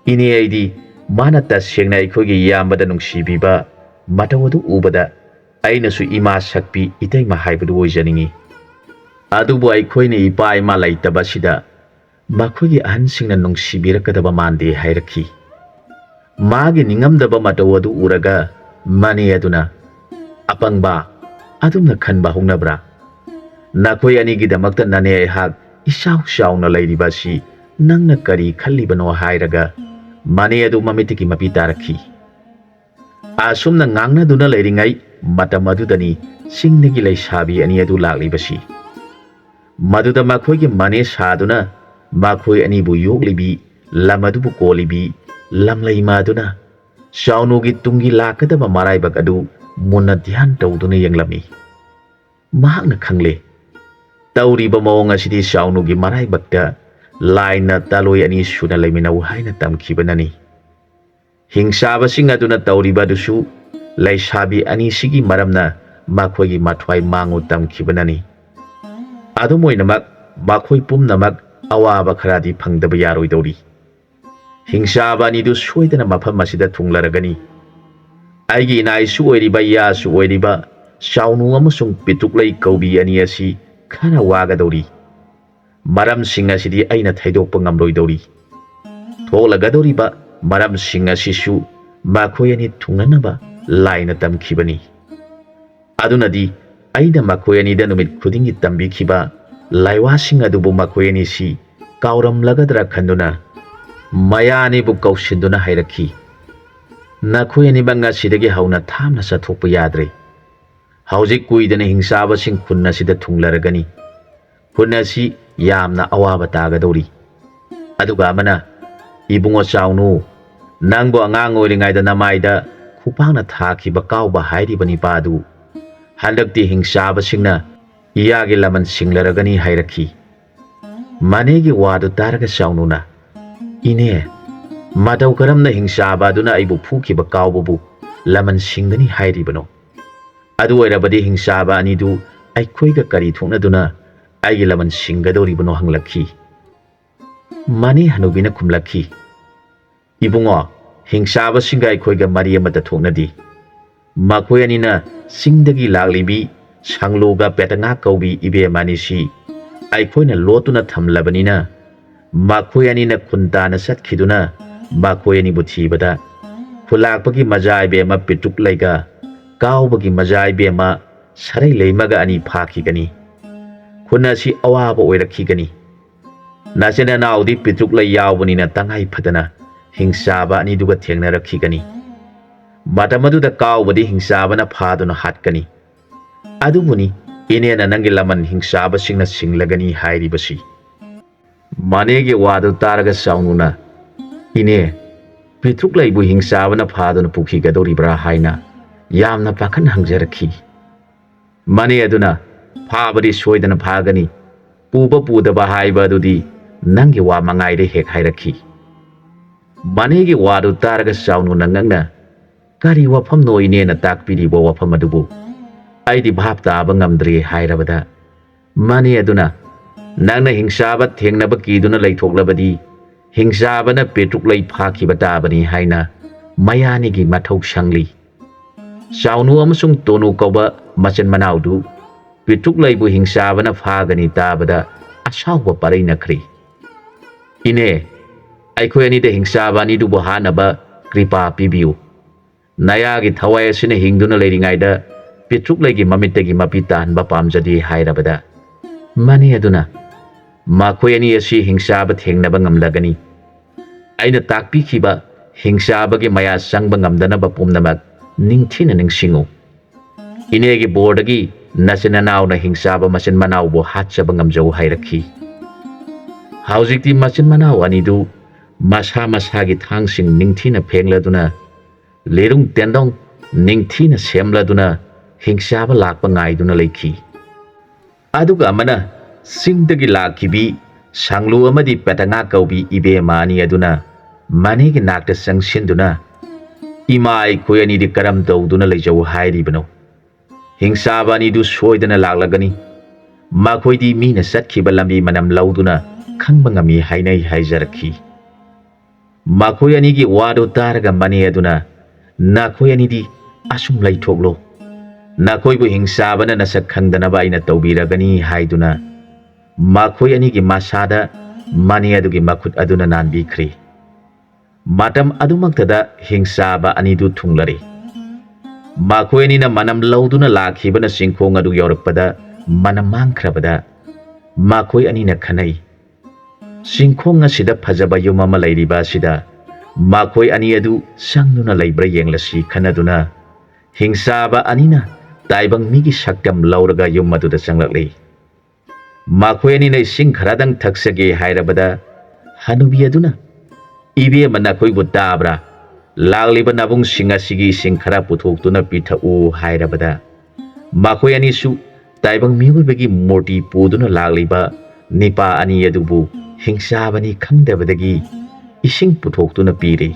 "ꯏꯅꯦ, ꯑꯩꯗꯤ ꯃꯥꯅ ꯇꯁꯦꯡꯅ ꯑꯩꯈꯣꯏꯒꯤ ꯏꯌꯥꯝꯕꯗ ꯅꯨꯡꯁꯤꯕꯤꯕ ꯃꯇꯧ ꯑꯗꯨ ꯎꯕꯗ ꯑꯩꯅꯁꯨ ꯏꯃꯥ ꯁꯛꯄꯤ ꯏꯇꯩꯃ ꯍꯥꯏꯕꯗꯨ ꯑꯣꯏꯖꯅꯤꯡꯏ꯫ ꯑꯗꯨꯕꯨ ꯑꯩꯈꯣꯏꯅ ꯏꯄꯥ ꯏꯃꯥ ꯂꯩꯇꯕꯁꯤꯗ ꯃꯈꯣꯏꯒꯤ ꯑꯍꯟꯁꯤꯡꯅ ꯅꯨꯡꯁꯤꯕꯤꯔꯛꯀꯗꯕ ꯃꯥꯟꯗꯦ" ꯍꯥꯏꯔꯛꯈꯤ꯫ ꯃꯥꯒꯤ ꯅꯤꯡꯉꯝꯗꯕ ꯃꯇꯧ ꯑꯗꯨ ꯎꯔꯒ ꯃꯅꯦ ꯑꯗꯨꯅ "ꯑꯄꯪꯕ, ꯑꯗꯨꯝꯅ ꯈꯟꯕ ꯍꯧꯅꯕ꯭ꯔꯥ? ꯅꯈꯣꯏ ꯑꯅꯤꯒꯤꯗꯃꯛꯇ ꯅꯅꯦ ꯑꯩꯍꯥꯛ ꯏꯆꯥꯎ ꯆꯥꯎꯅ ꯂꯩꯔꯤꯕ ꯑꯁꯤ ꯅꯪꯅ ꯀꯔꯤ ꯈꯜꯂꯤꯕꯅꯣ?" ꯍꯥꯏꯔꯒ ꯃꯅꯦ ꯑꯗꯨ ꯃꯃꯤꯠꯇꯒꯤ ꯃꯄꯤ ꯇꯥꯔꯛꯈꯤ꯫ ꯑꯁꯨꯝꯅ ꯉꯥꯡꯅꯗꯨꯅ ꯂꯩꯔꯤꯉꯩ ꯃꯇꯝ ꯑꯗꯨꯗꯅꯤ ꯆꯤꯡꯗꯒꯤ ꯂꯩꯁꯥꯕꯤ ꯑꯅꯤ ꯑꯗꯨ ꯂꯥꯛꯂꯤꯕꯁꯤ꯫ ꯃꯗꯨꯗ ꯃꯈꯣꯏꯒꯤ ꯃꯅꯦ ꯁꯥꯗꯨꯅ ꯃꯈꯣꯏ ꯑꯅꯤꯕꯨ ꯌꯣꯛꯂꯤꯕꯤ ꯂꯝ ꯑꯗꯨꯕꯨ ꯀꯣꯜꯂꯤꯕꯤ ꯂꯝꯂꯩꯃ ꯑꯗꯨꯅ ꯆꯥꯎꯅꯨꯒꯤ ꯇꯨꯡꯒꯤ ꯂꯥꯛꯀꯗꯕ ꯃꯔꯥꯏꯕꯛ ꯑꯗꯨ ꯃꯨꯟꯅ ꯙ꯭ꯌꯥꯟ ꯇꯧꯗꯨꯅ ꯌꯦꯡꯂꯝꯃꯤ꯫ ꯃꯍꯥꯛꯅ ꯈꯪꯂꯦ, ꯇꯧꯔꯤꯕ ꯃꯑꯣꯡ ꯑꯁꯤꯗꯤ ꯆꯥꯎꯅꯨꯒꯤ ꯃꯔꯥꯏꯕꯛꯇ ꯂꯥꯏꯅ ꯇꯥꯂꯣꯏ ꯑꯅꯤ ꯁꯨꯅ ꯂꯩꯃꯤꯟꯅꯧ ꯍꯥꯏꯅ ꯇꯝꯈꯤꯕꯅꯅꯤ꯫ ꯍꯤꯡꯆꯥꯕꯁꯤꯡ ꯑꯗꯨꯅ ꯇꯧꯔꯤꯕ ꯑꯗꯨꯁꯨ ꯂꯩꯁꯥꯕꯤ ꯑꯅꯤꯁꯤꯒꯤ ꯃꯔꯝꯅ ꯃꯈꯣꯏꯒꯤ ꯃꯊ꯭ꯋꯥꯏ ꯃꯥꯡꯉꯨ ꯇꯝꯈꯤꯕꯅꯅꯤ꯫ ꯑꯗꯨꯝ ꯑꯣꯏꯅꯃꯛ ꯃꯈꯣꯏ ꯄꯨꯝꯅꯃꯛ ꯑꯋꯥꯕ ꯈꯔꯗꯤ ꯐꯪꯗꯕ ꯌꯥꯔꯣꯏꯗꯧꯔꯤ꯫ ꯍꯤꯡꯆꯥꯕ ꯑꯅꯤꯗꯨ ꯁꯣꯏꯗꯅ ꯃꯐꯝ ꯑꯁꯤꯗ ꯊꯨꯡꯂꯔꯒꯅꯤ꯫ ꯑꯩꯒꯤ ꯏꯅꯥꯏꯁꯨ ꯑꯣꯏꯔꯤꯕ ꯏꯌꯥꯁꯨ ꯑꯣꯏꯔꯤꯕ ꯆꯥꯎꯅꯨ ꯑꯃꯁꯨꯡ ꯄꯤꯇ꯭ꯔꯨꯛꯂꯩ ꯀꯧꯕꯤ ꯑꯅꯤ ꯑꯁꯤ ꯈꯔ ꯋꯥꯒꯗꯧꯔꯤ꯫ ꯃꯔꯝꯁꯤꯡ ꯑꯁꯤꯗꯤ ꯑꯩꯅ ꯊꯩꯗꯣꯛꯄ ꯉꯝꯂꯣꯏꯗꯧꯔꯤ꯫ ꯊꯣꯛꯂꯒꯗꯧꯔꯤꯕ ꯃꯔꯝꯁꯤꯡ ꯑꯁꯤꯁꯨ ꯃꯈꯣꯏ ꯑꯅꯤ ꯊꯨꯡꯅꯅꯕ ꯂꯥꯏꯅ ꯇꯝꯈꯤꯕꯅꯤ꯫ ꯑꯗꯨꯅꯗꯤ ꯑꯩꯅ ꯃꯈꯣꯏ ꯑꯅꯤꯗ ꯅꯨꯃꯤꯠ ꯈꯨꯗꯤꯡꯒꯤ ꯇꯝꯕꯤꯈꯤꯕ ꯂꯥꯏꯋꯥꯁꯤꯡ ꯑꯗꯨꯕꯨ ꯃꯈꯣꯏ ꯑꯅꯤꯁꯤ ꯀꯥꯎꯔꯝꯂꯒꯗ꯭ꯔꯥ ꯈꯟꯗꯨꯅ ꯃꯌꯥ ꯑꯅꯤꯕꯨ ꯀꯧꯁꯤꯟꯗꯨꯅ ꯍꯥꯏꯔꯛꯈꯤ, "ꯅꯈꯣꯏ ꯑꯅꯤꯃꯛ ꯉꯁꯤꯗꯒꯤ ꯍꯧꯅ ꯊꯥꯞꯅ ꯆꯠꯊꯣꯛꯄ ꯌꯥꯗ꯭ꯔꯦ꯫ ꯍꯧꯖꯤꯛ ꯀꯨꯏꯗꯅ ꯍꯤꯡꯆꯥꯕꯁꯤꯡ ꯈꯨꯟ ꯑꯁꯤꯗ ꯊꯨꯡꯂꯔꯒꯅꯤ꯫ ꯈꯨꯟ ꯑꯁꯤ ꯌꯥꯝꯅ ꯑꯋꯥꯕ ꯇꯥꯒꯗꯧꯔꯤ꯫ ꯑꯗꯨꯒ ꯑꯃꯅ, ꯏꯕꯨꯡꯉꯣ ꯆꯥꯎꯅꯨ, ꯅꯪꯕꯨ ꯑꯉꯥꯡ ꯑꯣꯏꯔꯤꯉꯩꯗ ꯅꯃꯥꯏꯗ ꯈꯨꯄꯥꯛꯅ ꯊꯥꯈꯤꯕ ꯀꯥꯎꯕ ꯍꯥꯏꯔꯤꯕ ꯅꯤꯄꯥ ꯑꯗꯨ ꯍꯟꯗꯛꯇꯤ ꯍꯤꯡꯆꯥꯕꯁꯤꯡꯅ ꯏꯌꯥꯒꯤ ꯂꯃꯟ ꯁꯤꯡꯂꯔꯒꯅꯤ" ꯍꯥꯏꯔꯛꯈꯤ꯫ ꯃꯅꯦꯒꯤ ꯋꯥꯗꯨ ꯇꯥꯔꯒ ꯆꯥꯎꯅꯨꯅ "ꯏꯅꯦ, ꯃꯇꯧ ꯀꯔꯝꯅ ꯍꯤꯡꯆꯥꯕ ꯑꯗꯨꯅ ꯑꯩꯕꯨ ꯐꯨꯈꯤꯕ ꯀꯥꯎꯕꯕꯨ ꯂꯃꯟ ꯁꯤꯡꯒꯅꯤ ꯍꯥꯏꯔꯤꯕꯅꯣ? ꯑꯗꯨ ꯑꯣꯏꯔꯕꯗꯤ ꯍꯤꯡꯆꯥꯕ ꯑꯅꯤꯗꯨ ꯑꯩꯈꯣꯏꯒ ꯀꯔꯤ ꯊꯣꯛꯅꯗꯨꯅ ꯑꯩꯒꯤ ꯂꯃꯟ ꯁꯤꯡꯒꯗꯧꯔꯤꯕꯅꯣ?" ꯍꯪꯂꯛꯈꯤ꯫ ꯃꯅꯦ ꯍꯅꯨꯕꯤꯅ ꯈꯨꯝꯂꯛꯈꯤ, "ꯏꯕꯨꯡꯉꯣ, ꯍꯤꯡꯆꯥꯕꯁꯤꯡꯒ ꯑꯩꯈꯣꯏꯒ ꯃꯔꯤ ꯑꯃꯠꯇ ꯊꯣꯛꯅꯗꯦ꯫ ꯃꯈꯣꯏ ꯑꯅꯤꯅ ꯆꯤꯡꯗꯒꯤ ꯂꯥꯛꯂꯤꯕꯤ ꯁꯪꯂꯨꯒ ꯄꯦꯇꯉꯥ ꯀꯧꯕꯤ ꯏꯕꯦꯝꯃ ꯑꯅꯤꯁꯤ ꯑꯩꯈꯣꯏꯅ ꯂꯣꯠꯇꯨꯅ ꯊꯝꯂꯕꯅꯤꯅ ꯃꯈꯣꯏ ꯑꯅꯤꯅ ꯈꯨꯟ ꯇꯥꯅ ꯆꯠꯈꯤꯗꯨꯅ ꯃꯈꯣꯏ ꯑꯅꯤꯕꯨ ꯊꯤꯕꯗ ꯈꯨꯜꯂꯥꯛꯄꯒꯤ ꯃꯖꯥ ꯏꯕꯦꯝꯃ ꯄꯤꯇ꯭ꯔꯨꯛꯂꯩꯒ ꯀꯥꯎꯕꯒꯤ ꯃꯖꯥ ꯏꯕꯦꯝꯃ ꯁꯔꯩꯂꯩꯃꯒ ꯑꯅꯤ ꯐꯥꯈꯤꯒꯅꯤ꯫ ꯈꯨꯟ ꯑꯁꯤ ꯑꯋꯥꯕ ꯑꯣꯏꯔꯛꯈꯤꯒꯅꯤ꯫ ꯅꯆꯤꯟꯅꯥꯎꯗꯤ ꯄꯤꯇ꯭ꯔꯨꯛꯂꯩ ꯌꯥꯎꯕꯅꯤꯅ ꯇꯉꯥꯏ ꯐꯗꯅ ꯍꯤꯡꯆꯥꯕ ꯑꯅꯤꯗꯨꯒ ꯊꯦꯡꯅꯔꯛꯈꯤꯒꯅꯤ꯫ ꯃꯇꯝ ꯑꯗꯨꯗ ꯀꯥꯎꯕꯗꯤ ꯍꯤꯡꯆꯥꯕꯅ ꯐꯥꯗꯨꯅ ꯍꯥꯠꯀꯅꯤ꯫ ꯑꯗꯨꯕꯨꯅꯤ ꯏꯅꯦꯅ ꯅꯪꯒꯤ ꯂꯃꯟ ꯍꯤꯡꯆꯥꯕꯁꯤꯡꯅ ꯁꯤꯡꯂꯒꯅꯤ ꯍꯥꯏꯔꯤꯕꯁꯤ." ꯃꯅꯦꯒꯤ ꯋꯥꯗꯨ ꯇꯥꯔꯒ ꯆꯥꯎꯅꯨꯅ "ꯏꯅꯦ, ꯄꯤꯇ꯭ꯔꯨꯛꯂꯩꯕꯨ ꯍꯤꯡꯆꯥꯕꯅ ꯐꯥꯗꯨꯅ ꯄꯨꯈꯤꯒꯗꯧꯔꯤꯕ꯭ꯔꯥ ꯍꯥꯏꯅ ꯌꯥꯝꯅ ꯄꯥꯈꯠꯅ ꯍꯪꯖꯔꯛꯈꯤ꯫ ꯃꯅꯦ ꯑꯗꯨꯅ "ꯐꯥꯕꯗꯤ ꯁꯣꯏꯗꯅ ꯐꯥꯒꯅꯤ, ꯄꯨꯕ ꯄꯨꯗꯕ ꯍꯥꯏꯕ ꯑꯗꯨꯗꯤ ꯅꯪꯒꯤ ꯋꯥ ꯃꯉꯥꯏꯔꯦ" ꯍꯦꯛ ꯍꯥꯏꯔꯛꯈꯤ꯫ ꯃꯅꯦꯒꯤ ꯋꯥꯗꯨ ꯇꯥꯔꯒ ꯆꯥꯎꯅꯨꯅ ꯉꯛꯅ "ꯀꯔꯤ ꯋꯥꯐꯝꯅꯣ ꯏꯅꯦꯅ ꯇꯥꯛꯄꯤꯔꯤꯕ ꯋꯥꯐꯝ ꯑꯗꯨꯕꯨ? ꯑꯩꯗꯤ ꯚꯥꯞ ꯇꯥꯕ ꯉꯝꯗ꯭ꯔꯦ" ꯍꯥꯏꯔꯕꯗ ꯃꯅꯦ ꯑꯗꯨꯅ ꯅꯪꯅ ꯍꯤꯡꯁꯥꯕ ꯊꯦꯡꯅꯕ ꯀꯤꯗꯨꯅ ꯂꯩꯊꯣꯛꯂꯕꯗꯤ ꯍꯤꯡꯁꯥꯕꯅ ꯄꯦꯇ꯭ꯔꯨꯛꯂꯩ ꯐꯥꯈꯤꯕ ꯇꯥꯕꯅꯤ ꯍꯥꯏꯅ ꯃꯌꯥꯅꯤꯒꯤ ꯃꯊꯧ ꯁꯪꯂꯤ꯫ ꯆꯥꯎꯅꯨ ꯑꯃꯁꯨꯡ ꯇꯣꯅꯨ ꯀꯧꯕ ꯃꯆꯤꯟ ꯃꯅꯥꯎꯗꯨ ꯄꯦꯇ꯭ꯔꯨꯛꯂꯩꯕꯨ ꯍꯤꯡꯁꯥꯕꯅ ꯐꯥꯒꯅꯤ ꯇꯥꯕꯗ ꯑꯁꯥꯎꯕ ꯄꯥꯔꯩꯅꯈ꯭ꯔꯦ꯫ ꯏꯅꯦ, ꯑꯩꯈꯣꯏ ꯑꯅꯤꯗ ꯍꯤꯡꯁꯥꯕ ꯑꯅꯤꯗꯨꯕꯨ ꯍꯥꯠꯅꯕ ꯀ꯭ꯔꯤꯄꯥ ꯄꯤꯕꯤꯌꯨ꯫ ꯅꯌꯥꯒꯤ ꯊꯋꯥꯏ ꯑꯁꯤꯅ ꯍꯤꯡꯗꯨꯅ ꯂꯩꯔꯤꯉꯩꯗ ꯄꯦꯇ꯭ꯔꯨꯛꯂꯩꯒꯤ ꯃꯃꯤꯠꯇꯒꯤ ꯃꯄꯤ ꯇꯥꯍꯟꯕ ꯄꯥꯝꯖꯗꯦ ꯍꯥꯏꯔꯕꯗ ꯃꯅꯤ ꯑꯗꯨꯅ ꯃꯈꯣꯏ ꯑꯅꯤ ꯑꯁꯤ ꯍꯤꯡꯁꯥꯕ ꯊꯦꯡꯅꯕ ꯉꯝꯂꯒꯅꯤ꯫ ꯑꯩꯅ ꯇꯥꯛꯄꯤꯈꯤꯕ ꯍꯤꯡꯁꯥꯕꯒꯤ ꯃꯌꯥ ꯆꯪꯕ ꯉꯝꯗꯅꯕ ꯄꯨꯝꯅꯃꯛ ꯅꯤꯡꯊꯤꯅ ꯅꯤꯡꯁꯤꯡꯉꯨ꯫ ꯏꯅꯦꯒꯤ ꯕꯣꯔꯗꯒꯤ ꯅꯆꯤꯟ ꯅꯅꯥꯎꯅ ꯍꯤꯡꯁꯥꯕ ꯃꯆꯤꯟ ꯃꯅꯥꯎꯕꯨ ꯍꯥꯠꯆꯕ ꯉꯝꯖꯧ ꯍꯥꯏꯔꯛꯈꯤ꯫ ꯍꯧꯖꯤꯛꯇꯤ ꯃꯆꯤꯟ ꯃꯅꯥꯎ ꯑꯅꯤꯗꯨ ꯃꯁꯥ ꯃꯁꯥꯒꯤ ꯊꯥꯡꯁꯤꯡ ꯅꯤꯡꯊꯤꯅ ꯐꯦꯡꯂꯗꯨꯅ ꯂꯦꯔꯨꯡ ꯇꯦꯟꯗꯣꯡ ꯅꯤꯡꯊꯤꯅ ꯁꯦꯝꯂꯗꯨꯅ ꯍꯤꯡꯁꯥꯕ ꯂꯥꯛꯄ ꯉꯥꯏꯗꯨꯅ ꯂꯩꯈꯤ꯫ ꯑꯗꯨꯒ ꯑꯃꯅ ꯆꯤꯡꯗꯒꯤ ꯂꯥꯛꯈꯤꯕꯤ ꯁꯪꯂꯨ ꯑꯃꯗꯤ ꯄꯦꯇꯉꯥ ꯀꯧꯕꯤ ꯏꯕꯦꯝꯃ ꯑꯅꯤ ꯑꯗꯨꯅ ꯃꯅꯦꯒꯤ ꯅꯥꯛꯇ ꯆꯪꯁꯤꯟꯗꯨꯅ ꯏꯃꯥ ꯑꯩꯈꯣꯏ ꯑꯅꯤꯗꯤ ꯀꯔꯝ ꯇꯧꯗꯨꯅ ꯂꯩꯖꯧ ꯍꯥꯏꯔꯤꯕꯅꯣ? ꯍꯤꯡꯁꯥꯕ ꯑꯅꯤꯗꯨ ꯁꯣꯏꯗꯅ ꯂꯥꯛꯂꯒꯅꯤ꯫ ꯃꯈꯣꯏꯗꯤ ꯃꯤꯅ ꯆꯠꯈꯤꯕ ꯂꯝꯕꯤ ꯃꯅꯝ ꯂꯧꯗꯨꯅ ꯈꯪꯕ ꯉꯝꯃꯤ ꯍꯥꯏꯅꯩ ꯍꯥꯏꯖꯔꯛꯈꯤ꯫ ꯃꯈꯣꯏ ꯑꯅꯤꯒꯤ ꯋꯥꯗꯨ ꯇꯥꯔꯒ ꯃꯅꯦ ꯑꯗꯨꯅ ꯅꯈꯣꯏ ꯑꯅꯤꯗꯤ ꯑꯁꯨꯝ ꯂꯩꯊꯣꯛꯂꯣ, ꯅꯈꯣꯏꯕꯨ ꯍꯤꯡꯁꯥꯕꯅ ꯅꯁꯛ ꯈꯪꯗꯅꯕ ꯑꯩꯅ ꯇꯧꯕꯤꯔꯒꯅꯤ ꯍꯥꯏꯗꯨꯅ ꯃꯈꯣꯏ ꯑꯅꯤꯒꯤ ꯃꯁꯥꯗ ꯃꯅꯦ ꯑꯗꯨꯒꯤ ꯃꯈꯨꯠ ꯑꯗꯨꯅ ꯅꯥꯟꯕꯤꯈ꯭ꯔꯦ꯫ ꯃꯇꯝ ꯑꯗꯨꯃꯛꯇꯗ ꯍꯤꯡꯁꯥꯕ ꯑꯅꯤꯗꯨ ꯊꯨꯡꯂꯔꯦ꯫ ꯃꯈꯣꯏ ꯑꯅꯤꯅ ꯃꯅꯝ ꯂꯧꯗꯨꯅ ꯂꯥꯛꯈꯤꯕꯅ ꯆꯤꯡꯈꯣꯡ ꯑꯗꯨ ꯌꯧꯔꯛꯄꯗ ꯃꯅꯝ ꯃꯥꯡꯈ꯭ꯔꯕꯗ ꯃꯈꯣꯏ ꯑꯅꯤꯅ ꯈꯟꯅꯩ, ꯆꯤꯡꯈꯣꯡ ꯑꯁꯤꯗ ꯐꯖꯕ ꯌꯨꯝ ꯑꯃ ꯂꯩꯔꯤꯕ ꯑꯁꯤꯗ ꯃꯈꯣꯏ ꯑꯅꯤ ꯑꯗꯨ ꯆꯪꯗꯨꯅ ꯂꯩꯕ꯭ꯔꯥ ꯌꯦꯡꯂꯁꯤ ꯈꯟꯅꯗꯨꯅ ꯍꯤꯡꯁꯥꯕ ꯑꯅꯤꯅ ꯇꯥꯏꯕꯪ ꯃꯤꯒꯤ ꯁꯛꯇꯝ ꯂꯧꯔꯒ ꯌꯨꯝ ꯑꯗꯨꯗ ꯆꯪꯂꯛꯂꯤ꯫ ꯃꯈꯣꯏ ꯑꯅꯤꯅ ꯏꯁꯤꯡ ꯈꯔꯗꯪ ꯊꯛꯆꯒꯦ ꯍꯥꯏꯔꯕꯗ ꯍꯅꯨꯕꯤ ꯑꯗꯨꯅ ꯏꯕꯦꯝꯃ ꯅꯈꯣꯏꯕꯨ ꯇꯥꯕ꯭ꯔꯥ? ꯂꯥꯛꯂꯤꯕ ꯅꯕꯨꯡꯁꯤꯡ ꯑꯁꯤꯒꯤ ꯏꯁꯤꯡ ꯈꯔ ꯄꯨꯊꯣꯛꯇꯨꯅ ꯄꯤꯊꯛꯎ ꯍꯥꯏꯔꯕꯗ ꯃꯈꯣꯏ ꯑꯅꯤꯁꯨ ꯇꯥꯏꯕꯪ ꯃꯤꯑꯣꯏꯕꯒꯤ ꯃꯨꯔꯇꯤ ꯄꯨꯗꯨꯅ ꯂꯥꯛꯂꯤꯕ ꯅꯤꯄꯥ ꯑꯅꯤ ꯑꯗꯨꯕꯨ ꯍꯤꯡꯁꯥꯕꯅꯤ ꯈꯪꯗꯕꯗꯒꯤ ꯏꯁꯤꯡ ꯄꯨꯊꯣꯛꯇꯨꯅ ꯄꯤꯔꯦ꯫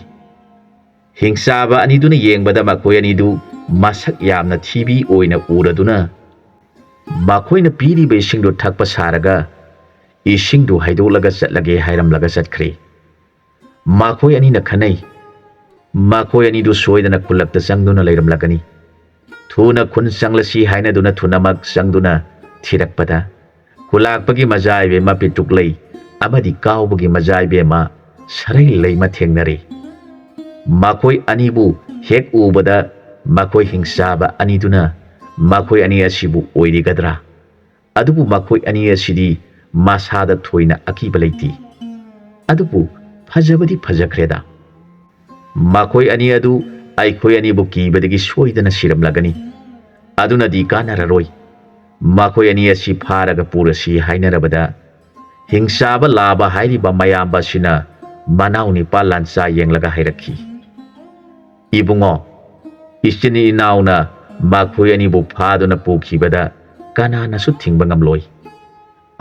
ꯍꯤꯡꯁꯥꯕ ꯑꯅꯤꯗꯨꯅ ꯌꯦꯡꯕꯗ ꯃꯈꯣꯏ ꯑꯅꯤꯗꯨ ꯃꯁꯛ ꯌꯥꯝꯅ ꯊꯤꯕꯤ ꯑꯣꯏꯅ ꯎꯔꯗꯨꯅ ꯃꯈꯣꯏꯅ ꯄꯤꯔꯤꯕ ꯏꯁꯤꯡꯗꯨ ꯊꯛꯄ ꯁꯥꯔꯒ ꯏꯁꯤꯡꯗꯨ ꯍꯩꯗꯣꯛꯂꯒ ꯆꯠꯂꯒꯦ ꯍꯥꯏꯔꯝꯂꯒ ꯆꯠꯈ꯭ꯔꯦ꯫ ꯃꯈꯣꯏ ꯑꯅꯤꯅ ꯈꯟꯅꯩ, ꯃꯈꯣꯏ ꯑꯅꯤꯗꯨ ꯁꯣꯏꯗꯅ ꯈꯨꯜꯂꯛꯇ ꯆꯪꯗꯨꯅ ꯂꯩꯔꯝꯂꯒꯅꯤ꯫ ꯊꯨꯅ ꯈꯨꯟ ꯆꯪꯂꯁꯤ ꯍꯥꯏꯅꯗꯨꯅ ꯊꯨꯅꯃꯛ ꯆꯪꯗꯨꯅ ꯊꯤꯔꯛꯄꯗ ꯈꯨꯂꯥꯛꯄꯒꯤ ꯃꯖꯥꯏꯕꯦꯝꯃ ꯄꯦꯇ꯭ꯔꯨꯛꯂꯩ ꯑꯃꯗꯤ ꯀꯥꯎꯕꯒꯤ ꯃꯖꯥꯏꯕꯦꯝꯃ ꯁꯔꯩꯂꯩꯃ ꯊꯦꯡꯅꯔꯦ꯫ ꯃꯈꯣꯏ ꯑꯅꯤꯕꯨ ꯍꯦꯛ ꯎꯕꯗ ꯃꯈꯣꯏ ꯍꯤꯡꯁꯥꯕ ꯑꯅꯤꯗꯨꯅ ꯃꯈꯣꯏ ꯑꯅꯤ ꯑꯁꯤꯕु ꯑꯣꯏꯔꯤꯒꯗ꯭ꯔꯥ? ꯑꯗꯨꯕꯨ ꯃꯈꯣꯏ ꯑꯅꯤ ꯑꯁꯤꯗꯤ ꯃꯁꯥꯗ ꯊꯣꯏꯅ ꯑꯀꯤꯕ ꯂꯩꯇꯦ꯫ ꯑꯗꯨꯕꯨ ꯐꯖꯕꯗꯤ ꯐꯖꯈ꯭ꯔꯦꯗ꯫ ꯃꯈꯣꯏ ꯑꯅꯤ ꯑꯗꯨ ꯑꯩꯈꯣꯏ ꯑꯅꯤꯕꯨ ꯀꯤꯕꯗꯒꯤ ꯁꯣꯏꯗꯅ ꯁꯤꯔꯝꯂꯒꯅꯤ꯫ ꯑꯗꯨꯅꯗꯤ ꯀꯥꯟꯅꯔꯔꯣꯏ, ꯃꯈꯣꯏ ꯑꯅꯤ ꯑꯁꯤ ꯐꯥꯔꯒ ꯄꯨꯔꯁꯤ ꯍꯥꯏꯅꯔꯕꯗ ꯍꯤꯡꯁꯥꯕ ꯂꯥꯕ ꯍꯥꯏꯔꯤꯕ ꯃꯌꯥꯝꯕ ꯑꯁꯤꯅ ꯃꯅꯥꯎ ꯅꯤꯄꯥ ꯂꯥꯟꯆꯥ ꯌꯦꯡꯂꯒ ꯍꯥꯏꯔꯛꯈꯤ, ꯏꯕꯨꯡꯉꯣ, ꯏꯆꯤꯟ ꯏꯅꯥꯎꯅ ꯃꯈꯣꯏ ꯑꯅꯤꯕꯨ ꯐꯥꯗꯨꯅ ꯄꯨꯈꯤꯕꯗ ꯀꯅꯥꯅꯁꯨ ꯊꯤꯡꯕ ꯉꯝꯂꯣꯏ꯫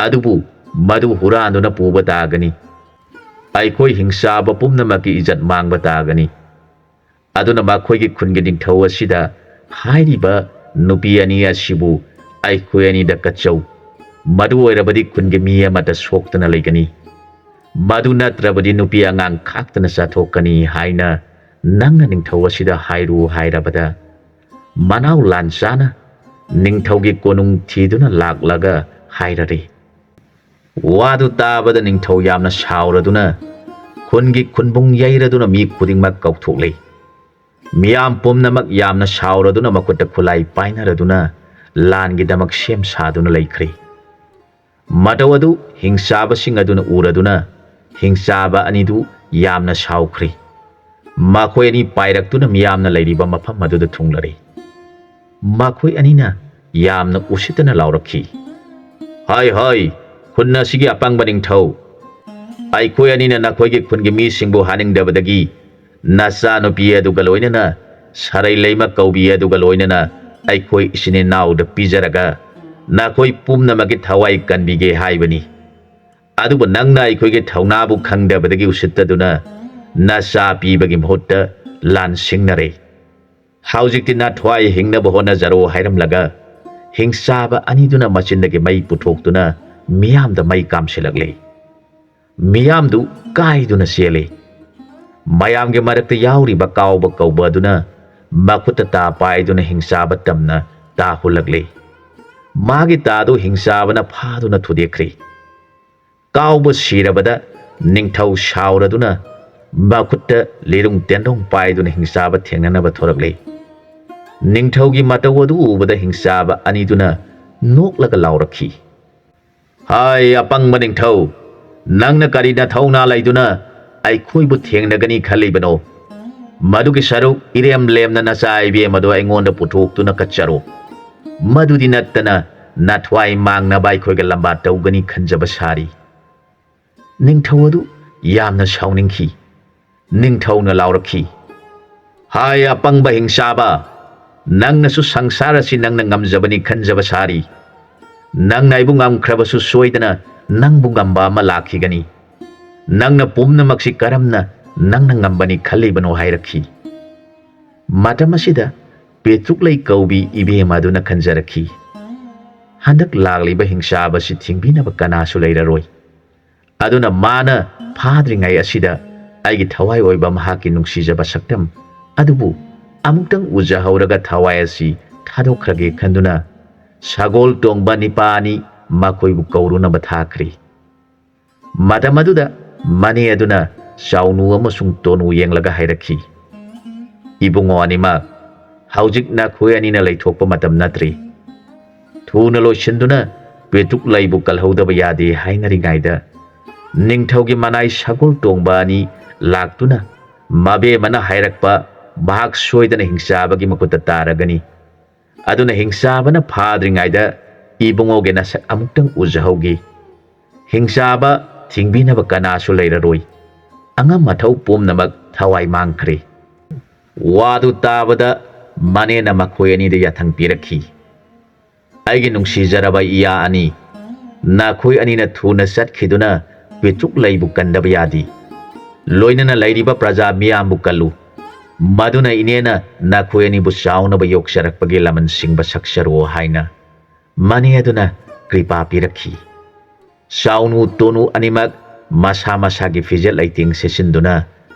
ꯑꯗꯨꯕꯨ ꯃꯗꯨ ꯍꯨꯔꯥꯟꯗꯨꯅ ꯄꯨꯕ ꯇꯥꯒꯅꯤ꯫ ꯑꯩꯈꯣꯏ ꯍꯤꯡꯁꯥꯕ ꯄꯨꯝꯅꯃꯛꯀꯤ ꯏꯖꯠ ꯃꯥꯡꯕ ꯇꯥꯒꯅꯤ꯫ ꯑꯗꯨꯅ ꯃꯈꯣꯏꯒꯤ ꯈꯨꯟꯒꯤ ꯅꯤꯡꯊꯧ ꯑꯁꯤꯗ ꯍꯥꯏꯔꯤꯕ ꯅꯨꯄꯤ ꯑꯅꯤ ꯑꯁꯤꯕꯨ ꯑꯩꯈꯣꯏ ꯑꯅꯤꯗ ꯀꯠꯆꯧ꯫ ꯃꯗꯨ ꯑꯣꯏꯔꯕꯗꯤ ꯈꯨꯟꯒꯤ ꯃꯤ ꯑꯃꯠꯇ ꯁꯣꯛꯇꯅ ꯂꯩꯒꯅꯤ꯫ ꯃꯗꯨ ꯅꯠꯇ꯭ꯔꯕꯗꯤ ꯅꯨꯄꯤ ꯑꯉꯥꯡ ꯈꯥꯛꯇꯅ ꯆꯥꯊꯣꯛꯀꯅꯤ ꯍꯥꯏꯅ ꯅꯪꯅ ꯅꯤꯡꯊꯧ ꯑꯁꯤꯗ ꯍꯥꯏꯔꯨ ꯍꯥꯏꯔꯕꯗ ꯃꯅꯥꯎ ꯂꯥꯟꯆꯥꯅ ꯅꯤꯡꯊꯧꯒꯤ ꯀꯣꯅꯨꯡ ꯊꯤꯗꯨꯅ ꯂꯥꯛꯂꯒ ꯍꯥꯏꯔꯔꯦ꯫ ꯋꯥꯗꯨ ꯇꯥꯕꯗ ꯅꯤꯡꯊꯧ ꯌꯥꯝꯅ ꯁꯥꯎꯔꯗꯨꯅ ꯈꯨꯟꯒꯤ ꯈꯨꯟꯕꯨꯡ ꯌꯩꯔꯗꯨꯅ ꯃꯤ ꯈꯨꯗꯤꯡꯃꯛ ꯀꯧꯊꯣꯛꯂꯦ꯫ ꯃꯤꯌꯥꯝ ꯄꯨꯝꯅꯃꯛ ꯌꯥꯝꯅ ꯁꯥꯎꯔꯗꯨꯅ ꯃꯈꯨꯠꯇ ꯈꯨꯠꯂꯥꯏ ꯄꯥꯏꯅꯔꯗꯨꯅ ꯂꯥꯟꯒꯤꯗꯃꯛ ꯁꯦꯝ ꯁꯥꯗꯨꯅ ꯂꯩꯈ꯭ꯔꯦ꯫ ꯃꯇꯧ ꯑꯗꯨ ꯍꯤꯡꯁꯥꯕꯁꯤꯡ ꯑꯗꯨꯅ ꯎꯔꯗꯨꯅ ꯍꯤꯡꯁꯥꯕ ꯑꯅꯤꯗꯨ ꯌꯥꯝꯅ ꯁꯥꯎꯈ꯭ꯔꯦ꯫ ꯃꯈꯣꯏ ꯑꯅꯤ ꯄꯥꯏꯔꯛꯇꯨꯅ ꯃꯤꯌꯥꯝꯅ ꯂꯩꯔꯤꯕ ꯃꯐꯝ ꯑꯗꯨꯗ ꯊꯨꯡꯂꯔꯦ꯫ ꯃꯈꯣꯏ ꯑꯅꯤꯅ ꯌꯥꯝꯅ ꯎꯁꯤꯠꯇꯅ ꯂꯥꯎꯔꯛꯈꯤ, ꯍꯣꯏ ꯍꯣꯏ, ꯈꯨꯟ ꯑꯁꯤꯒꯤ ꯑꯄꯪꯕ ꯅꯤꯡꯊꯧ, ꯑꯩꯈꯣꯏ ꯑꯅꯤꯅ ꯅꯈꯣꯏꯒꯤ ꯈꯨꯟꯒꯤ ꯃꯤꯁꯤꯡꯕꯨ ꯍꯥꯠꯅꯤꯡꯗꯕꯗꯒꯤ ꯅꯆꯥꯅꯨꯄꯤ ꯑꯗꯨꯒ ꯂꯣꯏꯅꯅ ꯁꯔꯩꯂꯩꯃ ꯀꯧꯕꯤ ꯑꯗꯨꯒ ꯂꯣꯏꯅꯅ ꯑꯩꯈꯣꯏ ꯏꯆꯤꯟ ꯏꯅꯥꯎꯗ ꯄꯤꯖꯔꯒ ꯅꯈꯣꯏ ꯄꯨꯝꯅꯃꯛꯀꯤ ꯊꯋꯥꯏ ꯀꯟꯕꯤꯒꯦ ꯍꯥꯏꯕꯅꯤ꯫ ꯑꯗꯨꯕꯨ ꯅꯪꯅ ꯑꯩꯈꯣꯏꯒꯤ ꯊꯧꯅꯥꯕꯨ ꯈꯪꯗꯕꯗꯒꯤ ꯎꯁꯤꯠꯇꯗꯨꯅ ꯅꯆꯥ ꯄꯤꯕꯒꯤ ꯃꯍꯨꯠꯇ ꯂꯥꯟꯁꯤꯡꯅꯔꯦ꯫ ꯍꯧꯖꯤꯛꯇꯤ ꯅꯊ꯭ꯋꯥꯏ ꯍꯤꯡꯅꯕ ꯍꯣꯠꯅꯖꯔꯣ ꯍꯥꯏꯔꯝꯂꯒ ꯍꯤꯡꯁꯥꯕ ꯑꯅꯤꯗꯨꯅ ꯃꯆꯤꯟꯗꯒꯤ ꯃꯩ ꯄꯨꯊꯣꯛꯇꯨꯅ ꯃꯤꯌꯥꯝꯗ ꯃꯩ ꯀꯥꯝꯁꯤꯜꯂꯛꯂꯦ ꯃꯤꯌꯥꯝꯗꯨ ꯀꯥꯏꯗꯨꯅ ꯆꯦꯜꯂꯦ ꯃꯌꯥꯝꯒꯤ ꯃꯔꯛꯇ ꯌꯥꯎꯔꯤꯕ ꯀꯥꯎꯕ ꯀꯧꯕ ꯑꯗꯨꯅ ꯃꯈꯨꯠꯇ ꯇꯥ ꯄꯥꯏꯗꯨꯅ ꯍꯤꯡꯆꯥꯕ ꯇꯝꯅ ꯇꯥ ꯍꯨꯜꯂꯛꯂꯦ ꯃꯥꯒꯤ ꯇꯥꯗꯨ ꯍꯤꯡꯆꯥꯕꯅ ꯐꯥꯗꯨꯅ ꯊꯨꯗꯦꯛꯈ꯭ꯔꯦ ꯀꯥꯎꯕ ꯁꯤꯔꯕꯗ ꯅꯤꯡꯊꯧ ꯁꯥꯎꯔꯗꯨꯅ ꯃꯈꯨꯠꯇ ꯂꯤꯔꯨꯡ ꯇꯦꯟꯗꯣꯡ ꯄꯥꯏꯗꯨꯅ ꯍꯤꯡꯆꯥꯕ ꯊꯦꯡꯅꯅꯕ ꯊꯣꯔꯛꯂꯦ ꯅꯤꯡꯊꯧꯒꯤ ꯃꯇꯧ ꯑꯗꯨ ꯎꯕꯗ ꯍꯤꯡꯆꯥꯕ ꯑꯅꯤꯗꯨꯅ ꯅꯣꯛꯂꯒ ꯂꯥꯎꯔꯛꯈꯤ ꯍꯥꯏ ꯑꯄꯪꯕ ꯅꯤꯡꯊꯧ ꯅꯪꯅ ꯀꯔꯤ ꯅꯊꯧꯅꯥ ꯂꯩꯗꯨꯅ ꯑꯩꯈꯣꯏꯕꯨ ꯊꯦꯡꯅꯒꯅꯤ ꯈꯜꯂꯤꯕꯅꯣ ꯃꯗꯨꯒꯤ ꯁꯔꯨꯛ ꯏꯔꯦꯝ ꯂꯦꯝꯅ ꯅꯆꯥ ꯏꯕꯦꯝ ꯑꯗꯨ ꯑꯩꯉꯣꯟꯗ ꯄꯨꯊꯣꯛꯇꯨꯅ ꯀꯠꯆꯔꯣ ꯃꯗꯨꯗꯤ ꯅꯠꯇꯅ ꯅꯊ꯭ꯋꯥꯏ ꯃꯥꯡꯅꯕ ꯑꯩꯈꯣꯏꯒ ꯂꯝꯕꯥ ꯇꯧꯒꯅꯤ ꯈꯟꯖꯕ ꯁꯥꯔꯤ ꯅꯤꯡꯊꯧ ꯑꯗꯨ ꯌꯥꯝꯅ ꯁꯥꯎꯅꯤꯡꯈꯤ ꯅꯤꯡꯊꯧꯅ ꯂꯥꯎꯔꯛꯈꯤ ꯍꯥꯏ ꯑꯄꯪꯕ ꯍꯤꯡꯆꯥꯕ ꯅꯪꯅꯁꯨ ꯁꯪꯁꯥꯔ ꯑꯁꯤ ꯅꯪꯅ ꯉꯝꯖꯕꯅꯤ ꯈꯟꯖꯕ ꯁꯥꯔꯤ ꯅꯪꯅ ꯑꯩꯕꯨ ꯉꯝꯈ꯭ꯔꯕꯁꯨ ꯁꯣꯏꯗꯅ ꯅꯪꯕꯨ ꯉꯝꯕ ꯑꯃ ꯂꯥꯛꯈꯤꯒꯅꯤ ꯅꯪꯅ ꯄꯨꯝꯅꯃꯛꯁꯤ ꯀꯔꯝꯅ ꯅꯪꯅ ꯉꯝꯕꯅꯤ ꯈꯜꯂꯤꯕꯅꯣ ꯍꯥꯏꯔꯛꯈꯤ ꯃꯇꯝ ꯑꯁꯤꯗ ꯄꯦꯇ꯭ꯔꯨꯛꯂꯩ ꯀꯧꯕꯤ ꯏꯕꯦꯝ ꯑꯗꯨꯅ ꯈꯟꯖꯔꯛꯈꯤ ꯍꯟꯗꯛ ꯂꯥꯛꯂꯤꯕ ꯍꯤꯡꯆꯥꯕ ꯑꯁꯤ ꯊꯤꯡꯕꯤꯅꯕ ꯀꯅꯥꯁꯨ ꯂꯩꯔꯔꯣꯏ ꯑꯗꯨꯅ ꯃꯥꯅ ꯐꯥꯗ꯭ꯔꯤꯉꯩ ꯑꯁꯤꯗ ꯑꯩꯒꯤ ꯊꯋꯥꯏ ꯑꯣꯏꯕ ꯃꯍꯥꯛꯀꯤ ꯅꯨꯡꯁꯤꯖꯕ ꯁꯛꯇꯝ ꯑꯗꯨꯕꯨ ꯑꯃꯨꯛꯇꯪ ꯎꯖꯍꯧꯔꯒ ꯊꯋꯥꯏ ꯑꯁꯤ ꯊꯥꯗꯣꯛꯈ꯭ꯔꯒꯦ ꯈꯟꯗꯨꯅ ꯁꯒꯣꯜ ꯇꯣꯡꯕ ꯅꯤꯄꯥ ꯑꯅꯤ ꯃꯈꯣꯏꯕꯨ ꯀꯧꯔꯨꯅꯕ ꯊꯥꯈ꯭ꯔꯤ ꯃꯇꯝ ꯑꯗꯨꯗ ꯃꯅꯦ ꯑꯗꯨꯅ ꯆꯥꯎꯅꯨ ꯑꯃꯁꯨꯡ ꯇꯣꯅꯨ ꯌꯦꯡꯂꯒ ꯍꯥꯏꯔꯛꯈꯤ ꯏꯕꯨꯡꯉꯣ ꯑꯅꯤꯃꯛ ꯍꯧꯖꯤꯛ ꯅꯈꯣꯏ ꯑꯅꯤꯅ ꯂꯩꯊꯣꯛꯄ ꯃꯇꯝ ꯅꯠꯇ꯭ꯔꯤ ꯊꯨꯅ ꯂꯣꯏꯁꯤꯟꯗꯨꯅ ꯄꯦꯇ꯭ꯔꯨꯛꯂꯩꯕꯨ ꯀꯜꯍꯧꯗꯕ ꯌꯥꯗꯦ ꯍꯥꯏꯅꯔꯤꯉꯩꯗ ꯅꯤꯡꯊꯧꯒꯤ ꯃꯅꯥꯏ ꯁꯒꯣꯜ ꯇꯣꯡꯕ ꯑꯅꯤ ꯂꯥꯛꯇꯨꯅ ꯃꯕꯦꯝꯃꯅ ꯍꯥꯏꯔꯛꯄ ꯃꯍꯥꯛ ꯁꯣꯏꯗꯅ ꯍꯤꯡꯆꯥꯕꯒꯤ ꯃꯈꯨꯠꯇ ꯇꯥꯔꯒꯅꯤ ꯑꯗꯨꯅ ꯍꯤꯡꯆꯥꯕꯅ ꯐꯥꯗ꯭ꯔꯤꯉꯩꯗ ꯏꯕꯨꯡꯉꯣꯒꯤ ꯅꯁꯛ ꯑꯃꯨꯛꯇꯪ ꯎꯖꯍꯧꯒꯦ ꯍꯤꯡꯆꯥꯕ ꯊꯤꯡꯕꯤꯅꯕ ꯀꯅꯥꯁꯨ ꯂꯩꯔꯔꯣꯏ ꯑꯉꯝ ꯑꯊꯧ ꯄꯨꯝꯅꯃꯛ ꯊꯋꯥꯏ ꯃꯥꯡꯈ꯭ꯔꯦ ꯋꯥꯗꯨ ꯇꯥꯕꯗ ꯃꯅꯦꯅ ꯃꯈꯣꯏ ꯑꯅꯤꯗ ꯌꯥꯊꯪ ꯄꯤꯔꯛꯈꯤ ꯑꯩꯒꯤ ꯅꯨꯡꯁꯤꯖꯔꯕ ꯏꯌꯥ ꯑꯅꯤ ꯅꯈꯣꯏ ꯑꯅꯤꯅ ꯊꯨꯅ ꯆꯠꯈꯤꯗꯨꯅ ꯄꯦꯇ꯭ꯔꯨꯛꯂꯩꯕꯨ ꯀꯟꯗꯕ ꯌꯥꯗꯦ ꯂꯣꯏꯅꯅ ꯂꯩꯔꯤꯕ ꯄ꯭ꯔꯖꯥ ꯃꯤꯌꯥꯝꯕꯨ ꯀꯜꯂꯨ ꯃꯗꯨꯅ ꯏꯅꯦꯅ ꯅꯈꯣꯏ ꯑꯅꯤꯕꯨ ꯆꯥꯎꯅꯕ ꯌꯣꯛꯆꯔꯛꯄꯒꯤ ꯂꯃꯟ ꯁꯤꯡꯕ ꯁꯛꯆꯔꯣ ꯍꯥꯏꯅ ꯃꯅꯦ ꯑꯗꯨꯅ ꯀ꯭ꯔꯤꯄꯥ ꯄꯤꯔꯛꯈꯤ ꯆꯥꯎꯅꯨ ꯇꯣꯅꯨ ꯑꯅꯤꯃꯛ ꯃꯁꯥ ꯃꯁꯥꯒꯤ ꯐꯤꯖꯦꯠ ꯂꯩꯇꯦꯡ ꯁꯦꯠꯆꯤꯟꯗꯨꯅ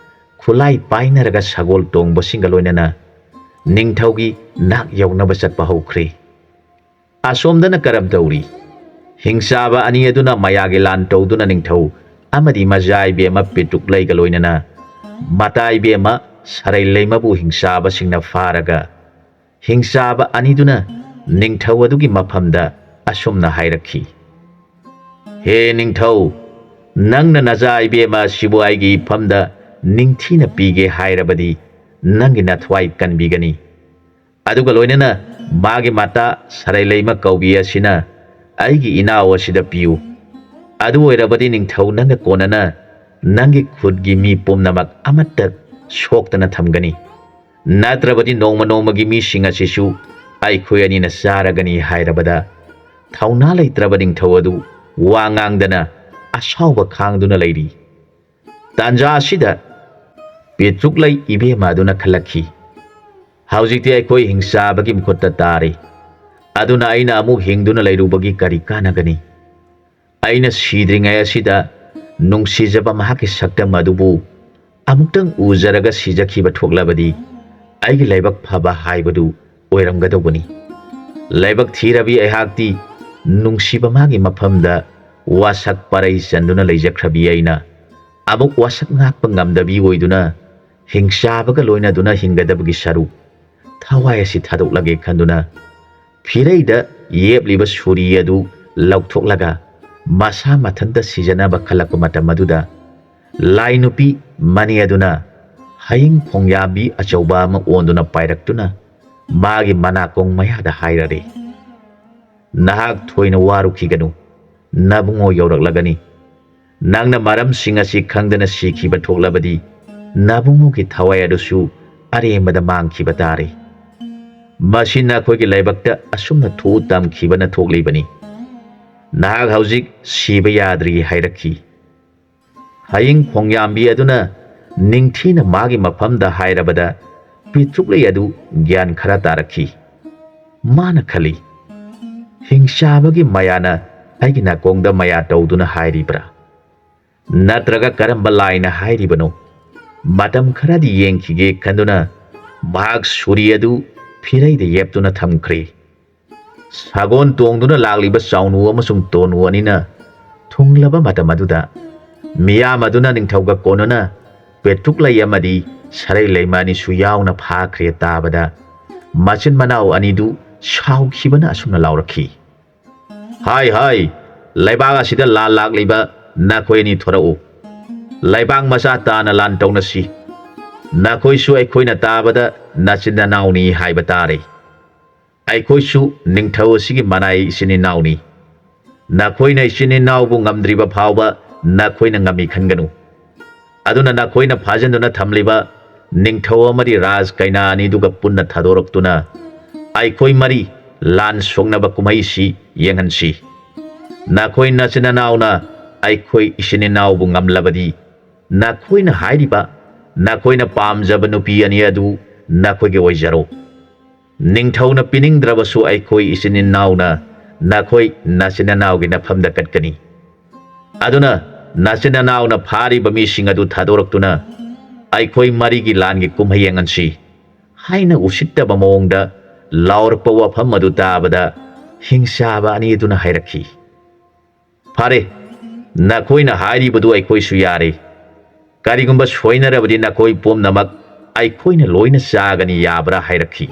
ꯈꯨꯠꯂꯥꯏ ꯄꯥꯏꯅꯔꯒ ꯁꯒꯣꯜ ꯇꯣꯡꯕꯁꯤꯡꯒ ꯂꯣꯏꯅꯅ ꯅꯤꯡꯊꯧꯒꯤ ꯅꯥꯛ ꯌꯧꯅꯕ ꯆꯠꯄ ꯍꯧꯈ꯭ꯔꯦ ꯑꯁꯣꯝꯗꯅ ꯀꯔꯝ ꯇꯧꯔꯤ ꯍꯤꯡꯆꯥꯕ ꯑꯅꯤ ꯑꯗꯨꯅ ꯃꯌꯥꯒꯤ ꯂꯥꯟ ꯇꯧꯗꯨꯅ ꯅꯤꯡꯊꯧ ꯑꯃꯗꯤ ꯃꯆꯥ ꯏꯕꯦꯝꯃ ꯄꯦꯇ꯭ꯔꯨꯛꯂꯩꯒ ꯂꯣꯏꯅꯅ ꯃꯇꯥ ꯏꯕꯦꯝꯃ ꯁꯔꯩꯂꯩꯃꯕꯨ ꯍꯤꯡꯆꯥꯕꯁꯤꯡꯅ ꯐꯥꯔꯒ ꯍꯤꯡꯆꯥꯕ ꯑꯅꯤꯗꯨꯅ ꯅꯤꯡꯊꯧ ꯑꯗꯨꯒꯤ ꯃꯐꯝꯗ ꯑꯁꯨꯝꯅ ꯍꯥꯏꯔꯛꯈꯤ ꯍꯦ ꯅꯤꯡꯊꯧ ꯅꯪꯅ ꯅꯆꯥ ꯏꯕꯦꯝꯃ ꯑꯁꯤꯕꯨ ꯑꯩꯒꯤ ꯏꯐꯝꯗ ꯅꯤꯡꯊꯤꯅ ꯄꯤꯒꯦ ꯍꯥꯏꯔꯕꯗꯤ ꯅꯪꯒꯤ ꯅꯊ꯭ꯋꯥꯏ ꯀꯟꯕꯤꯒꯅꯤ ꯑꯗꯨꯒ ꯂꯣꯏꯅꯅ ꯃꯥꯒꯤ ꯃꯇꯥ ꯁꯔꯩꯂꯩꯃ ꯀꯧꯕꯤ ꯑꯁꯤꯅ ꯑꯩꯒꯤ ꯏꯅꯥꯎ ꯑꯁꯤꯗ ꯄꯤꯌꯨ ꯑꯗꯨ ꯑꯣꯏꯔꯕꯗꯤ ꯅꯤꯡꯊꯧ ꯅꯪꯒ ꯀꯣꯟꯅꯅ ꯅꯪꯒꯤ ꯈꯨꯠꯒꯤ ꯃꯤ ꯄꯨꯝꯅꯃꯛ ꯑꯃꯠꯇ ꯁꯣꯛꯇꯅ ꯊꯝꯒꯅꯤ ꯅꯠꯇ꯭ꯔꯕꯗꯤ ꯅꯣꯡꯃ ꯅꯣꯡꯃꯒꯤ ꯃꯤꯁꯤꯡ ꯑꯁꯤꯁꯨ ꯑꯩꯈꯣꯏ ꯑꯅꯤꯅ ꯆꯥꯔꯒꯅꯤ ꯍꯥꯏꯔꯕꯗ ꯊꯧꯅꯥ ꯂꯩꯇ꯭ꯔꯕ ꯅꯤꯡꯊꯧ ꯑꯗꯨ ꯋꯥ ꯉꯥꯡꯗꯅ ꯑꯁꯥꯎꯕ ꯈꯥꯡꯗꯨꯅ ꯂꯩꯔꯤ ꯇꯥꯟꯖꯥ ꯑꯁꯤꯗ ꯄꯦꯇ꯭ꯔꯨꯛꯂꯩ ꯏꯕꯦꯝꯃ ꯑꯗꯨꯅ ꯈꯜꯂꯛꯈꯤ ꯍꯧꯖꯤꯛꯇꯤ ꯑꯩꯈꯣꯏ ꯍꯤꯡꯆꯥꯕꯒꯤ ꯃꯈꯨꯠꯇ ꯇꯥꯔꯦ ꯑꯗꯨꯅ ꯑꯩꯅ ꯑꯃꯨꯛ ꯍꯤꯡꯗꯨꯅ ꯂꯩꯔꯨꯕꯒꯤ ꯀꯔꯤ ꯀꯥꯟꯅꯒꯅꯤ ꯑꯩꯅ ꯁꯤꯗ꯭ꯔꯤꯉꯩ ꯑꯁꯤꯗ ꯅꯨꯡꯁꯤꯖꯕ ꯃꯍꯥꯛꯀꯤ ꯁꯛꯇꯝ ꯑꯗꯨꯕꯨ ꯑꯃꯨꯛꯇꯪ ꯎꯖꯔꯒ ꯁꯤꯖꯈꯤꯕ ꯊꯣꯛꯂꯕꯗꯤ ꯑꯩꯒꯤ ꯂꯥꯏꯕꯛ ꯐꯕ ꯍꯥꯏꯕꯗꯨ ꯑꯣꯏꯔꯝꯒꯗꯧꯕꯅꯤ ꯂꯥꯏꯕꯛ ꯊꯤꯔꯕꯤ ꯑꯩꯍꯥꯛꯇꯤ ꯅꯨꯡꯁꯤꯕ ꯃꯥꯒꯤ ꯃꯐꯝꯗ ꯋꯥꯁꯛ ꯄꯔꯩ ꯆꯟꯗꯨꯅ ꯂꯩꯖꯈ꯭ꯔꯕꯤ ꯑꯩꯅ ꯑꯃꯨꯛ ꯋꯥꯁꯛ ꯉꯥꯛꯄ ꯉꯝꯗꯕꯤ ꯑꯣꯏꯗꯨꯅ ꯍꯤꯡꯆꯥꯕꯒ ꯂꯣꯏꯅꯗꯨꯅ ꯍꯤꯡꯒꯗꯕꯒꯤ ꯁꯔꯨꯛ ꯊꯋꯥꯏ ꯑꯁꯤ ꯊꯥꯗꯣꯛꯂꯒꯦ ꯈꯟꯗꯨꯅ ꯐꯤꯔꯩꯗ ꯌꯦꯞꯂꯤꯕ ꯁꯨꯔꯤ ꯑꯗꯨ ꯂꯧꯊꯣꯛꯂꯒ ꯃꯁꯥ ꯃꯊꯟꯇ ꯁꯤꯖꯅꯕ ꯈꯜꯂꯛꯄ ꯃꯇꯝ ꯑꯗꯨꯗ ꯂꯥꯏ ꯅꯨꯄꯤ ꯃꯅꯦ ꯑꯗꯨꯅ ꯍꯌꯤꯡ ꯈꯣꯡꯌꯥꯝꯕꯤ ꯑꯆꯧꯕ ꯑꯃ ꯑꯣꯟꯗꯨꯅ ꯄꯥꯏꯔꯛꯇꯨꯅ ꯃꯥꯒꯤ ꯃꯅꯥꯀꯣꯡ ꯃꯌꯥꯗ ꯍꯥꯏꯔꯔꯦ ꯅꯍꯥꯛ ꯊꯣꯏꯅ ꯋꯥꯔꯨꯈꯤꯒꯅꯨ ꯅꯕꯨꯡꯉꯣ ꯌꯧꯔꯛꯂꯒꯅꯤ ꯅꯪꯅ ꯃꯔꯝꯁꯤꯡ ꯑꯁꯤ ꯈꯪꯗꯅ ꯁꯤꯈꯤꯕ ꯊꯣꯛꯂꯕꯗꯤ ꯅꯕꯨꯡꯉꯣꯒꯤ ꯊꯋꯥꯏ ꯑꯗꯨꯁꯨ ꯑꯔꯦꯝꯕꯗ ꯃꯥꯡꯈꯤꯕ ꯇꯥꯔꯦ ꯃꯁꯤ ꯅꯈꯣꯏꯒꯤ ꯂꯥꯏꯕꯛꯇ ꯑꯁꯨꯝꯅ ꯊꯣꯛꯎ ꯇꯝꯈꯤꯕꯅ ꯊꯣꯛꯂꯤꯕꯅꯤ ꯅꯍꯥꯛ ꯍꯧꯖꯤꯛ ꯁꯤꯕ ꯌꯥꯗ꯭ꯔꯤ ꯍꯥꯏꯔꯛꯈꯤ ꯍꯌꯤꯡ ꯈꯣꯡꯌꯥꯝꯕꯤ ꯑꯗꯨꯅ ꯅꯤꯡꯊꯤꯅ ꯃꯥꯒꯤ ꯃꯐꯝꯗ ꯍꯥꯏꯔꯕꯗ ꯄꯦꯇ꯭ꯔꯨꯛꯂꯩ ꯑꯗꯨ ꯒ꯭ꯌꯥꯟ ꯈꯔ ꯇꯥꯔꯛꯈꯤ ꯃꯥꯅ ꯈꯜꯂꯤ ꯍꯤꯡꯆꯥꯕꯒꯤ ꯃꯌꯥꯅ ꯑꯩꯒꯤ ꯅꯥꯀꯣꯡꯗ ꯃꯌꯥ ꯇꯧꯗꯨꯅ ꯍꯥꯏꯔꯤꯕ꯭ꯔꯥ ꯅꯠꯇ꯭ꯔꯒ ꯀꯔꯝꯕ ꯂꯥꯏꯅ ꯍꯥꯏꯔꯤꯕꯅꯣ ꯃꯇꯝ ꯈꯔꯗꯤ ꯌꯦꯡꯈꯤꯒꯦ ꯈꯟꯗꯨꯅ ꯃꯍꯥꯛ ꯁꯨꯔꯤ ꯑꯗꯨ ꯐꯤꯔꯩꯗ ꯌꯦꯞꯇꯨꯅ ꯊꯝꯈ꯭ꯔꯦ ꯁꯥꯒꯣꯟ ꯇꯣꯡꯗꯨꯅ ꯂꯥꯛꯂꯤꯕ ꯆꯥꯎꯅꯨ ꯑꯃꯁꯨꯡ ꯇꯣꯅꯨ ꯑꯅꯤꯅ ꯊꯨꯡꯂꯕ ꯃꯇꯝ ꯑꯗꯨꯗ ꯃꯤꯌꯥꯝ ꯑꯗꯨꯅ ꯅꯤꯡꯊꯧꯒ ꯀꯣꯟꯅꯅ ꯄꯦꯇ꯭ꯔꯨꯛꯂꯩ ꯑꯃꯗꯤ ꯁꯔꯩ ꯂꯩꯃ ꯑꯅꯤꯁꯨ ꯌꯥꯎꯅ ꯐꯥꯈ꯭ꯔꯦ ꯇꯥꯕꯗ ꯃꯆꯤꯟ ꯃꯅꯥꯎ ꯑꯅꯤꯗꯨ ꯁꯥꯎꯈꯤꯕꯅ ꯑꯁꯨꯝꯅ ꯂꯥꯎꯔꯛꯈꯤ ꯍꯥꯏ ꯍꯥꯏ ꯂꯩꯕꯥꯛ ꯑꯁꯤꯗ ꯂꯥꯟ ꯂꯥꯛꯂꯤꯕ ꯅꯈꯣꯏ ꯑꯅꯤ ꯊꯣꯔꯛꯎ ꯂꯩꯕꯥꯛ ꯃꯆꯥ ꯇꯥꯅ ꯂꯥꯟ ꯇꯧꯅꯁꯤ ꯅꯈꯣꯏꯁꯨ ꯑꯩꯈꯣꯏꯅ ꯇꯥꯕꯗ ꯅꯆꯤꯟ ꯅꯅꯥꯎꯅꯤ ꯍꯥꯏꯕ ꯇꯥꯔꯦ ꯑꯩꯈꯣꯏꯁꯨ ꯅꯤꯡꯊꯧ ꯑꯁꯤꯒꯤ ꯃꯅꯥꯏ ꯏꯆꯤꯟ ꯏꯅꯥꯎꯅꯤ ꯅꯈꯣꯏꯅ ꯏꯆꯤꯟ ꯏꯅꯥꯎꯕꯨ ꯉꯝꯗ꯭ꯔꯤꯕ ꯐꯥꯎꯕ ꯅꯈꯣꯏꯅ ꯉꯝꯃꯤ ꯈꯟꯒꯅꯨ ꯑꯗꯨꯅ ꯅꯈꯣꯏꯅ ꯐꯥꯖꯤꯟꯗꯨꯅ ꯊꯝꯂꯤꯕ ꯅꯤꯡꯊꯧ ꯑꯃꯗꯤ ꯔꯥꯖ ꯀꯩꯅꯥ ꯑꯅꯤꯗꯨꯒ ꯄꯨꯟꯅ ꯊꯥꯗꯣꯔꯛꯇꯨꯅ ꯑꯩꯈꯣꯏ ꯃꯔꯤ ꯂꯥꯟ ꯁꯣꯛꯅꯕ ꯀꯨꯝꯍꯩꯁꯤ ꯌꯦꯡꯍꯟꯁꯤ ꯅꯈꯣꯏ ꯅꯆꯤꯟ ꯅꯅꯥꯎꯅ ꯑꯩꯈꯣꯏ ꯏꯆꯤꯟ ꯏꯅꯥꯎꯕꯨ ꯉꯝꯂꯕꯗꯤ ꯅꯈꯣꯏꯅ ꯍꯥꯏꯔꯤꯕ ꯅꯈꯣꯏꯅ ꯄꯥꯝꯖꯕ ꯅꯨꯄꯤ ꯑꯅꯤ ꯑꯗꯨ ꯅꯈꯣꯏꯒꯤ ꯑꯣꯏꯖꯔꯣ ꯅꯤꯡꯊꯧꯅ ꯄꯤꯅꯤꯡꯗ꯭ꯔꯕꯁꯨ ꯑꯩꯈꯣꯏ ꯏꯆꯤꯟ ꯏꯅꯥꯎꯅ ꯅꯈꯣꯏ ꯅꯆꯤꯟ ꯅꯅꯥꯎꯒꯤ ꯅꯐꯝꯗ ꯀꯠꯀꯅꯤ ꯑꯗꯨꯅ ꯅꯆꯤꯟ ꯅꯅꯥꯎꯅ ꯐꯥꯔꯤꯕ ꯃꯤꯁꯤꯡ ꯑꯗꯨ ꯊꯥꯗꯣꯔꯛꯇꯨꯅ ꯑꯩꯈꯣꯏ ꯃꯔꯤꯒꯤ ꯂꯥꯟꯒꯤ ꯀꯨꯝꯍꯩ ꯌꯦꯡꯍꯟꯁꯤ ꯍꯥꯏꯅ ꯎꯁꯤꯠꯇꯕ ꯃꯑꯣꯡꯗ ꯂꯥꯎꯔꯛꯄ ꯋꯥꯐꯝ ꯑꯗꯨ ꯇꯥꯕꯗ ꯍꯤꯡꯆꯥꯕ ꯑꯅꯤ ꯑꯗꯨꯅ ꯍꯥꯏꯔꯛꯈꯤ ꯐꯔꯦ ꯅꯈꯣꯏꯅ ꯍꯥꯏꯔꯤꯕꯗꯨ ꯑꯩꯈꯣꯏꯁꯨ ꯌꯥꯔꯦ ꯀꯔꯤꯒꯨꯝꯕ ꯁꯣꯏꯅꯔꯕꯗꯤ ꯅꯈꯣꯏ ꯄꯨꯝꯅꯃꯛ ꯑꯩꯈꯣꯏꯅ ꯂꯣꯏꯅ ꯆꯥꯒꯅꯤ ꯌꯥꯕ꯭ꯔꯥ ꯍꯥꯏꯔꯛꯈꯤ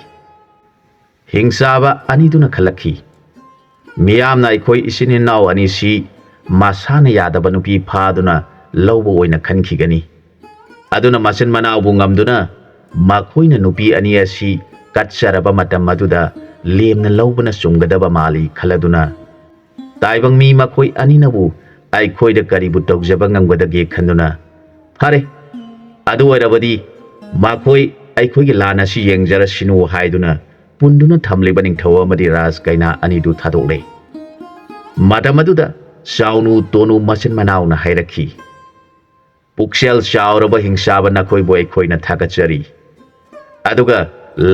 ꯍꯤꯡꯆꯥꯕ ꯑꯅꯤꯗꯨꯅ ꯈꯜꯂꯛꯈꯤ ꯃꯤꯌꯥꯝꯅ ꯑꯩꯈꯣꯏ ꯏꯆꯤꯟ ꯏꯅꯥꯎ ꯑꯅꯤꯁꯤ ꯃꯁꯥꯅ ꯌꯥꯗꯕ ꯅꯨꯄꯤ ꯐꯥꯗꯨꯅ ꯂꯧꯕ ꯑꯣꯏꯅ ꯈꯟꯈꯤꯒꯅꯤ ꯑꯗꯨꯅ ꯃꯆꯤꯟ ꯃꯅꯥꯎꯕꯨ ꯉꯝꯗꯨꯅ ꯃꯈꯣꯏꯅ ꯅꯨꯄꯤ ꯑꯅꯤ ꯑꯁꯤ ꯀꯠꯆꯔꯕ ꯃꯇꯝ ꯑꯗꯨꯗ ꯂꯦꯝꯅ ꯂꯧꯕꯅ ꯆꯨꯝꯒꯗꯕ ꯃꯥꯜꯂꯤ ꯈꯜꯂꯗꯨꯅ ꯇꯥꯏꯕꯪ ꯃꯤ ꯃꯈꯣꯏ ꯑꯅꯤꯅꯕꯨ ꯑꯩꯈꯣꯏꯗ ꯀꯔꯤꯕꯨ ꯇꯧꯖꯕ ꯉꯝꯒꯗꯒꯦ ꯈꯟꯗꯨꯅ ꯐꯔꯦ ꯑꯗꯨ ꯑꯣꯏꯔꯕꯗꯤ ꯃꯈꯣꯏ ꯑꯩꯈꯣꯏꯒꯤ ꯂꯥꯟ ꯑꯁꯤ ꯌꯦꯡꯖꯔꯁꯤꯅꯨ ꯍꯥꯏꯗꯨꯅ ꯄꯨꯟꯗꯨꯅ ꯊꯝꯂꯤꯕ ꯅꯤꯡꯊꯧ ꯑꯃꯗꯤ ꯔꯥꯖ ꯀꯩꯅꯥ ꯑꯅꯤꯗꯨ ꯊꯥꯗꯣꯛꯂꯦ ꯃꯇꯝ ꯑꯗꯨꯗ ꯆꯥꯎꯅꯨ ꯇꯣꯅꯨ ꯃꯆꯤꯟ ꯃꯅꯥꯎꯅ ꯍꯥꯏꯔꯛꯈꯤ ꯄꯨꯛꯆꯦꯜ ꯆꯥꯎꯔꯕ ꯍꯤꯡꯆꯥꯕ ꯅꯈꯣꯏꯕꯨ ꯑꯩꯈꯣꯏꯅ ꯊꯥꯒꯠꯆꯔꯤ ꯑꯗꯨꯒ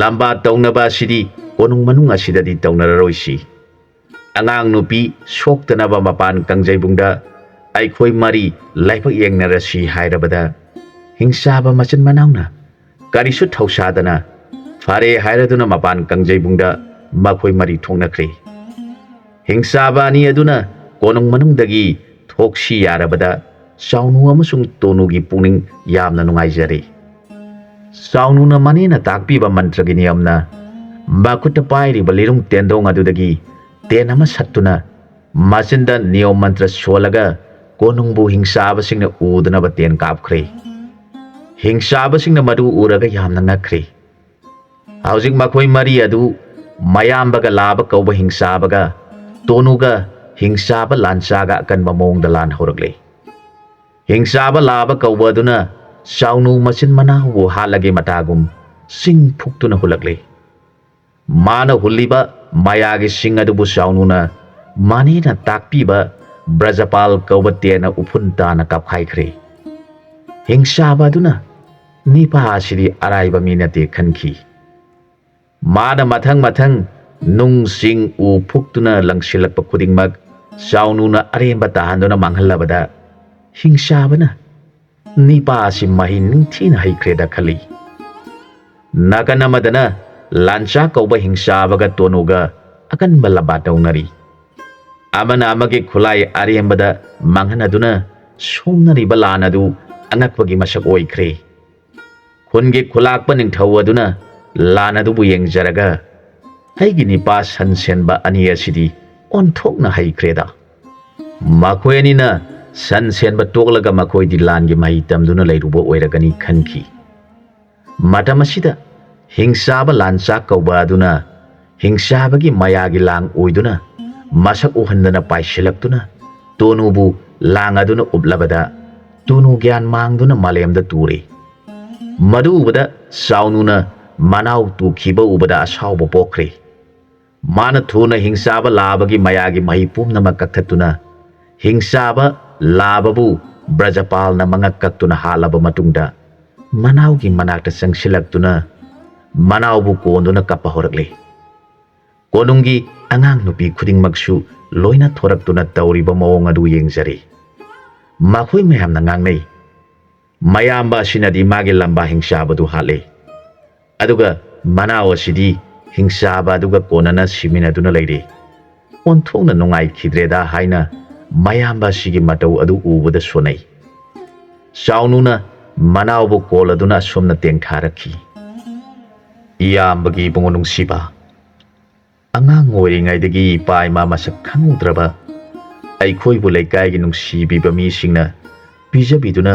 ꯂꯝꯕꯥ ꯇꯧꯅꯕ ꯑꯁꯤꯗꯤ ꯀꯣꯅꯨꯡ ꯃꯅꯨꯡ ꯑꯁꯤꯗꯗꯤ ꯇꯧꯅꯔꯔꯣꯏꯁꯤ ꯑꯉꯥꯡ ꯅꯨꯄꯤ ꯁꯣꯛꯇꯅꯕ ꯃꯄꯥꯟ ꯀꯥꯡꯖꯩꯕꯨꯡꯗ ꯑꯩꯈꯣꯏ ꯃꯔꯤ ꯂꯥꯏꯕꯛ ꯌꯦꯡꯅꯔꯁꯤ ꯍꯥꯏꯔꯕꯗ ꯍꯤꯡꯆꯥꯕ ꯃꯆꯤन ꯃꯅꯥꯎꯅ ꯀꯔꯤꯁꯨ ꯊꯧꯁꯥꯗꯅ ꯐꯔꯦ ꯍꯥꯏꯔꯗꯨꯅ ꯃꯄꯥꯟ ꯀꯥꯡꯖꯩꯕꯨꯡꯗ ꯃꯈꯣꯏ ꯃꯔꯤ ꯊꯣꯛꯅꯈ꯭ꯔꯦ ꯍꯤꯡꯆꯥꯕ ꯑꯅꯤ ꯑꯗꯨꯅ ꯀꯣꯅꯨꯡ ꯃꯅꯨꯡꯗꯒꯤ ꯊꯣꯛꯁꯤ ꯌꯥꯔꯕꯗ ꯆꯥꯎꯅꯨ ꯑꯃꯁꯨꯡ ꯇꯣꯅꯨꯒꯤ ꯄꯨꯛꯅꯤꯡ ꯌꯥꯝꯅ ꯅꯨꯡꯉꯥꯏꯖꯔꯦ ꯆꯥꯎꯅꯨꯅ ꯃꯅꯦꯅ ꯇꯥꯛꯄꯤꯕ ꯃꯟꯇ꯭ꯔꯒꯤ ꯅꯤꯌꯝꯅ ꯃꯈꯨꯠꯇ ꯄꯥꯏꯔꯤꯕ ꯂꯤꯔꯨꯡ ꯇꯦꯟꯗꯣꯡ ꯑꯗꯨꯗꯒꯤ ꯇꯦꯟ ꯑꯃ ꯁꯠꯇꯨꯅ ꯃꯆꯤꯟꯗ ꯅꯤꯌꯣꯝ ꯃꯟꯇ꯭ꯔ ꯁꯣꯜꯂꯒ ꯀꯣꯅꯨꯡꯕꯨ ꯍꯤꯡꯆꯥꯕꯁꯤꯡꯅ ꯎꯗꯅꯕ ꯇꯦꯟ ꯀꯥꯞꯈ꯭ꯔꯦ ꯍꯤꯡꯆꯥꯕꯁꯤꯡꯅ ꯃꯗꯨ ꯎꯔꯒ ꯌꯥꯝꯅ ꯉꯛꯈ꯭ꯔꯦ ꯍꯧꯖꯤꯛ ꯃꯈꯣꯏ ꯃꯔꯤ ꯑꯗꯨ ꯃꯌꯥꯝꯕꯒ ꯂꯥꯕ ꯀꯧꯕ ꯍꯤꯡꯆꯥꯕꯒ ꯇꯣꯅꯨꯒ ꯍꯤꯡꯆꯥꯕ ꯂꯥꯟꯆꯥꯒ ꯑꯀꯟꯕ ꯃꯑꯣꯡꯗ ꯂꯥꯟ ꯍꯧꯔꯛꯂꯦ ꯍꯤꯡꯆꯥꯕ ꯂꯥꯕ ꯀꯧꯕ ꯑꯗꯨꯅ ꯆꯥꯎꯅꯨ ꯃꯆꯤꯟ ꯃꯅꯥꯎꯕꯨ ꯍꯥꯠꯂꯒꯦ ꯃꯇꯥꯒꯨꯝ ꯁꯤꯡ ꯐꯨꯛꯇꯨꯅ ꯍꯨꯜꯂꯛꯂꯦ ꯃꯥꯅ ꯍꯨꯜꯂꯤꯕ ꯃꯌꯥꯒꯤ ꯁꯤꯡ ꯑꯗꯨꯕꯨ ꯆꯥꯎꯅꯨꯅ ꯃꯅꯦꯅ ꯇꯥꯛꯄꯤꯕ ꯕ꯭ꯔꯖꯄꯥꯜ ꯀꯧꯕ ꯇꯦꯟꯅ ꯎꯐꯨꯟ ꯇꯥꯅ ꯀꯥꯞꯈꯥꯏꯈ꯭ꯔꯦ ꯍꯤꯡꯆꯥꯕ ꯑꯗꯨꯅ ꯅꯤꯄꯥ ꯑꯁꯤꯗꯤ ꯑꯔꯥꯏꯕ ꯃꯤ ꯅꯠꯇꯦ ꯈꯟꯈꯤ ꯃꯥꯅ ꯃꯊꯪ ꯃꯊꯪ ꯅꯨꯡ ꯁꯤꯡ ꯎ ꯐꯨꯛꯇꯨꯅ ꯂꯪꯁꯤꯜꯂꯛꯄ ꯈꯨꯗꯤꯡꯃꯛ ꯆꯥꯎꯅꯨꯅ ꯑꯔꯦꯝꯕ ꯇꯥꯍꯟꯗꯨꯅ ꯃꯥꯡꯍꯜꯂꯕꯗ ꯍꯤꯡꯆꯥꯕꯅ ꯅꯤꯄꯥ ꯑꯁꯤ ꯃꯍꯩ ꯅꯤꯡꯊꯤꯅ ꯍꯩꯈ꯭ꯔꯦꯗ ꯈꯜꯂꯤ ꯅꯥꯀꯟ ꯑꯃꯗꯅ ꯂꯥꯟꯆꯥ ꯀꯧꯕ ꯍꯤꯡꯆꯥꯕꯒ ꯇꯣꯅꯨꯒ ꯑꯀꯟꯕ ꯂꯝꯕꯥ ꯇꯧꯅꯔꯤ ꯑꯃꯅ ꯑꯃꯒꯤ ꯈꯨꯠꯂꯥꯏ ꯑꯔꯦꯝꯕꯗ ꯃꯥꯡꯍꯟꯅꯗꯨꯅ ꯁꯣꯡꯅꯔꯤꯕ ꯂꯥꯟ ꯑꯗꯨ ꯑꯉꯛꯄꯒꯤ ꯃꯁꯛ ꯑꯣꯏꯈ꯭ꯔꯦ ꯈꯨꯟꯒꯤ ꯈꯨꯂꯥꯛꯄ ꯅꯤꯡꯊꯧ ꯑꯗꯨꯅ ꯂꯥꯟ ꯑꯗꯨꯕꯨ ꯌꯦꯡꯖꯔꯒ ꯑꯩꯒꯤ ꯅꯤꯄꯥ ꯁꯟ ꯁꯦꯟꯕ ꯑꯅꯤ ꯑꯁꯤꯗꯤ ꯑꯣꯟꯊꯣꯛꯅ ꯍꯩꯈ꯭ꯔꯦꯗ ꯃꯈꯣꯏ ꯑꯅꯤꯅ ꯁꯟ ꯁꯦꯟꯕ ꯇꯣꯛꯂꯒ ꯃꯈꯣꯏꯗꯤ ꯂꯥꯟꯒꯤ ꯃꯍꯩ ꯇꯝꯗꯨꯅ ꯂꯩꯔꯨꯕ ꯑꯣꯏꯔꯒꯅꯤ ꯈꯟꯈꯤ ꯃꯇꯝ ꯑꯁꯤꯗ ꯍꯤꯡꯆꯥꯕ ꯂꯥꯟꯆꯥ ꯀꯧꯕ ꯑꯗꯨꯅ ꯍꯤꯡꯆꯥꯕꯒꯤ ꯃꯌꯥꯒꯤ ꯂꯥꯡ ꯑꯣꯏꯗꯨꯅ ꯃꯁꯛ ꯎꯍꯟꯗꯅ ꯄꯥꯏꯁꯤꯜꯂꯛꯇꯨꯅ ꯇꯣꯅꯨꯕꯨ ꯂꯥꯡ ꯑꯗꯨꯅ ꯎꯞꯂꯕꯗ ꯇꯣꯅꯨ ꯒ꯭ꯌꯥꯟ ꯃꯥꯡꯗꯨꯅ ꯃꯥꯂꯦꯝꯗ ꯇꯨꯔꯦ ꯃꯗꯨ ꯎꯕꯗ ꯆꯥꯎꯅꯨꯅ ꯃꯅꯥꯎ ꯇꯨꯈꯤꯕ ꯎꯕꯗ ꯑꯁꯥꯎꯕ ꯄꯣꯛꯈ꯭ꯔꯦ ꯃꯥꯅ ꯊꯨꯅ ꯍꯤꯡꯆꯥꯕ ꯂꯥꯕꯒꯤ ꯃꯌꯥꯒꯤ ꯃꯍꯩ ꯄꯨꯝꯅꯃꯛ ꯀꯛꯊꯠꯇꯨꯅ ꯍꯤꯡꯆꯥꯕ ꯂꯥꯕꯕꯨ ꯕ꯭ꯔꯖꯄꯥꯜꯅ ꯃꯉꯛ ꯀꯛꯇꯨꯅ ꯍꯥꯠꯂꯕ ꯃꯇꯨꯡꯗ ꯃꯅꯥꯎꯒꯤ ꯃꯅꯥꯛꯇ ꯆꯪꯁꯤꯜꯂꯛꯇꯨꯅ ꯃꯅꯥꯎꯕꯨ ꯀꯣꯟꯗꯨꯅ ꯀꯞꯄ ꯍꯧꯔꯛꯂꯦ ꯀꯣꯅꯨꯡꯒꯤ ꯑꯉꯥꯡ ꯅꯨꯄꯤ ꯈꯨꯗꯤꯡꯃꯛꯁꯨ loina thoraktuna tawriba mawong adu yengjari makhoi mayamna ngangnei mayamba asinadi magi lamba hingsabadu hale aduga manaw asidi hingsaba aduga konana siminaduna leire onthongna nungai khidreda haina mayamba sigi matau adu ubada sonai saununa manawbu koladuna somna tengtharakhi iyambagi bungonung siba angang oiringaidagi ipa ima masak khangudraba ꯑꯩꯈꯣꯏꯕꯨ ꯂꯩꯀꯥꯏꯒꯤ ꯅꯨꯡꯁꯤꯕꯤꯕ ꯃꯤꯁꯤꯡꯅ ꯄꯤꯖꯕꯤꯗꯨꯅ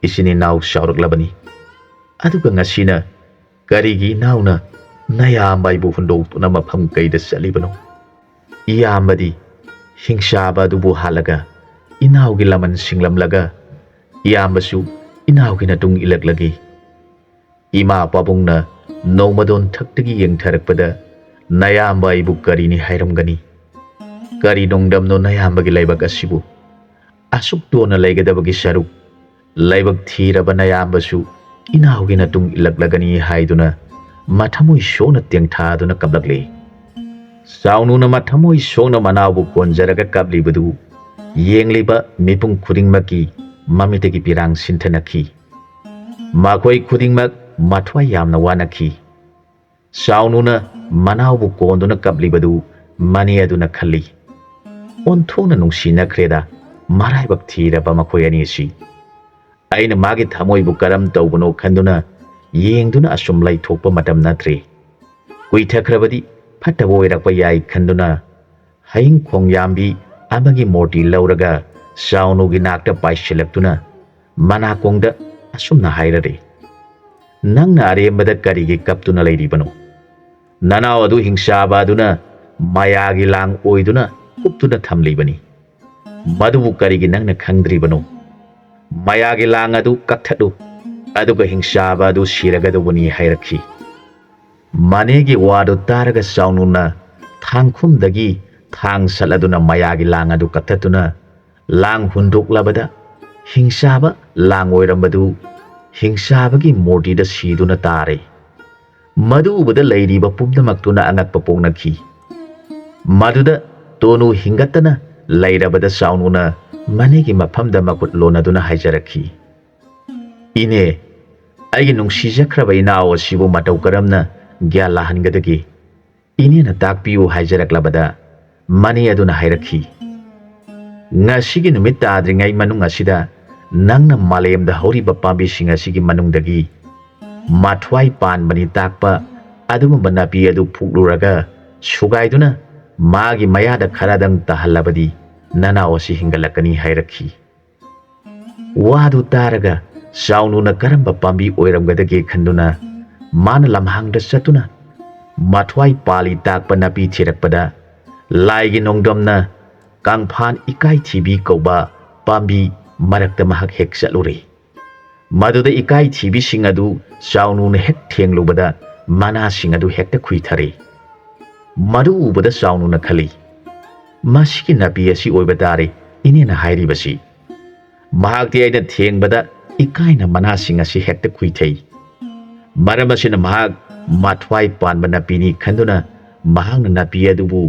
ꯏꯆꯤꯟ ꯏꯅꯥꯎ ꯆꯥꯎꯔꯛꯂꯕꯅꯤ ꯑꯗꯨꯒ ꯉꯁꯤꯅ ꯀꯔꯤꯒꯤ ꯏꯅꯥꯎꯅ ꯅꯌꯥꯝꯕ ꯑꯩꯕꯨ ꯍꯨꯟꯗꯣꯛꯇꯨꯅ ꯃꯐꯝ ꯀꯩꯗ ꯆꯠꯂꯤꯕꯅꯣ ꯏꯌꯥꯝꯕꯗꯤ ꯍꯤꯡꯁꯥꯕ ꯑꯗꯨꯕꯨ ꯍꯥꯠꯂꯒ ꯏꯅꯥꯎꯒꯤ ꯂꯃꯟ ꯁꯤꯡꯂꯝꯂꯒ ꯏꯌꯥꯝꯕꯁꯨ ꯏꯅꯥꯎꯒꯤ ꯃꯇꯨꯡ ꯏꯜꯂꯛꯂꯒꯦ ꯏꯃꯥ ꯄꯥꯕꯨꯡꯅ ꯅꯣꯡꯃꯗꯣꯟ ꯊꯛꯇꯒꯤ ꯌꯦꯡꯊꯔꯛꯄꯗ ꯅꯌꯥꯝꯕ ꯑꯩꯕꯨ ꯀꯔꯤꯅꯤ ꯍꯥꯏꯔꯝꯒꯅꯤ ꯀꯔꯤ ꯅꯣꯡꯗꯝꯅꯣ ꯅꯌꯥꯝꯕꯒꯤ ꯂꯥꯏꯕꯛ ꯑꯁꯤꯕꯨ ꯑꯁꯨꯛ ꯇꯣꯟꯅ ꯂꯩꯒꯗꯕꯒꯤ ꯁꯔꯨꯛ ꯂꯥꯏꯕꯛ ꯊꯤꯔꯕ ꯅꯌꯥꯝꯕꯁꯨ ꯏꯅꯥꯎꯒꯤ ꯃꯇꯨꯡ ꯏꯜꯂꯛꯂꯒꯅꯤ ꯍꯥꯏꯗꯨꯅ ꯃꯊꯃꯣꯏ ꯁꯣꯛꯅ ꯇꯦꯡꯊꯥꯗꯨꯅ ꯀꯞꯂꯛꯂꯦ ꯆꯥꯎꯅꯨꯅ ꯃꯊꯃꯣꯏ ꯁꯣꯛꯅ ꯃꯅꯥꯎꯕꯨ ꯀꯣꯟꯖꯔꯒ ꯀꯞꯂꯤꯕꯗꯨ ꯌꯦꯡꯂꯤꯕ ꯃꯤꯄꯨꯝ ꯈꯨꯗꯤꯡꯃꯛꯀꯤ ꯃꯃꯤꯠꯇꯒꯤ ꯄꯤꯔꯥꯡ ꯁꯤꯟꯊꯅꯈꯤ ꯃꯈꯣꯏ ꯈꯨꯗꯤꯡꯃꯛ ꯃꯊ꯭ꯋꯥꯏ ꯌꯥꯝꯅ ꯋꯥꯅꯈꯤ ꯆꯥꯎꯅꯨꯅ ꯃꯅꯥꯎꯕꯨ ꯀꯣꯟꯗꯨꯅ ꯀꯞꯂꯤꯕꯗꯨ ꯃꯅꯦ ꯑꯗꯨꯅ ꯈꯜꯂꯤ ꯑꯣꯟꯊꯣꯛꯅ ꯅꯨꯡꯁꯤꯅꯈ꯭ꯔꯦꯗ ꯃꯔꯥꯏꯕꯛ ꯊꯤꯔꯕ ꯃꯈꯣꯏ ꯑꯅꯤ ꯑꯁꯤ ꯑꯩꯅ ꯃꯥꯒꯤ ꯊꯃꯣꯏꯕꯨ ꯀꯔꯝ ꯇꯧꯕꯅꯣ ꯈꯟꯗꯨꯅ ꯌꯦꯡꯗꯨꯅ ꯑꯁꯨꯝ ꯂꯩꯊꯣꯛꯄ ꯃꯇꯝ ꯅꯠꯇ꯭ꯔꯦ ꯀꯨꯏꯊꯈ꯭ꯔꯕꯗꯤ ꯐꯠꯇꯕ ꯑꯣꯏꯔꯛꯄ ꯌꯥꯏ ꯈꯟꯗꯨꯅ ꯍꯌꯤꯡ ꯈꯣꯡꯌꯥꯝꯕꯤ ꯑꯃꯒꯤ ꯃꯣꯔꯇꯤ ꯂꯧꯔꯒ ꯆꯥꯎꯅꯨꯒꯤ ꯅꯥꯛꯇ ꯄꯥꯏꯁꯤꯜꯂꯛꯇꯨꯅ ꯃꯅꯥꯀꯣꯡꯗ ꯑꯁꯨꯝꯅ ꯍꯥꯏꯔꯔꯦ ꯅꯪꯅ ꯑꯔꯦꯝꯕꯗ ꯀꯔꯤꯒꯤ ꯀꯞꯇꯨꯅ ꯂꯩꯔꯤꯕꯅꯣ ꯅꯅꯥꯎ ꯑꯗꯨ ꯍꯤꯡꯁꯥꯕ ꯑꯗꯨꯅ ꯃꯌꯥꯒꯤ ꯂꯥꯡ ꯑꯣꯏꯗꯨꯅ ꯀꯨꯞꯇꯨꯅ ꯊꯝꯂꯤꯕꯅꯤ ꯃꯗꯨꯕꯨ ꯀꯔꯤꯒꯤ ꯅꯪꯅ ꯈꯪꯗ꯭ꯔꯤꯕꯅꯣ ꯃꯌꯥꯒꯤ ꯂꯥꯡ ꯑꯗꯨ ꯀꯛꯊꯠꯂꯨ ꯑꯗꯨꯒ ꯍꯤꯡꯁꯥꯕ ꯑꯗꯨ ꯁꯤꯔꯒꯗꯧꯕꯅꯤ ꯍꯥꯏꯔꯛꯈꯤ ꯃꯅꯦꯒꯤ ꯋꯥꯗꯨ ꯇꯥꯔꯒ ꯆꯥꯎꯅꯨꯅ ꯊꯥꯡꯈꯨꯝꯗꯒꯤ ꯊꯥꯡ ꯁꯠꯂꯗꯨꯅ ꯃꯌꯥꯒꯤ ꯂꯥꯡ ꯑꯗꯨ ꯀꯛꯊꯠꯇꯨꯅ ꯂꯥꯡ ꯍꯨꯟꯗꯣꯛꯂꯕꯗ ꯍꯤꯡꯁꯥꯕ ꯂꯥꯡ ꯑꯣꯏꯔꯝꯕꯗꯨ ꯍꯤꯡꯁꯥꯕꯒꯤ ꯃꯣꯔꯇꯤꯗ ꯁꯤꯗꯨꯅ ꯇꯥꯔꯦ ꯃꯗꯨ ꯎꯕꯗ ꯂꯩꯔꯤꯕ ꯄꯨꯝꯅꯃꯛꯇꯨꯅ ꯑꯉꯛꯄ ꯄꯣꯛꯅꯈꯤ ꯃꯗꯨꯗ ꯇꯣꯅꯨ ꯍꯤꯡꯒꯠꯇꯅ ꯂꯩꯔꯕꯗ ꯆꯥꯎꯅꯨꯅ ꯃꯅꯦꯒꯤ ꯃꯐꯝꯗ ꯃꯈꯨꯠ ꯂꯣꯟꯅꯗꯨꯅ ꯍꯥꯏꯖꯔꯛꯈꯤ ꯏꯅꯦ ꯑꯩꯒꯤ ꯅꯨꯡꯁꯤꯖꯈ꯭ꯔꯕ ꯏꯅꯥꯎ ꯑꯁꯤꯕꯨ ꯃꯇꯧ ꯀꯔꯝꯅ ꯒ꯭ꯌꯥꯟ ꯂꯥꯍꯟꯒꯗꯒꯦ ꯏꯅꯦꯅ ꯇꯥꯛꯄꯤꯌꯨ ꯍꯥꯏꯖꯔꯛꯂꯕꯗ ꯃꯅꯦ ꯑꯗꯨꯅ ꯍꯥꯏꯔꯛꯈꯤ ꯉꯁꯤꯒꯤ ꯅꯨꯃꯤꯠ ꯇꯥꯗ꯭ꯔꯤꯉꯩ ꯃꯅꯨꯡ ꯑꯁꯤꯗ ꯅꯪꯅ ꯃꯥꯂꯦꯝꯗ ꯍꯧꯔꯤꯕ ꯄꯥꯝꯕꯤꯁꯤꯡ ꯑꯁꯤꯒꯤ ꯃꯅꯨꯡꯗꯒꯤ ꯃꯊ꯭ꯋꯥꯏ ꯄꯥꯟꯕꯅꯤ ꯇꯥꯛꯄ ꯑꯗꯨꯒꯨꯝꯕ ꯅꯥꯄꯤ ꯑꯗꯨ ꯐꯨꯛꯂꯨꯔꯒ ꯁꯨꯒꯥꯏꯗꯨꯅ ꯃꯥꯒꯤ ꯃꯌꯥꯗ ꯈꯔꯗꯪ ꯇꯥꯍꯜꯂꯕꯗꯤ ꯅꯅꯥꯎ ꯑꯁꯤ ꯍꯤꯡꯒꯠꯂꯛꯀꯅꯤ ꯍꯥꯏꯔꯛꯈꯤ ꯋꯥꯗꯨ ꯇꯥꯔꯒ ꯆꯥꯎꯅꯨꯅ ꯀꯔꯝꯕ ꯄꯥꯝꯕꯤ ꯑꯣꯏꯔꯝꯒꯗꯒꯦ ꯈꯟꯗꯨꯅ ꯃꯥꯅ ꯂꯝꯍꯥꯡꯗ ꯆꯠꯇꯨꯅ ꯃꯊ꯭ꯋꯥꯏ ꯄꯥꯜꯂꯤ ꯇꯥꯛꯄ ꯅꯥꯄꯤ ꯊꯤꯔꯛꯄꯗ ꯂꯥꯏꯒꯤ ꯅꯣꯡꯗꯝꯅ ꯀꯥꯡꯐꯥꯟ ꯏꯀꯥꯏꯊꯤꯕꯤ ꯀꯧꯕ ꯄꯥꯝꯕꯤ ꯃꯔꯛꯇ ꯃꯍꯥꯛ ꯍꯦꯛ ꯆꯠꯂꯨꯔꯦ ꯃꯗꯨꯗ ꯏꯀꯥꯏꯊꯤꯕꯤꯁꯤꯡ ꯑꯗꯨ ꯆꯥꯎꯅꯨꯅ ꯍꯦꯛ ꯊꯦꯡꯂꯨꯕꯗ ꯃꯅꯥꯁꯤꯡ ꯑꯗꯨ ꯍꯦꯛꯇ ꯈꯨꯏꯊꯔꯦ ꯃꯗꯨ ꯎꯕꯗ ꯆꯥꯎꯅꯨꯅ ꯈꯜꯂꯤ ꯃꯁꯤꯒꯤ ꯅꯥꯄꯤ ꯑꯁꯤ ꯑꯣꯏꯕ ꯇꯥꯔꯦ ꯏꯅꯦꯅ ꯍꯥꯏꯔꯤꯕꯁꯤ ꯃꯍꯥꯛꯇꯤ ꯑꯩꯅ ꯊꯦꯡꯕꯗ ꯏꯀꯥꯏꯅ ꯃꯅꯥꯁꯤꯡ ꯑꯁꯤ ꯍꯦꯛꯇ ꯈꯨꯏꯊꯩ ꯃꯔꯝ ꯑꯁꯤꯅ ꯃꯍꯥꯛ ꯃꯊ꯭ꯋꯥꯏ ꯄꯥꯟꯕ ꯅꯥꯄꯤꯅꯤ ꯈꯟꯗꯨꯅ ꯃꯍꯥꯛꯅ ꯅꯥꯄꯤ ꯑꯗꯨꯕꯨ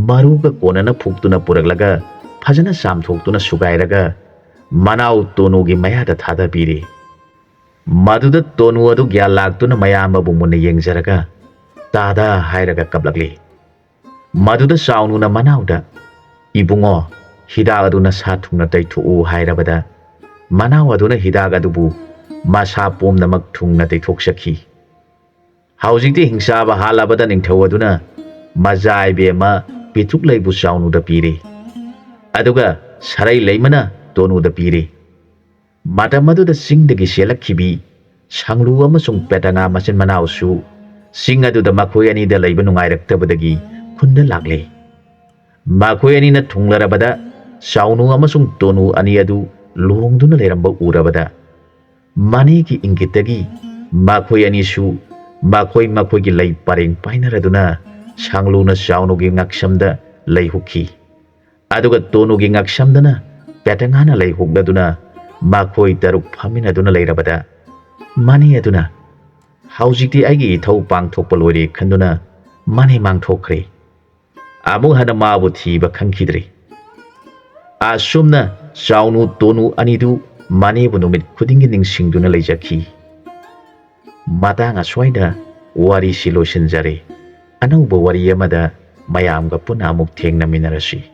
ꯃꯔꯨꯒ ꯀꯣꯟꯅꯅ ꯐꯨꯛꯇꯨꯅ ꯄꯨꯔꯛꯂꯒ ꯐꯖꯅ ꯆꯥꯝꯊꯣꯛꯇꯨꯅ ꯁꯨꯒꯥꯏꯔꯒ ꯃꯅꯥꯎ ꯇꯣꯅꯨꯒꯤ ꯃꯌꯥꯗ ꯊꯥꯗꯕꯤꯔꯦ ꯃꯗꯨꯗ ꯇꯣꯅꯨ ꯑꯗꯨ ꯒ꯭ꯌꯥꯟ ꯂꯥꯛꯇꯨꯅ ꯃꯌꯥꯝꯕꯕꯨ ꯃꯨꯟꯅ ꯌꯦꯡꯖꯔꯒ ꯇꯥꯗ ꯍꯥꯏꯔꯒ ꯀꯞꯂꯛꯂꯦ ꯃꯗꯨꯗ ꯆꯥꯎꯅꯨꯅ ꯃꯅꯥꯎꯗ ꯏꯕꯨꯡꯉꯣ ꯍꯤꯗꯥꯛ ꯑꯗꯨ ꯅꯁꯥ ꯊꯨꯡꯅ ꯇꯩꯊꯣꯛꯎ ꯍꯥꯏꯔꯕꯗ ꯃꯅꯥꯎ ꯑꯗꯨꯅ ꯍꯤꯗꯥꯛ ꯑꯗꯨꯕꯨ ꯃꯁꯥ ꯄꯨꯝꯅꯃꯛ ꯊꯨꯡꯅ ꯇꯩꯊꯣꯛꯆꯈꯤ ꯍꯧꯖꯤꯛꯇꯤ ꯍꯤꯡꯁꯥꯕ ꯍꯥꯠꯂꯕꯗ ꯅꯤꯡꯊꯧ ꯑꯗꯨꯅ ꯃꯆꯥ ꯏꯕꯦꯝꯃ ꯄꯤꯇ꯭ꯔꯨꯛ ꯂꯩꯕꯨ ꯆꯥꯎꯅꯨꯗ ꯄꯤꯔꯦ ꯑꯗꯨꯒ ꯁꯔꯩ ꯂꯩꯃꯅ ꯇꯣꯅꯨꯗ ꯄꯤꯔꯦ ꯃꯇꯝ ꯑꯗꯨꯗ ꯆꯤꯡꯗꯒꯤ ꯆꯦꯜꯂꯛꯈꯤꯕꯤ ꯁꯪꯂꯨ ꯑꯃꯁꯨꯡ ꯄꯦꯇꯉꯥ ꯃꯆꯤꯟ ꯃꯅꯥꯎꯁꯨ ꯆꯤꯡ ꯑꯗꯨꯗ ꯃꯈꯣꯏ ꯑꯅꯤꯗ ꯂꯩꯕ ꯅꯨꯡꯉꯥꯏꯔꯛꯇꯕꯗꯒꯤ ꯈꯨꯟꯗ ꯂꯥꯛꯂꯦ ꯃꯈꯣꯏ ꯑꯅꯤꯅ ꯊꯨꯡꯂꯔꯕꯗ ꯆꯥꯎꯅꯨ ꯑꯃꯁꯨꯡ ꯇꯣꯅꯨ ꯑꯅꯤ ꯑꯗꯨ ꯂꯨꯍꯣꯡꯗꯨꯅ ꯂꯩꯔꯝꯕ ꯎꯔꯕꯗ ꯃꯅꯦꯒꯤ ꯏꯪꯒꯤꯠꯇꯒꯤ ꯃꯈꯣꯏ ꯑꯅꯤꯁꯨ ꯃꯈꯣꯏꯒꯤ ꯂꯩ ꯄꯔꯦꯡ ꯄꯥꯏꯅꯔꯗꯨꯅ ꯁꯪꯂꯨꯅ ꯆꯥꯎꯅꯨꯒꯤ ꯉꯛꯁꯝꯗ ꯂꯩ ꯍꯨꯛꯈꯤ ꯑꯗꯨꯒ ꯇꯣꯅꯨꯒꯤ ꯉꯛꯁꯝꯗꯅ ꯄꯦꯇꯉꯥꯅ ꯂꯩ ꯍꯨꯛꯂꯗꯨꯅ ꯃꯈꯣꯏ ꯇꯔꯨꯛ ꯐꯝꯃꯤꯟꯅꯗꯨꯅ ꯂꯩꯔꯕꯗ ꯃꯅꯦ ꯑꯗꯨꯅ ꯍꯧꯖꯤꯛꯇꯤ ꯑꯩꯒꯤ ꯏꯊꯧ ꯄꯥꯡꯊꯣꯛꯄ ꯂꯣꯏꯔꯦ ꯈꯟꯗꯨꯅ ꯃꯅꯦ ꯃꯥꯡꯊꯣꯛꯈ꯭ꯔꯦ ꯑꯃꯨꯛ ꯍꯟꯅ ꯃꯥꯕꯨ ꯊꯤꯕ ꯈꯪꯈꯤꯗ꯭ꯔꯦ꯫ ꯑꯁꯨꯝꯅ ꯆꯥꯎꯅꯨ ꯇꯣꯅꯨ ꯑꯅꯤꯗꯨ ꯃꯅꯦꯕꯨ ꯅꯨꯃꯤꯠ ꯈꯨꯗꯤꯡꯒꯤ ꯅꯤꯡꯁꯤꯡꯗꯨꯅ ꯂꯩꯖꯈꯤ꯫ ꯃꯇꯥꯡ ꯑꯁ꯭ꯋꯥꯏꯗ ꯋꯥꯔꯤꯁꯤ ꯂꯣꯏꯁꯤꯟꯖꯔꯦ꯫ ꯑꯅꯧꯕ ꯋꯥꯔꯤ ꯑꯃꯗ ꯃꯌꯥꯝꯒ ꯄꯨꯟꯅ ꯑꯃꯨꯛ ꯊꯦꯡꯅꯃꯤꯟꯅꯔꯁꯤ꯫